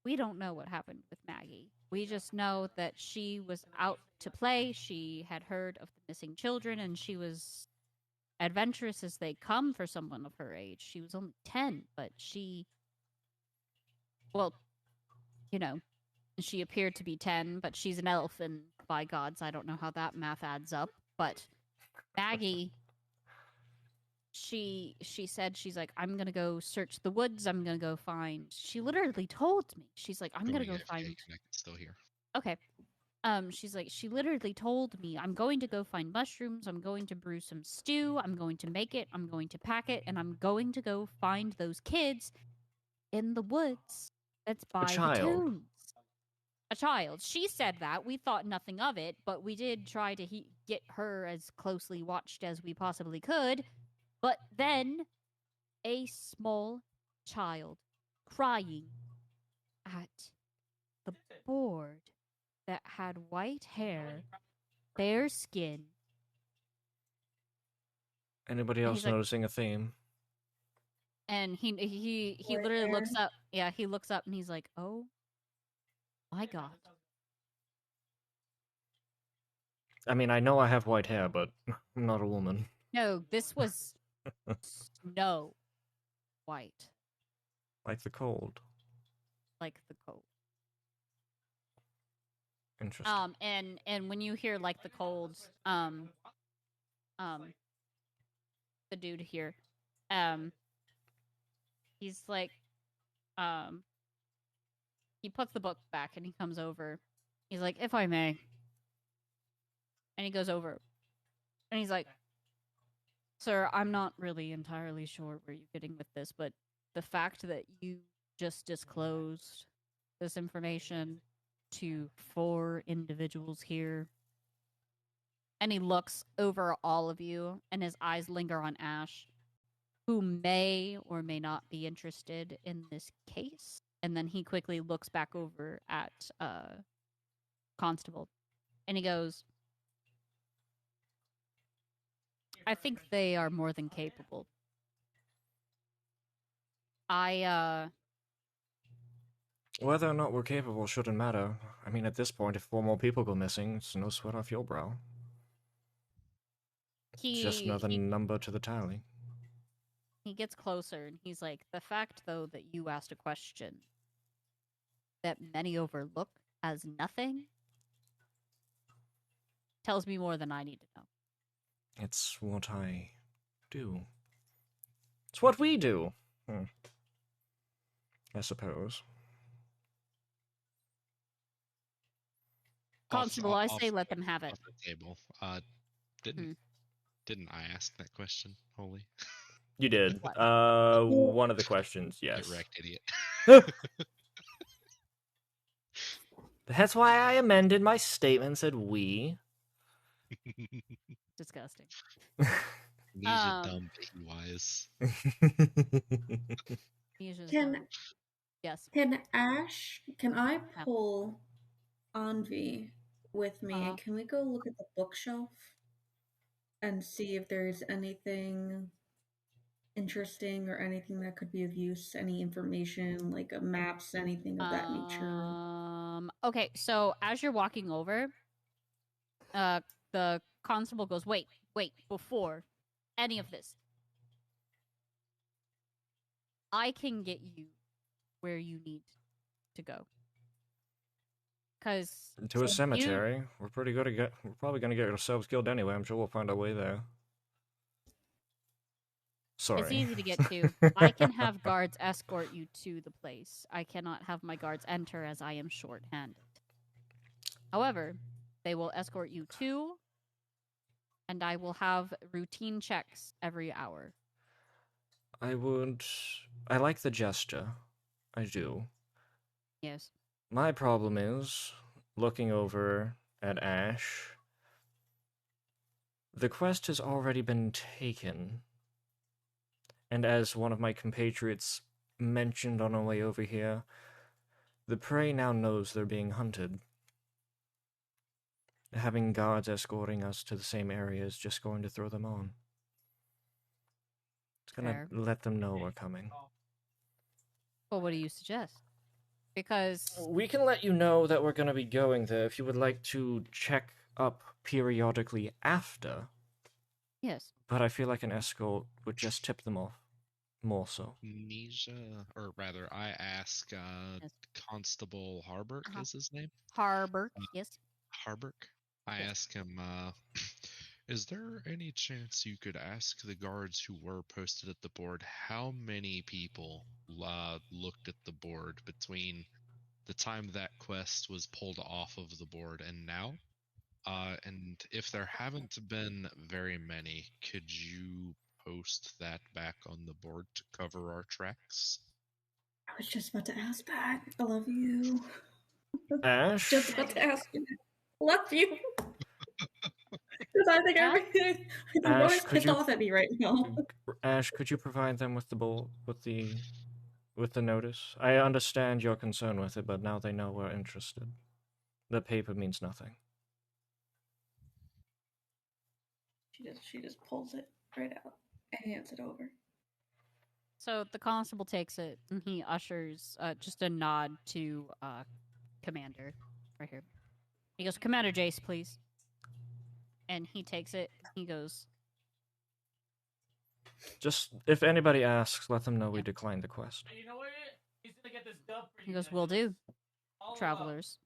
we don't know what happened with Maggie. We just know that she was out to play. She had heard of the missing children, and she was adventurous as they come for someone of her age. She was only 10, but she appeared to be 10, but she's an elf, and by gods, I don't know how that math adds up. But Maggie, she said, she's like, I'm gonna go search the woods. I'm gonna go find. She literally told me, she's like, I'm gonna go find. Connected still here. Okay. She's like, she literally told me, I'm going to go find mushrooms. I'm going to brew some stew. I'm going to make it. I'm going to pack it, and I'm going to go find those kids in the woods. That's by the tombs. A child. She said that. We thought nothing of it, but we did try to get her as closely watched as we possibly could. But then, a small child crying at the board that had white hair, fair skin. Anybody else noticing a theme? And he literally looks up. Yeah, he looks up and he's like, "Oh my god." I mean, I know I have white hair, but I'm not a woman. No, this was snow white. Like the cold. Like the cold. Interesting. And when you hear like the cold, the dude here, he's like, he puts the book back and he comes over. He's like, if I may. And he goes over and he's like, sir, I'm not really entirely sure where you're getting with this, but the fact that you just disclosed this information to 4 individuals here, and he looks over all of you and his eyes linger on Ash, who may or may not be interested in this case. And then he quickly looks back over at Constable and he goes, I think they are more than capable. Whether or not we're capable shouldn't matter. I mean, at this point, if 4 more people go missing, it's no sweat off your brow. It's just another number to the tally. He gets closer and he's like, the fact, though, that you asked a question that many overlook as nothing tells me more than I need to know. It's what I do. It's what we do. I suppose. Constable, I say let them have it. Off the table. Didn't I ask that question, Holy? You did. One of the questions, yes. Get wrecked, idiot. That's why I amended my statement and said we. Disgusting. Nisha dumb, baby wise. Yes. Can I pull Anvi with me? And can we go look at the bookshelf and see if there's anything interesting or anything that could be of use? Any information, like maps, anything of that nature? Okay, so as you're walking over, the constable goes, wait, before any of this, I can get you where you need to go. To a cemetery. We're probably going to get ourselves killed anyway. I'm sure we'll find our way there. Sorry. It's easy to get to. I can have guards escort you to the place. I cannot have my guards enter as I am short-handed. However, they will escort you to And I will have routine checks every hour. I like the gesture. I do. Yes. My problem is, looking over at Ash, the quest has already been taken. And as one of my compatriots mentioned on our way over here, the prey now knows they're being hunted. Having guards escorting us to the same area is just going to throw them on. It's gonna Fair. let them know we're coming. Well, what do you suggest? Because We can let you know that we're gonna be going there if you would like to check up periodically after. yes, But I feel like an escort would just tip them off. More so. Nisha, or rather, I ask Yes. Constable Harburg is his name? Harbor. Yes. Harburg. I Yes. ask him, is there any chance you could ask the guards who were posted at the board how many people looked at the board between the time that quest was pulled off of the board and now? And if there haven't been very many, could you post that back on the board to cover our tracks? I was just about to ask that. I love you. Ash? Just about to ask you. Love you. Because I think everything. Everybody's could pissed you- off at me right now. Ash, could you provide them with the notice? I understand your concern with it, but now they know we're interested. The paper means nothing. She just pulls it right out and hands it over. So the constable takes it and he ushers just a nod to Commander right here. He goes, Commander Jace, please. And he takes it. He goes, Just, if anybody asks, let them know we declined the quest. You know what? He's gonna get this dub for he you goes, guys. will do, All travelers.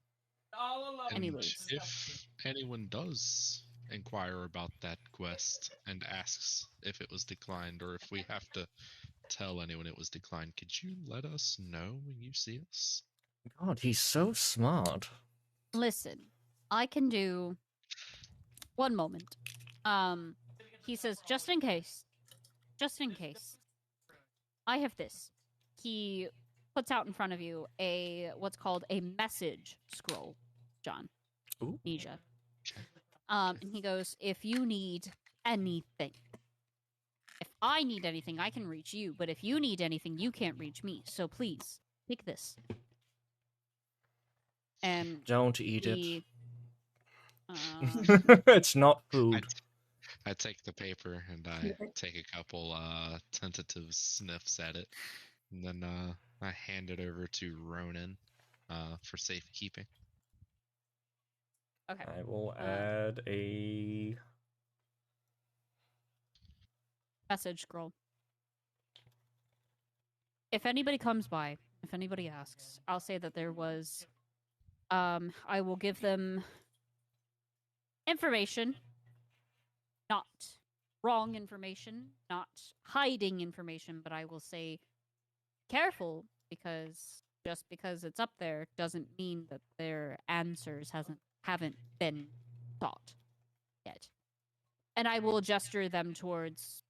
All alone. And he And leaves. if anyone does inquire about that quest and asks if it was declined or if we have to tell anyone it was declined, could you let us know when you see us? God, he's so smart. Listen, I can do one moment. He says, just in case, I have this. He puts out in front of you what's called a message scroll, John. Ooh. Nisha. And he goes, if you need anything, if I need anything, I can reach you. But if you need anything, you can't reach me. So please, take this. And Don't eat it. Um, It's not food. I take the paper and I take a couple tentative sniffs at it, and then I hand it over to Ronan for safekeeping. okay. I will add a... Message scroll. If anybody comes by, if anybody asks, I'll say that there was. I will give them information, not wrong information, not hiding information, but I will say, careful, because just because it's up there doesn't mean that their answers haven't been sought yet. And I will gesture them towards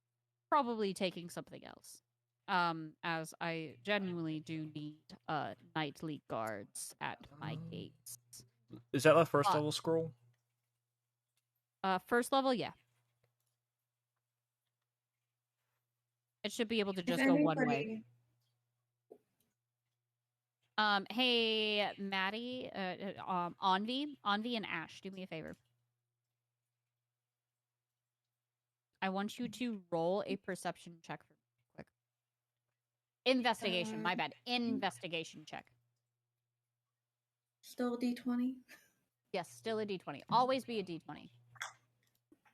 probably taking something else. As I genuinely do need nightly guards at my gates. Is that a first level scroll? First level, yeah. It should be able to If just go one way. anybody- Hey, Maddie, Envy and Ash, do me a favor. I want you to roll a perception check for me, quick. Investigation, my bad. Investigation check. Still a D20? Yes, still a D20. Always be a D20.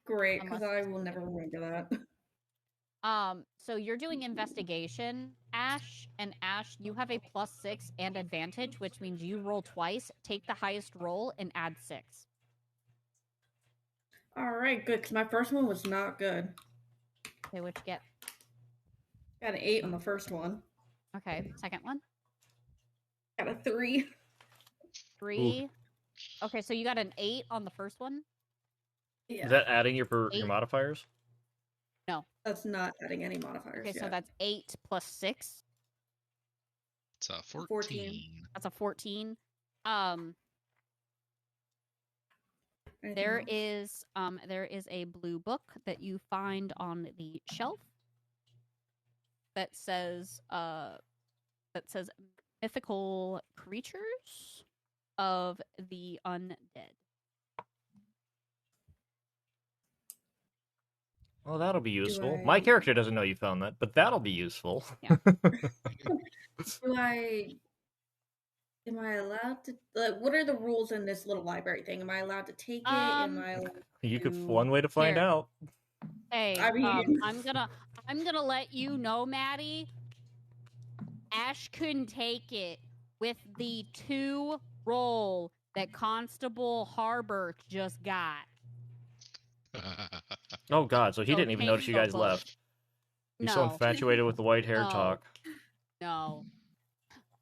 Great, because Unless I it's will never remember that. So you're doing investigation, Ash, and Ash, you have a +6 and advantage, which means you roll twice, take the highest roll, and add 6. Alright, good, because my first one was not good. Okay, what you get? Got an 8 on the first one. Okay, second one? Got a 3. 3. Okay, so you got an 8 on the first one? Yeah. Is that adding your Eight. modifiers? No. That's not adding any modifiers. Okay, so yet. that's 8 plus 6. It's a 14. 14. That's a 14. Anything There else? is a blue book that you find on the shelf that says mythical creatures of the undead. Well, that'll be useful. I- My character doesn't know you found that, but that'll be useful. Yeah. Am I allowed to? What are the rules in this little library thing? Am I allowed to take it? Am I allowed You could to- one way to find Here. out. Hey, I mean- I'm gonna let you know, Maddie. Ash couldn't take it with the 2 roll that Constable Harbor just got. Oh God! So he So didn't even take notice you the guys book. left. He's so No, infatuated with the white hair No. talk. no.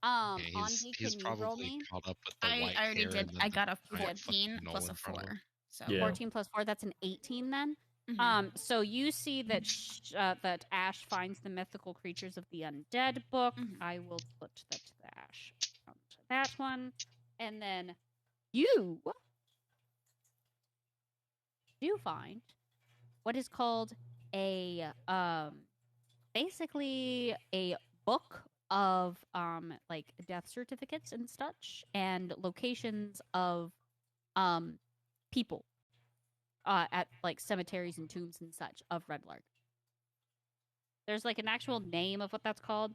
Yeah, Anji, he's can you roll probably me? caught up with the I white already hair did. and then I the got a giant 14 fucking plus knoll a in front of 4. him. So Yeah. 14 plus 4, that's an 18 then. mhm. So you see that that Ash finds the mythical creatures of the undead book. Mhm. I will put that to the Ash. Onto that one, and then you find what is called a basically a book of like death certificates and such, and locations of people at like cemeteries and tombs and such of Red Lark. There's like an actual name of what that's called,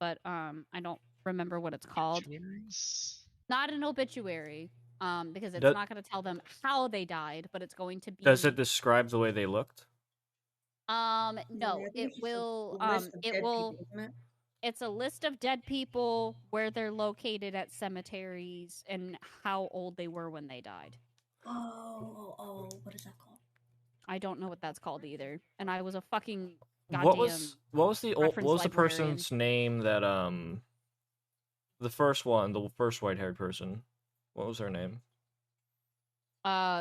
but I don't remember what it's called. Obituaries? Not an obituary, because it's Do- not going to tell them how they died, but it's going to be. Does it describe the way they looked? No, Yeah, I think it it's just will. a list of It dead will. people, isn't it? It's a list of dead people, where they're located at cemeteries, and how old they were when they died. Oh, what is that called? I don't know what that's called either, and I was a fucking goddamn. What was the reference librarian. person's name that the first white haired person? What was her name?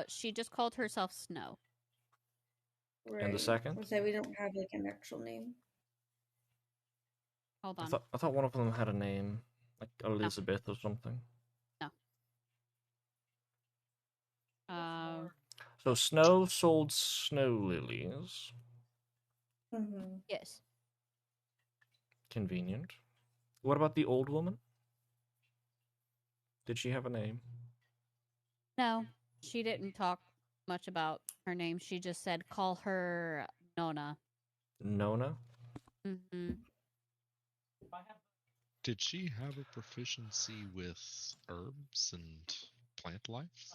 She just called herself Snow. Right. And the second? I say we don't have like an actual name. Hold on. I thought one of them had a name, like Elizabeth or something. So Snow sold snow lilies. Mm-hmm. Yes. Convenient. What about the old woman? Did she have a name? No, she didn't talk much about her name. She just said, call her Nona. Nona? Mm-hmm. Did she have a proficiency with herbs and plant life?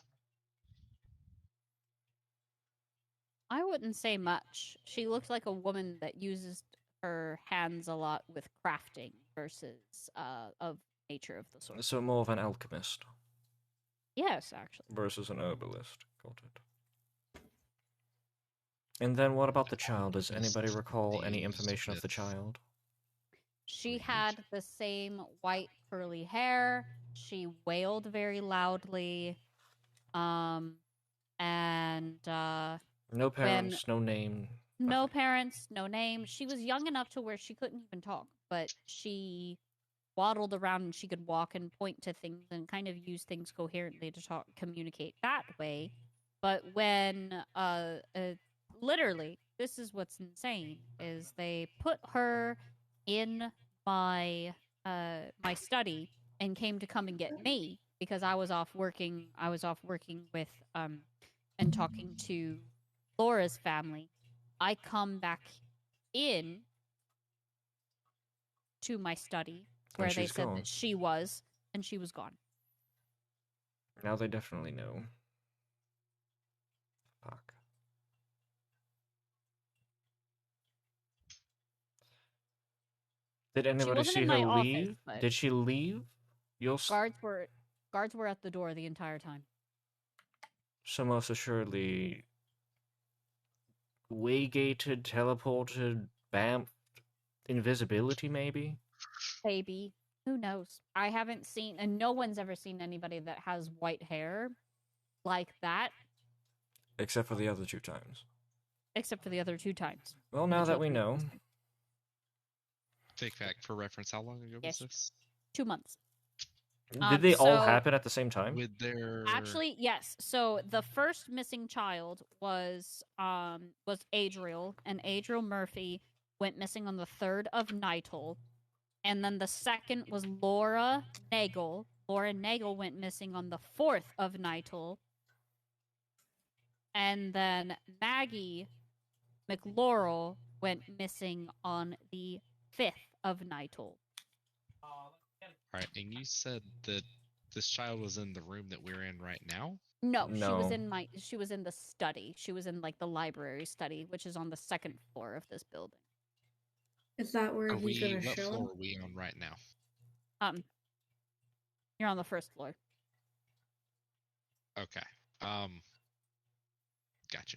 I wouldn't say much. She looks like a woman that uses her hands a lot with crafting versus of nature of the sort. So more of an alchemist Yes, actually. versus an herbalist. Got it. And then what about the child? Does anybody recall any information of the child? She had the same white curly hair. She wailed very loudly. And No parents, no name. no parents, no name. She was young enough to where she couldn't even talk, but she waddled around and she could walk and point to things and kind of use things coherently to communicate that way. But when literally, this is what's insane, is they put her in my my study and came to come and get me because I was off working with and talking to Laura's family. I come back in to my study where they she's said gone. that she was, and she was gone. Now they definitely know. Fuck. Did anybody wasn't see in her my office, leave? but- Did she leave? Guards were at the door the entire time. So most assuredly waygated, teleported, bamfed, invisibility maybe? Maybe. Who knows? I haven't seen, and no one's ever seen anybody that has white hair like that. Except for the other 2 times. Except for the other 2 times. Well, now that we know. Fake fact for reference, how long ago was Yes. this? 2 months. Did they all so- happen at the same time? With their Actually, yes. So the first missing child was Adriel, and Adriel Murphy went missing on the 3rd of Nightle. And then the second was Laura Nagel. Laura Nagel went missing on the 4th of Nightle. And then Maggie McLaurel went missing on the 5th of Nightle. Alright, and you said that this child was in the room that we're in right now? No, she was No. in the study. She was in like the library study, which is on the 2nd floor of this building. Is that where Are he's gonna what show floor him? are we on right now? You're on the 1st floor. Okay. Gotcha.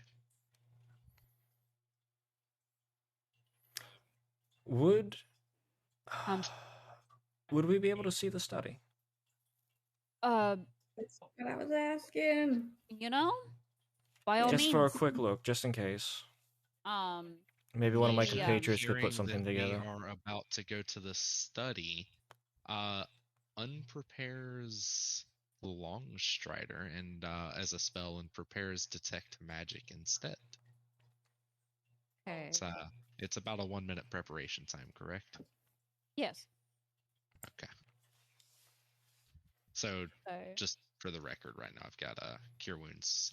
Would Um, would we be able to see the study? That's what I was asking. You know, by all Just means. for a quick look, just in case. Um, Maybe one of my Yeah. compatriots could Hearing put something that together. We are about to go to the study. Unprepares Longstrider and as a spell and prepares Detect Magic instead. okay. It's about a 1 minute preparation time, correct? Yes. Okay. So Okay. just for the record, right now I've got Cure Wounds,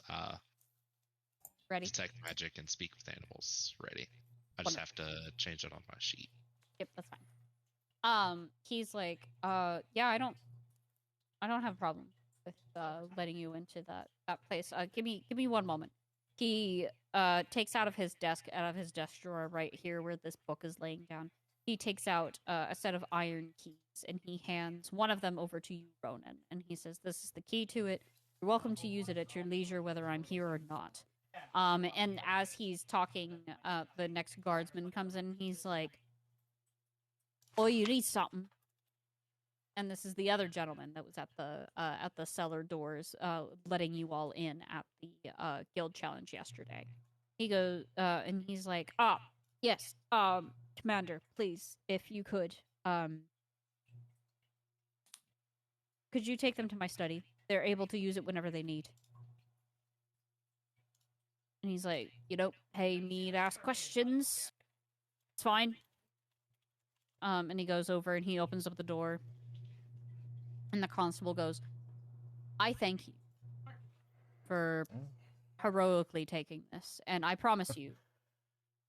Ready? Detect Magic, and Speak with Animals ready. I just have to change it on my sheet. Yep, that's fine. He's like, yeah, I don't have a problem with letting you into that place. Give me 1 moment. He takes out of his desk drawer right here where this book is laying down. He takes out a set of iron keys and he hands one of them over to you, Ronan. And he says, "This is the key to it. You're welcome to use it at your leisure, whether I'm here or not." And as he's talking, the next guardsman comes in. And he's like, "Oh, you need something?" And this is the other gentleman that was at the cellar doors, letting you all in at the guild challenge yesterday. He goes, and he's like, yes, Commander, please, if you could you take them to my study? They're able to use it whenever they need." And he's like, "You don't pay me to ask questions. It's fine." And he goes over and he opens up the door. And the constable goes, "I thank you for heroically taking this. And I promise you,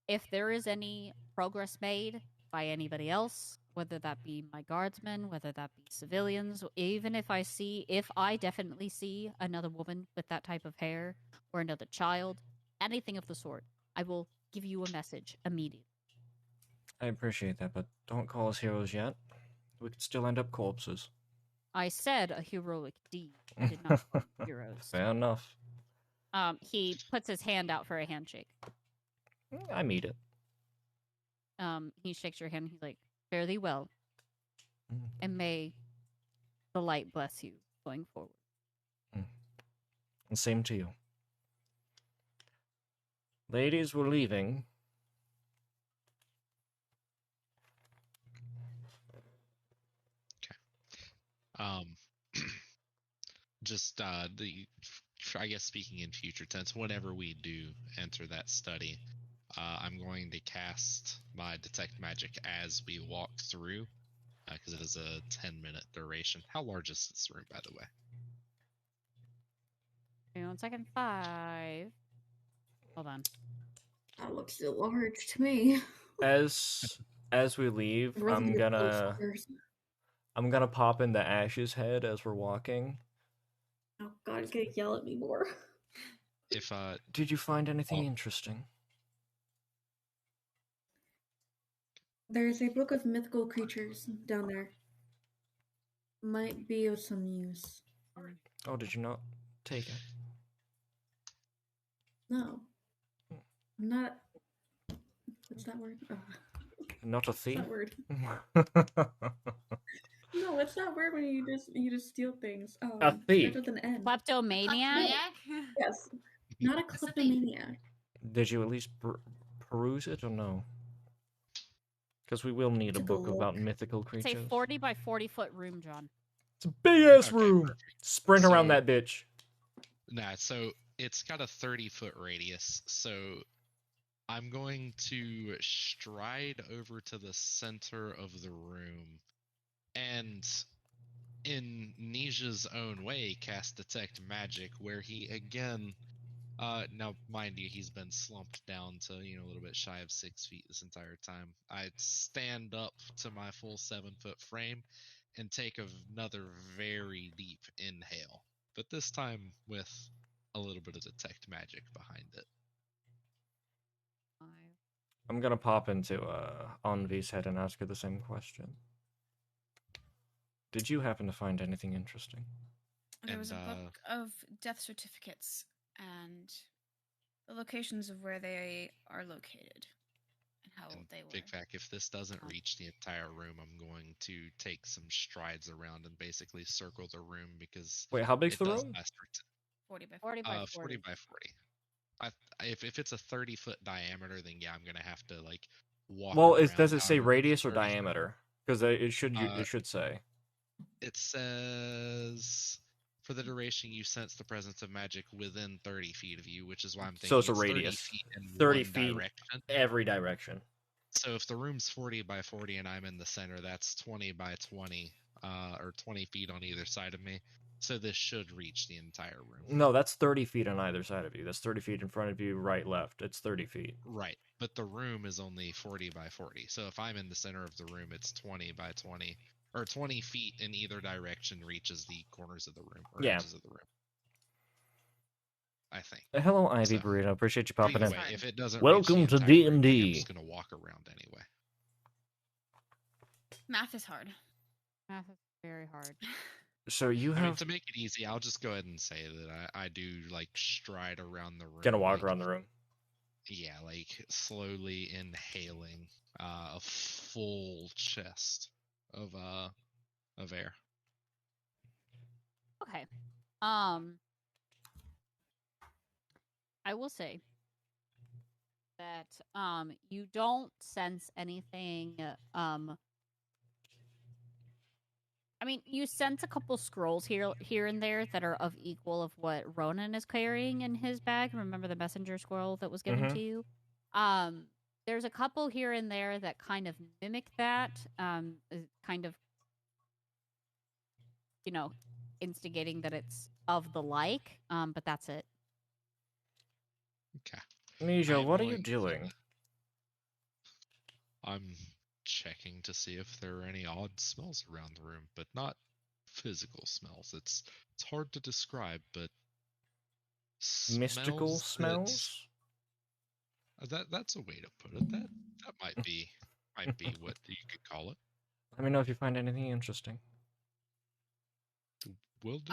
if there is any progress made by anybody else, whether that be my guardsmen, whether that be civilians, even if I definitely see another woman with that type of hair or another child, anything of the sort, I will give you a message immediately." I appreciate that, but don't call us heroes yet. We could still end up corpses. I said a heroic deed. I did not call them heroes. Fair enough. He puts his hand out for a handshake. I meet it. He shakes your hand. He's like, "Fare thee well, Mm. and may the light bless you going forward." And same to you. Ladies, we're leaving. Just I guess speaking in future tense, whenever we do enter that study, I'm going to cast my Detect Magic as we walk through, because it is a 10-minute duration. How large is this room, by the way? Hang on 1 second. 5. Hold on. That looks so large to me. As we leave, I'd rather I'm get gonna closer. pop into Ash's head as we're walking. Oh God, he's gonna yell at me more. If Did you find anything interesting? There's a book of mythical creatures down there. Might be of some use. Oh, did you not take it? No. I'm not. What's that word? Oh, Not a what's thief? that word? No, it's that word when you just steal things. A thief. Starts with an N. Kleptomaniac? Maniac? Yes. Not a That's the thing. kleptomaniac. Did you at least peruse it or no? Because we will need a Took a book about look. mythical It's a creatures. 40 by 40 foot room, John. It's a big ass Okay, room. perfect. Sprint around So- that bitch. Nah, so it's got a 30-foot radius, so I'm going to stride over to the center of the room and, in Nisha's own way, cast Detect Magic, where he again, now mind you, he's been slumped down to, a little bit shy of 6 feet this entire time. I stand up to my full 7-foot frame and take another very deep inhale, but this time with a little bit of Detect Magic behind it. I'm gonna pop into Envy's head and ask her the same question. Did you happen to find anything interesting? There was a And, book of death certificates and the locations of where they are located and how And old they were. Big fact, if this doesn't reach the entire room, I'm going to take some strides around and basically circle the room because Wait, how big's it the does room? last for 40 by 40 by 40. 40 by 40. If it's a 30-foot diameter, then yeah, I'm gonna have to like walk. Well, around. does it say However, radius or 30 diameter? Because it should Uh, it should say. It says for the duration you sense the presence of magic within 30 feet of you, which is why I'm thinking So it's a 30 radius. feet in 30 one feet direction. every direction. So if the room's 40 by 40 and I'm in the center, that's 20 by 20, or 20 feet on either side of me. So this should reach the entire room. No, that's 30 feet on either side of you. That's 30 feet in front of you, right, left. It's 30 feet. Right, but the room is only 40 by 40. So if I'm in the center of the room, it's 20 by 20, or 20 feet in either direction reaches the corners of the room, or Yeah. edges of the room. I think. Hello, Ivy So, Burrito. Appreciate you popping Either in. way, if it doesn't Welcome reach the to entire room, D&D. I'm just gonna walk around anyway. Math is hard. Math is very hard. So you I mean, have to make it easy, I'll just go ahead and say that I do like stride around the room. gonna walk like, around the room. Yeah, like slowly inhaling a full chest of air. Okay. I will say that you don't sense anything I mean, you sense a couple scrolls here and there that are of equal of what Ronan is carrying in his bag. Remember the messenger scroll that was given to you? There's a couple here and there that kind of mimic that, kind of, instigating that it's of the like, but that's it. Okay. Nisha, I'm what are you going to- doing? I'm checking to see if there are any odd smells around the room, but not physical smells. It's hard to describe, but Mystical that- smells? That's a way to put it. That might be what you could call it. Let me know if you find anything interesting. Will do.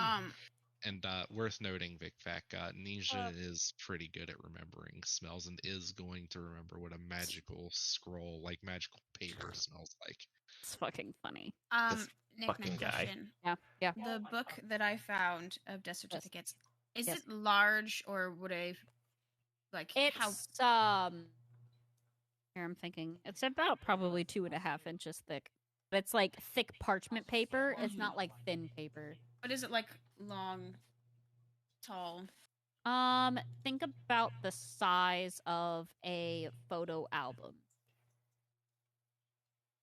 And worth noting, Vic Fac, Nisha is pretty good at remembering smells and is going to remember what a magical scroll, like magical paper, smells like. It's fucking funny. This Nick, fucking guy. question. Yeah. The book that I found of death certificates, is Yes. it large or would I like It's how here I'm thinking it's about probably 2.5 inches thick. But it's like thick parchment paper. It's not like thin paper. but is it like long, tall? Think about the size of a photo album.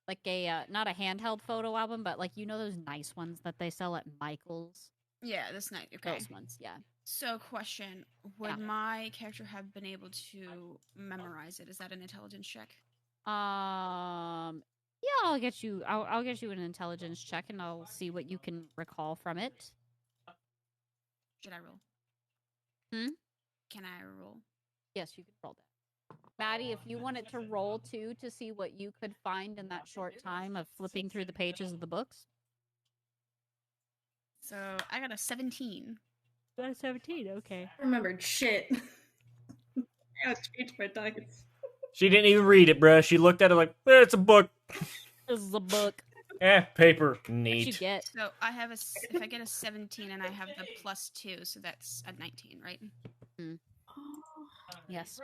Like a not a handheld photo album, but like those nice ones that they sell at Michael's. Yeah, this night. Okay. Those ones, yeah. So, question: would Yeah. my character have been able to memorize it? Is that an intelligence check? Yeah, I'll get you. I'll get you an intelligence check, and I'll see what you can recall from it. Should I roll? Hmm? Can I roll? Yes, you can roll that. Maddie, if you wanted to roll too to see what you could find in that short time of flipping through the pages of the books. So I got a 17. Got a 17. Okay. I remembered shit. I gotta change my dice. She didn't even read it, bruh. She looked at it like, it's a book. This is a book. Paper. What you Neat. get? So I have if I get a 17 and I have the +2, so that's a 19, right? Yes.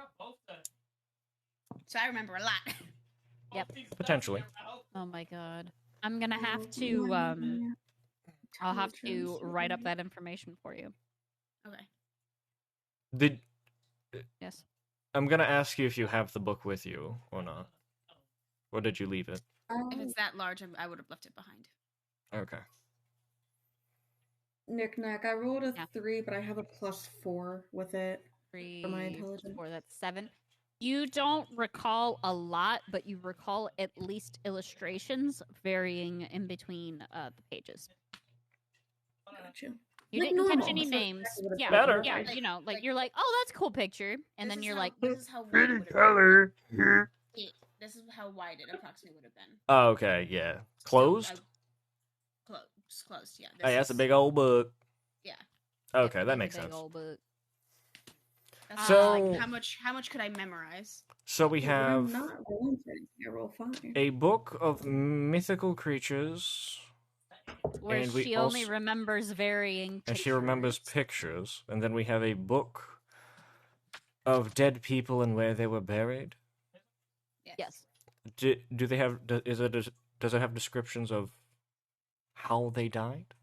So I remember a lot. Yep. Potentially. Oh my god. I'm gonna have to I'll have to write up that information for you. Okay. Did Yes. I'm gonna ask you if you have the book with you or not, or did you leave it? If it's that large, I would have left it behind. Okay. Knick-knack. I rolled a Yeah. 3, but I have a +4 with it. 3 For my intelligence. 4, that's 7. You don't recall a lot, but you recall at least illustrations varying in between the pages. Gotcha. You Like didn't catch normal, any so names. exactly what it's Yeah, Better. yeah, Like- you know, like you're like, oh, that's a cool picture, and then you're like, this is how wide it Pretty would have color. been. This is how wide it approximately would have been. Oh, okay, yeah. Closed? Closed, yeah. Hey, that's a big old book. Yeah. Okay, "Yep, that that's a makes big sense. old book." That's So- like, how much could I memorize? So we Well, I'm have not rolling for anything. I roll 5. a book of mythical creatures, Where And we she only also- remembers varying. and she remembers pictures. pictures, and then we have a book of dead people and where they were buried. Yes. Do they have? Does it have descriptions of how they died?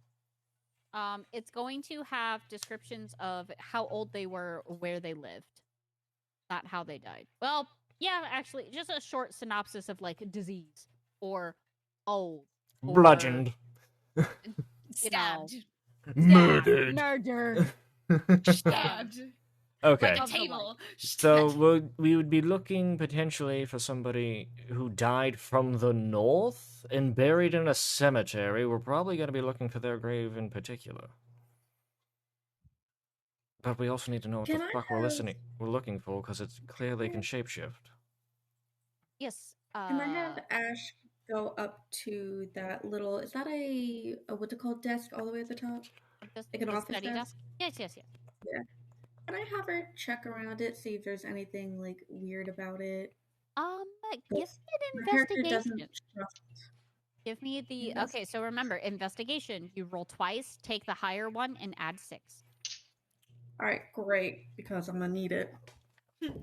It's going to have descriptions of how old they were, where they lived, not how they died. Well, yeah, actually, just a short synopsis of like disease or old, or, Bludgeoned, Stabbed. murdered. murder. Stabbed. Okay. Like a table. So we would be looking potentially for somebody who died from the north and buried in a cemetery. We're probably going to be looking for their grave in particular. But we also need to know what Can the I fuck we're looking for, because it's clear they can shapeshift. Yes. Can I have Ash go up to that little? Is that a what's it called? Desk all the way at the top. like an the office study desk? Yes, yes, yes. Can I have her check around it, see if there's anything like weird about it? Give me an My character investigation. doesn't trust. Give me the Invest- okay. So remember, investigation. You roll twice, take the higher one, and add 6. All right, great, because I'm gonna need it.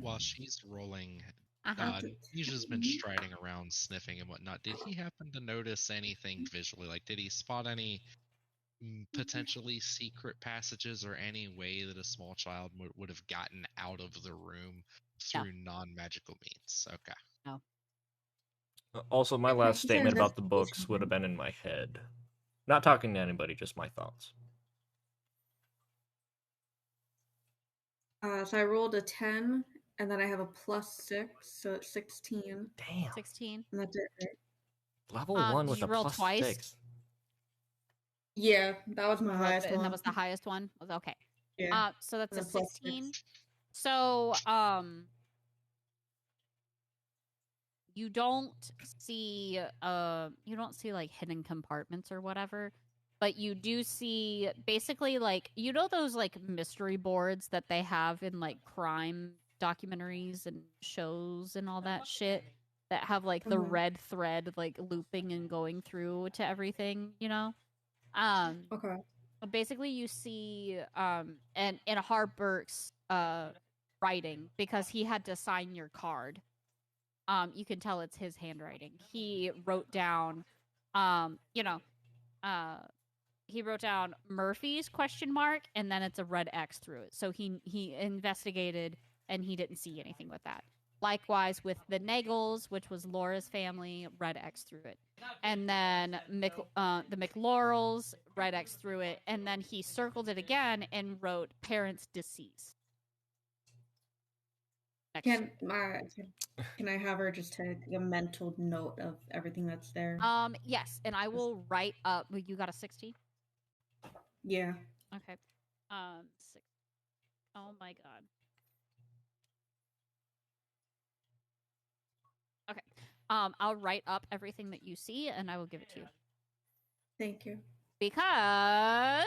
While she's rolling, Uh-huh. Nisha's been striding around, sniffing and whatnot. Did he happen to notice anything visually? Like, did he spot any potentially secret passages or any way that a small child would have gotten out of the room through non-magical means? Okay. Also, my Okay, last he said statement about the investigation, books would have right? been in my head. Not talking to anybody, just my thoughts. So I rolled a 10, and then I have a +6, so it's 16, Damn. 16. and that's it. Right? Level Did 1 with you a roll plus twice? 6. Yeah, that was my You rolled highest it, and one. that was the highest one. Okay. Yeah. So that's a And a plus 16. 6. So you don't see like hidden compartments or whatever, but you do see basically like those like mystery boards that they have in like crime documentaries and shows and all that shit that have like the Mhm. red thread like looping and going through to everything, Okay. basically you see and in Harburg's writing, because he had to sign your card. You can tell it's his handwriting. He wrote down he wrote down Murphy's ? And then it's a red X through it. So he investigated and he didn't see anything with that. Likewise with the Nagels, which was Laura's family, red X through it. And then the McLaurels, red X through it. And then he circled it again and wrote parents deceased. Can I have her just take a mental note of everything that's there? Yes, and I will write up. You got a 16? Yeah. Okay. 6. Oh my god. Okay. I'll write up everything that you see and I will give it to you. Thank you. Because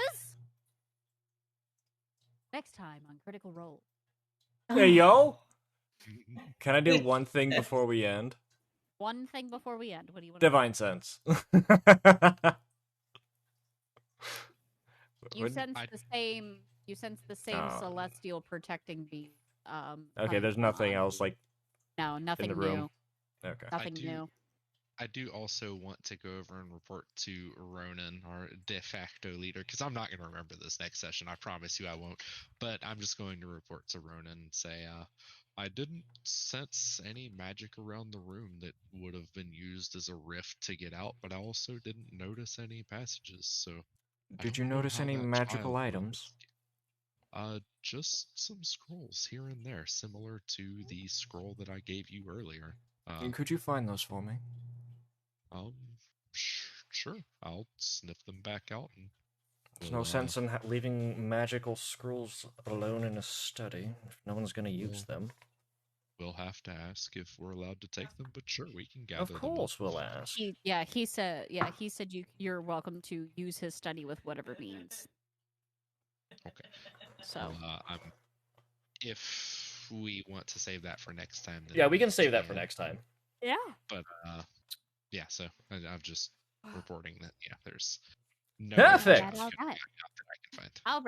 next time on Critical Role. Hey, yo! Can I do one thing before we end? One thing before we end. What do you want? Divine Sense. You sense I- the same. You sense the same Oh. celestial protecting being. Okay, there's nothing else like No, nothing in the room. new. Okay. Nothing new. I do also want to go over and report to Ronan, our de facto leader, because I'm not going to remember this next session. I promise you I won't. But I'm just going to report to Ronan and say, I didn't sense any magic around the room that would have been used as a rift to get out, but I also didn't notice any passages. So, Did you notice any magical items? Just some scrolls here and there, similar to the scroll that I gave you earlier. And could you find those for me? Sure. I'll sniff them back out. And There's no sense in leaving magical scrolls alone in a study if no one's going to use them. We'll have to ask if we're allowed to take them, but sure, we can gather them. Of course, we'll ask. He said you're welcome to use his study with whatever means. Okay. So, if we want to save that for next time, then yeah, we can save that for next time. Yeah. But yeah. So I'm just reporting that there's no perfect. that I can find. All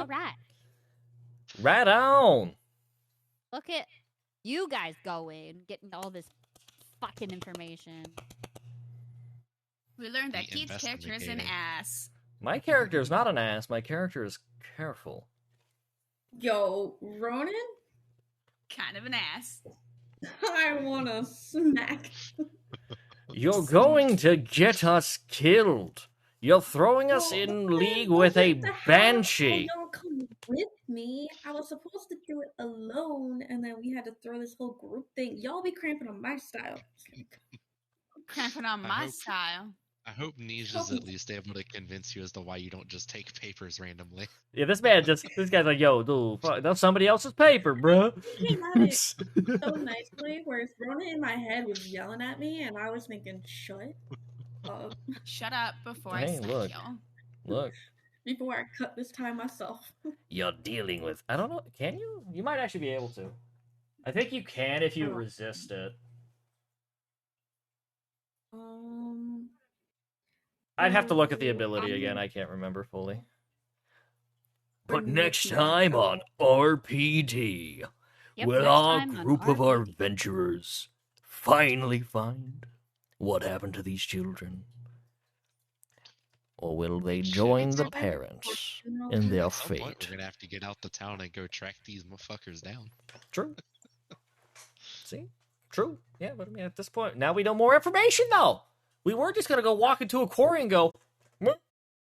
right. Right on. Look at you guys going, getting all this fucking information. We learned that The Keith's character is an investigator. ass. My character is not an ass. My character is careful. Yo, Ronan? Kind of an ass. I wanna smack. You're going to get us killed. You're throwing us in league with a banshee. Y'all come with me. I was supposed to do it alone, and then we had to throw this whole group thing. Y'all be cramping on my style. Cramping on my style. I hope Nij is at least able to convince you as to why you don't just take papers randomly. Yeah, this guy's like, yo, dude, fuck, that's somebody else's paper, bro. He came at it so nicely, whereas Ronan in my head was yelling at me, and I was thinking, shut up. Shut up before I Hey, smack look. y'all. Look, Before I cut this time myself. you're dealing with. I don't know. Can you? You might actually be able to. I think you can if you resist it. I'd have to look at the ability again. I can't remember fully. But next time on RPD, Yep, will next our time on group of RPD. adventurers finally find what happened to these children? Or will they join the parents in their At some point, fate? we're gonna have to get out the town and go track these motherfuckers down. True. See? True. Yeah, but I mean, at this point, now we know more information, though. We weren't just going to go walk into a quarry and go,